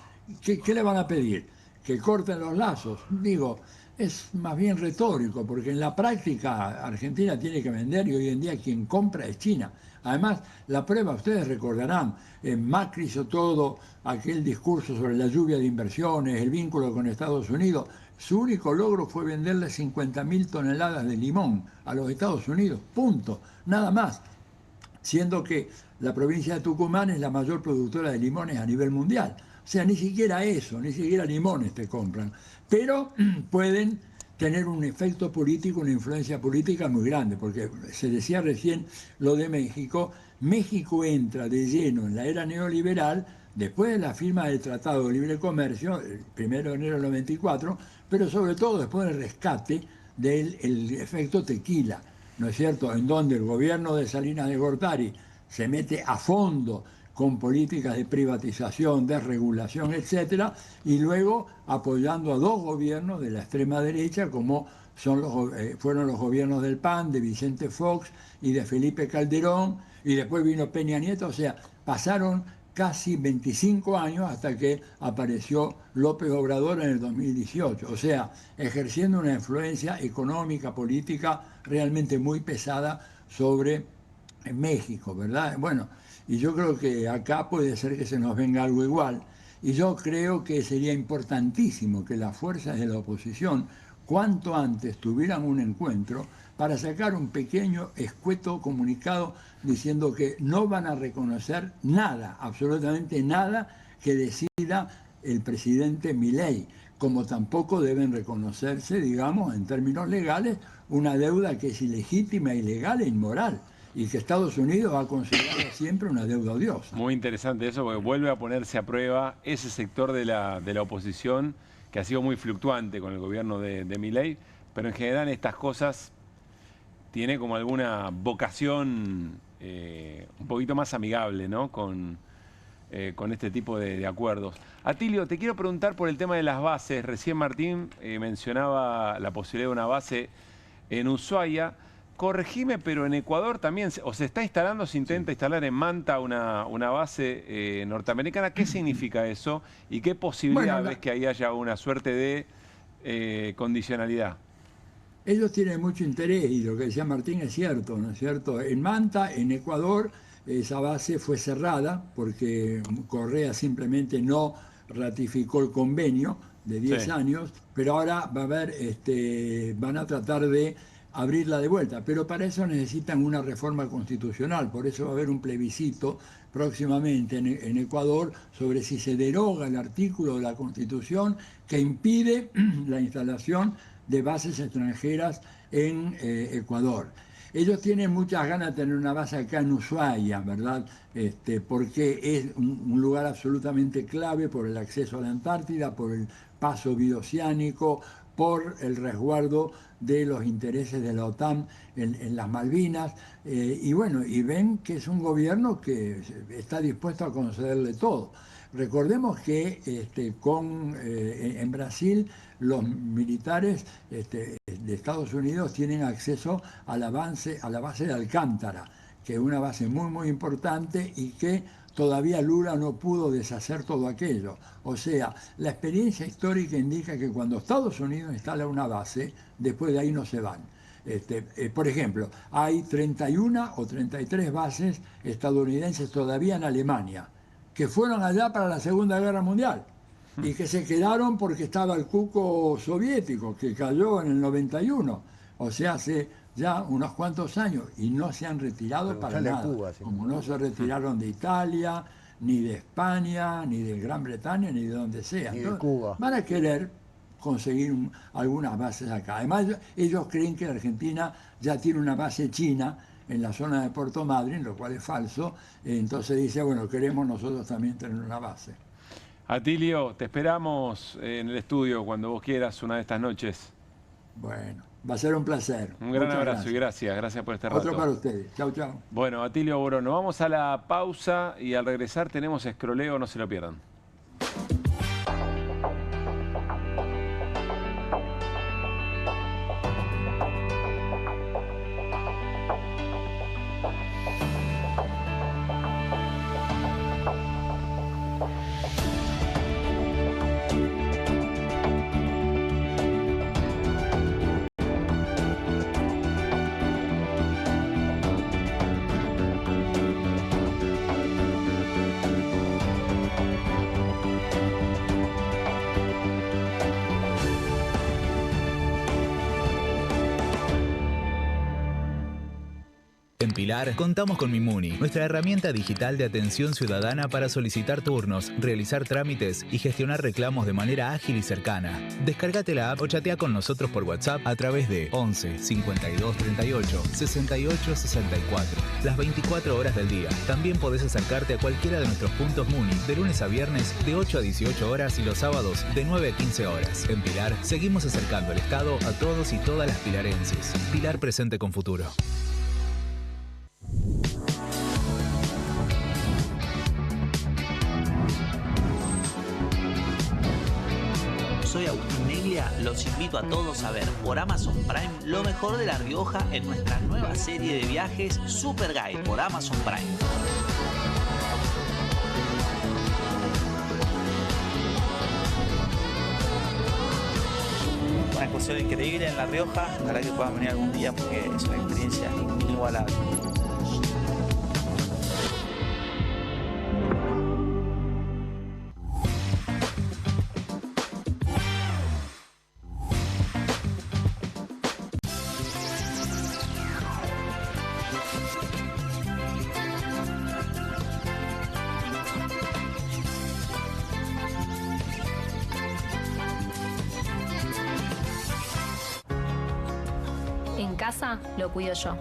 ¿Qué le van a pedir? Que corten los lazos. Digo, es más bien retórico, porque en la práctica Argentina tiene que vender y hoy en día quien compra es China. Además, la prueba, ustedes recordarán, Macri hizo todo aquel discurso sobre la lluvia de inversiones, el vínculo con Estados Unidos. Su único logro fue venderle 50.000 toneladas de limón a los Estados Unidos, punto, nada más. Siendo que la provincia de Tucumán es la mayor productora de limones a nivel mundial. O sea, ni siquiera eso, ni siquiera limones te compran. Pero pueden tener un efecto político, una influencia política muy grande, porque se decía recién lo de México. México entra de lleno en la era neoliberal después de la firma del Tratado de Libre Comercio, el 1 de enero del 94, pero sobre todo después del rescate del efecto tequila, ¿no es cierto?, en donde el gobierno de Salinas de Gortari se mete a fondo con políticas de privatización, desregulación, etcétera, y luego apoyando a dos gobiernos de la extrema derecha, como fueron los gobiernos del PAN, de Vicente Fox y de Felipe Calderón, y después vino Peña Nieto. O sea, pasaron casi 25 años hasta que apareció López Obrador en el 2018. O sea, ejerciendo una influencia económica, política, realmente muy pesada sobre México, ¿verdad? Bueno, y yo creo que acá puede ser que se nos venga algo igual. Y yo creo que sería importantísimo que las fuerzas de la oposición cuanto antes tuvieran un encuentro para sacar un pequeño, escueto comunicado diciendo que no van a reconocer nada, absolutamente nada, que decida el presidente Milei, como tampoco deben reconocerse, digamos, en términos legales, una deuda que es ilegítima, ilegal e inmoral, y que Estados Unidos ha considerado siempre una deuda odiosa. Muy interesante eso, porque vuelve a ponerse a prueba ese sector de la oposición que ha sido muy fluctuante con el gobierno de Milei, pero en general estas cosas tiene como alguna vocación un poquito más amigable, ¿no?, con este tipo de acuerdos. Atilio, te quiero preguntar por el tema de las bases. Recién Martín mencionaba la posibilidad de una base en Ushuaia. Corregime, pero en Ecuador también, o se está instalando, se intenta instalar en Manta una base norteamericana. ¿Qué significa eso? ¿Y qué posibilidad ves que ahí haya una suerte de condicionalidad? Ellos tienen mucho interés, y lo que decía Martín es cierto, ¿no es cierto? En Manta, en Ecuador, esa base fue cerrada porque Correa simplemente no ratificó el convenio de 10 años, pero ahora va a haber, van a tratar de abrirla de vuelta, pero para eso necesitan una reforma constitucional, por eso va a haber un plebiscito próximamente en Ecuador sobre si se deroga el artículo de la Constitución que impide la instalación de bases extranjeras en Ecuador. Ellos tienen muchas ganas de tener una base acá en Ushuaia, ¿verdad? Porque es un lugar absolutamente clave por el acceso a la Antártida, por el paso bioceánico, por el resguardo de los intereses de la OTAN en las Malvinas, y bueno, y ven que es un gobierno que está dispuesto a concederle todo. Recordemos que en Brasil los militares de Estados Unidos tienen acceso a la base de Alcántara, que es una base muy, muy importante y que todavía Lula no pudo deshacer todo aquello. O sea, la experiencia histórica indica que cuando Estados Unidos instala una base, después de ahí no se van. Por ejemplo, hay 31 o 33 bases estadounidenses todavía en Alemania, que fueron allá para la Segunda Guerra Mundial y que se quedaron porque estaba el cuco soviético, que cayó en el 91, o sea, hace ya unos cuantos años, y no se han retirado para nada, Cuba, sí, como no se retiraron de Italia, ni de España, ni de Gran Bretaña, ni de donde sea. Entonces, Cuba. Van a querer conseguir algunas bases acá. Además, ellos creen que Argentina ya tiene una base china en la zona de Puerto Madryn, lo cual es falso. Entonces dice, bueno, queremos nosotros también tener una base. Atilio, te esperamos en el estudio cuando vos quieras una de estas noches. Bueno, va a ser un placer. Un gran abrazo y gracias por este rato. Otro para ustedes. Chau, chau. Bueno, Atilio Borono, vamos a la pausa y al regresar tenemos Escroleo, no se lo pierdan. En Pilar contamos con Mimuni, nuestra herramienta digital de atención ciudadana para solicitar turnos, realizar trámites y gestionar reclamos de manera ágil y cercana. Descárgate la app o chatea con nosotros por WhatsApp a través de 11 52 38 68 64. Las 24 horas del día. También podés acercarte a cualquiera de nuestros puntos Muni de lunes a viernes de 8 a 18 horas y los sábados de 9 a 15 horas. En Pilar seguimos acercando el Estado a todos y todas las pilarenses. Pilar presente con futuro. Soy Agustín Neglia, los invito a todos a ver por Amazon Prime lo mejor de La Rioja en nuestra nueva serie de viajes Super Guide por Amazon Prime. Una excursión increíble en La Rioja, ojalá que puedan venir algún día porque es una experiencia inigualable. En casa lo cuido yo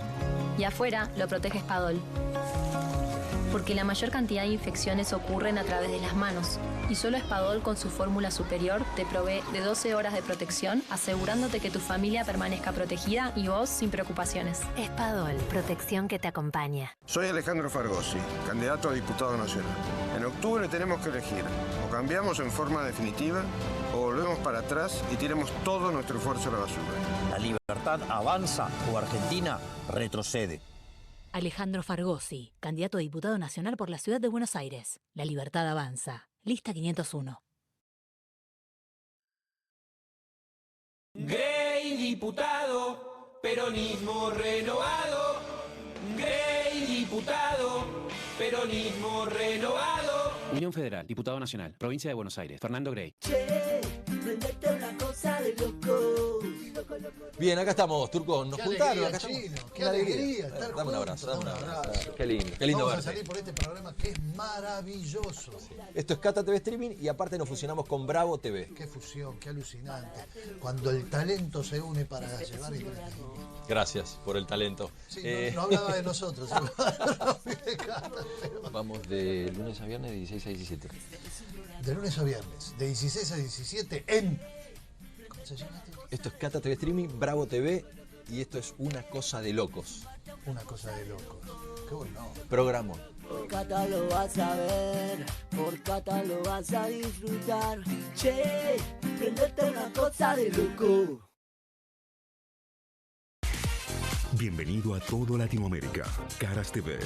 y afuera lo protege Spadol. Porque la mayor cantidad de infecciones ocurren a través de las manos y solo Spadol con su fórmula superior te provee de 12 horas de protección, asegurándote que tu familia permanezca protegida y vos sin preocupaciones. Spadol, protección que te acompaña. Soy Alejandro Fargosi, candidato a diputado nacional. En octubre tenemos que elegir, o cambiamos en forma definitiva, o volvemos para atrás y tiremos todo nuestro esfuerzo a la basura. La libertad avanza o Argentina retrocede. Alejandro Fargosi, candidato a diputado nacional por la Ciudad de Buenos Aires. La libertad avanza. Lista 501. Grey diputado, peronismo renovado. Grey diputado, peronismo renovado. Unión Federal, diputado nacional, provincia de Buenos Aires, Fernando Grey. Che, prendete una cosa de locos. Bien, acá estamos, Turco. Nos juntaron. Acá Chino, estamos. qué alegría estar Dame un juntos, abrazo, dame un abrazo. Qué lindo. Qué lindo Vamos verte. a salir por este programa que es maravilloso. Esto es Cata TV Streaming y aparte nos fusionamos con Bravo TV. Qué fusión, qué alucinante. Cuando el talento se une para llevar el... Gracias por el talento. Sí, no hablaba de nosotros. Vamos de lunes a viernes de 16 a 17. De lunes a viernes, de 16 a 17 en... ¿Cómo se llama? Esto es Cata TV Streaming, Bravo TV y esto es Una Cosa de Locos. Una Cosa de Locos. Qué bueno. Programón. Por Cata lo vas a ver, por Cata lo vas a disfrutar. Che, prendete una cosa de loco. Bienvenido a todo Latinoamérica. Caras TV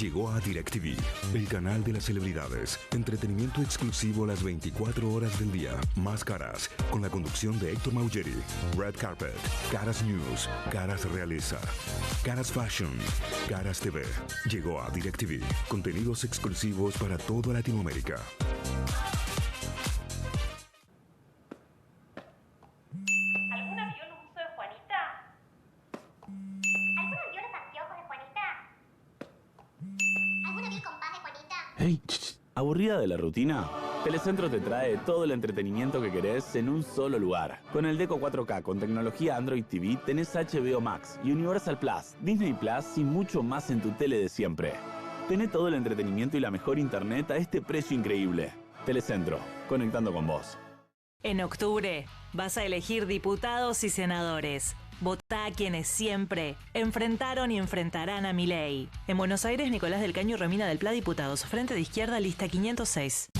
llegó a DirecTV, el canal de las celebridades. Entretenimiento exclusivo las 24 horas del día. Más Caras, con la conducción de Héctor Maugeri. Red Carpet, Caras News, Caras Realeza, Caras Fashion, Caras TV. Llegó a DirecTV. Contenidos exclusivos para toda Latinoamérica. Hey, ¿aburrida de la rutina? Telecentro te trae todo el entretenimiento que querés en un solo lugar. Con el Deco 4K con tecnología Android TV tenés HBO Max, Universal Plus, Disney Plus y mucho más en tu tele de siempre. Tené todo el entretenimiento y la mejor internet a este precio increíble. Telecentro, conectando con vos. En octubre vas a elegir diputados y senadores. Votá a quienes siempre enfrentaron y enfrentarán a Milei. En Buenos Aires, Nicolás del Caño y Romina del Pla, diputados. Frente de Izquierda, lista 506.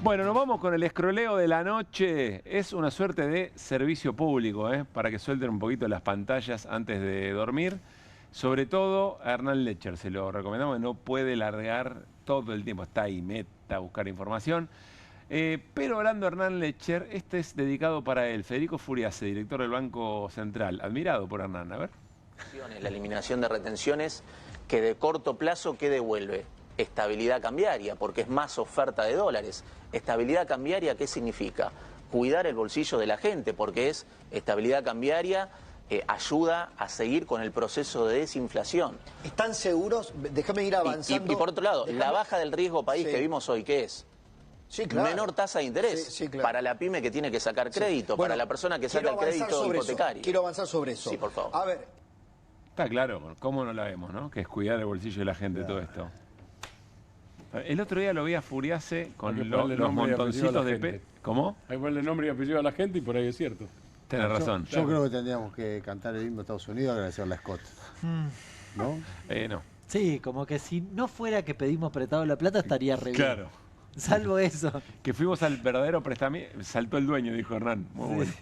Bueno, nos vamos con el escroleo de la noche. Es una suerte de servicio público, para que suelten un poquito las pantallas antes de dormir. Sobre todo a Hernán Lecher, se lo recomendamos, no puede largar todo el tiempo, está ahí, meta a buscar información. Pero hablando de Hernán Lecher, este es dedicado para él. Federico Furiase, director del Banco Central, admirado por Hernán, a ver. La eliminación de retenciones que de corto plazo, ¿qué devuelve? Estabilidad cambiaria, porque es más oferta de dólares. Estabilidad cambiaria, ¿qué significa? Cuidar el bolsillo de la gente, porque es estabilidad cambiaria, ayuda a seguir con el proceso de desinflación. ¿Están seguros? Déjame ir avanzando. Y por otro lado, la baja del riesgo país que vimos hoy, ¿qué es? Sí, claro. Menor tasa de interés claro. Para la pyme que tiene que sacar crédito, Bueno, para la persona que saca el crédito hipotecario. Quiero avanzar sobre eso. Sí, por favor. A ver. Está claro, ¿cómo no la vemos, no? Que es cuidar el bolsillo de la gente, todo esto. El otro día lo vi a Furiase con los montoncitos de... ¿Cómo? Hay que ponerle nombre y apellido a la gente y por ahí es cierto. Tienes razón. Yo creo que tendríamos que cantar el himno de Estados Unidos y agradecerle a Scott. ¿No? No. Sí, como que si no fuera que pedimos prestado la plata estaría re bien. Claro. Salvo eso. Que fuimos al verdadero prestamista, saltó el dueño, dijo Hernán. Muy bueno.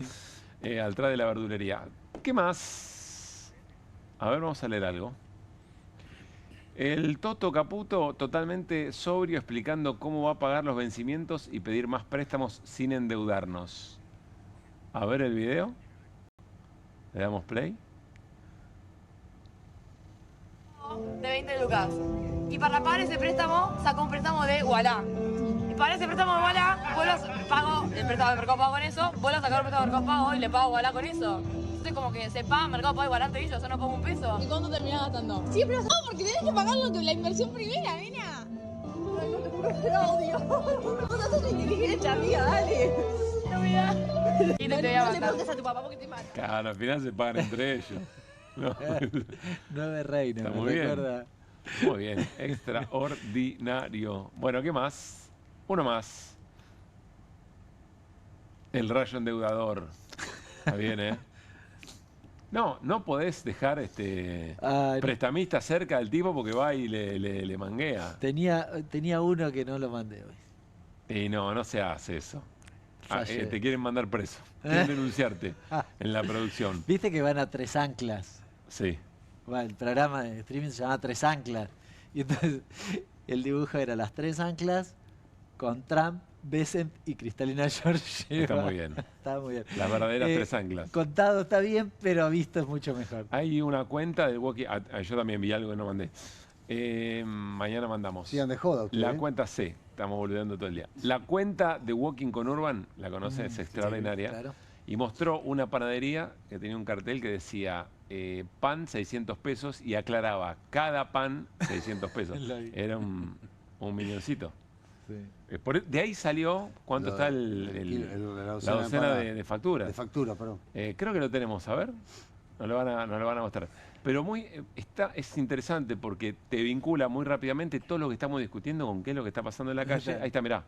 Atrás de la verdulería. ¿Qué más? A ver, vamos a leer algo. El Toto Caputo totalmente sobrio explicando cómo va a pagar los vencimientos y pedir más préstamos sin endeudarnos. A ver el video. Le damos play. De 20 lucas. Y para pagar ese préstamo, sacó un préstamo de Ualá. Y para ese préstamo de Ualá, vos pago el préstamo de Mercado Pago con eso, vos lo sacás el préstamo de Mercado Pago y le pago a Ualá con eso. Entonces como que se paga Mercado Pago y Ualá entre ellos, yo no pongo un peso. ¿Y cuánto terminás gastando? Siempre no, porque tenés que pagar la inversión primera, nena. Ay, no te juro que lo odio. Vos sos inteligente, amiga, dale. No me da. Y te voy a no le matar. preguntes a tu papá porque te mata. Claro, al final se pagan entre ellos. No. 9 reinos, Está me muy bien. recuerda. Muy bien, extraordinario. Bueno, ¿qué más? Uno más. El rayo endeudador. Está bien, ¿eh? No, no podés dejar prestamista cerca del tipo porque va y le manguea. Tenía uno que no lo mandé hoy. Y no se hace eso. Fallé. Te quieren mandar preso. Quieren denunciarte en la producción. Viste que van a 3 anclas. Sí. Bueno, el programa de streaming se llama 3 anclas. Y entonces el dibujo era las 3 anclas con Trump, Besant y Cristalina Georgieva. Está muy bien. Está muy bien. Las verdaderas 3 anclas. Contado está bien, pero visto es mucho mejor. Hay una cuenta del Walking... yo también vi algo que no mandé. Mañana mandamos. Sigan de joda ustedes, La cuenta C. Estamos volviendo todo el día. La cuenta de Walking con Urban, la conoces, es extraordinaria. Sí, claro. Y mostró una panadería que tenía un cartel que decía pan 600 pesos y aclaraba cada pan 600 pesos. Era un milloncito. Sí. De ahí salió cuánto está la docena de facturas. De factura, perdón. Creo que lo tenemos, a ver. Nos lo van a mostrar. Pero es interesante porque te vincula muy rápidamente todo lo que estamos discutiendo con qué es lo que está pasando en la calle. Ahí está, mirá.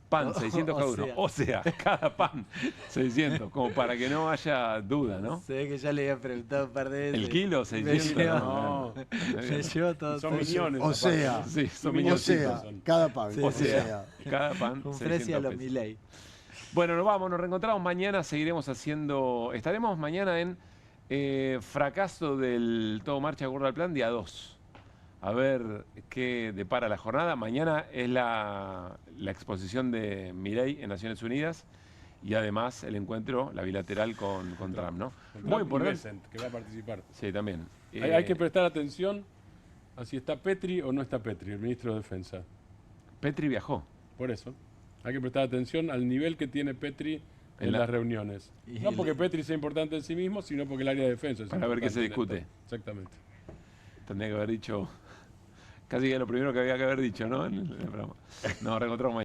Pan, 600 cada uno. O sea, cada pan, 600. Como para que no haya duda, ¿no? Se ve que ya le había preguntado un par de veces. ¿El kilo? 600. Me llevó todo. Son millones. O sea, sí, son milloncitos. Cada pan. Sí, o sea, cada pan, un precio a los 600 pesos. Milei. Bueno, nos reencontramos mañana. Seguiremos estaremos mañana en fracaso del Todo Marcha Acuerdo al Plan, día 2. A ver qué depara la jornada. Mañana es la exposición de Milei en Naciones Unidas y además el encuentro, la bilateral con Trump, ¿no? Muy importante. Besant, que va a participar. Sí, también. Hay que prestar atención a si está Petri o no está Petri, el ministro de Defensa. Petri viajó. Por eso. Hay que prestar atención al nivel que tiene Petri en las reuniones. No porque Petri sea importante en sí mismo, sino porque el área de defensa es para ver qué se importante discute. Exactamente. Tendría que haber dicho... Casi que lo primero que había que haber dicho, ¿no? En el programa. Nos reencontramos mañana.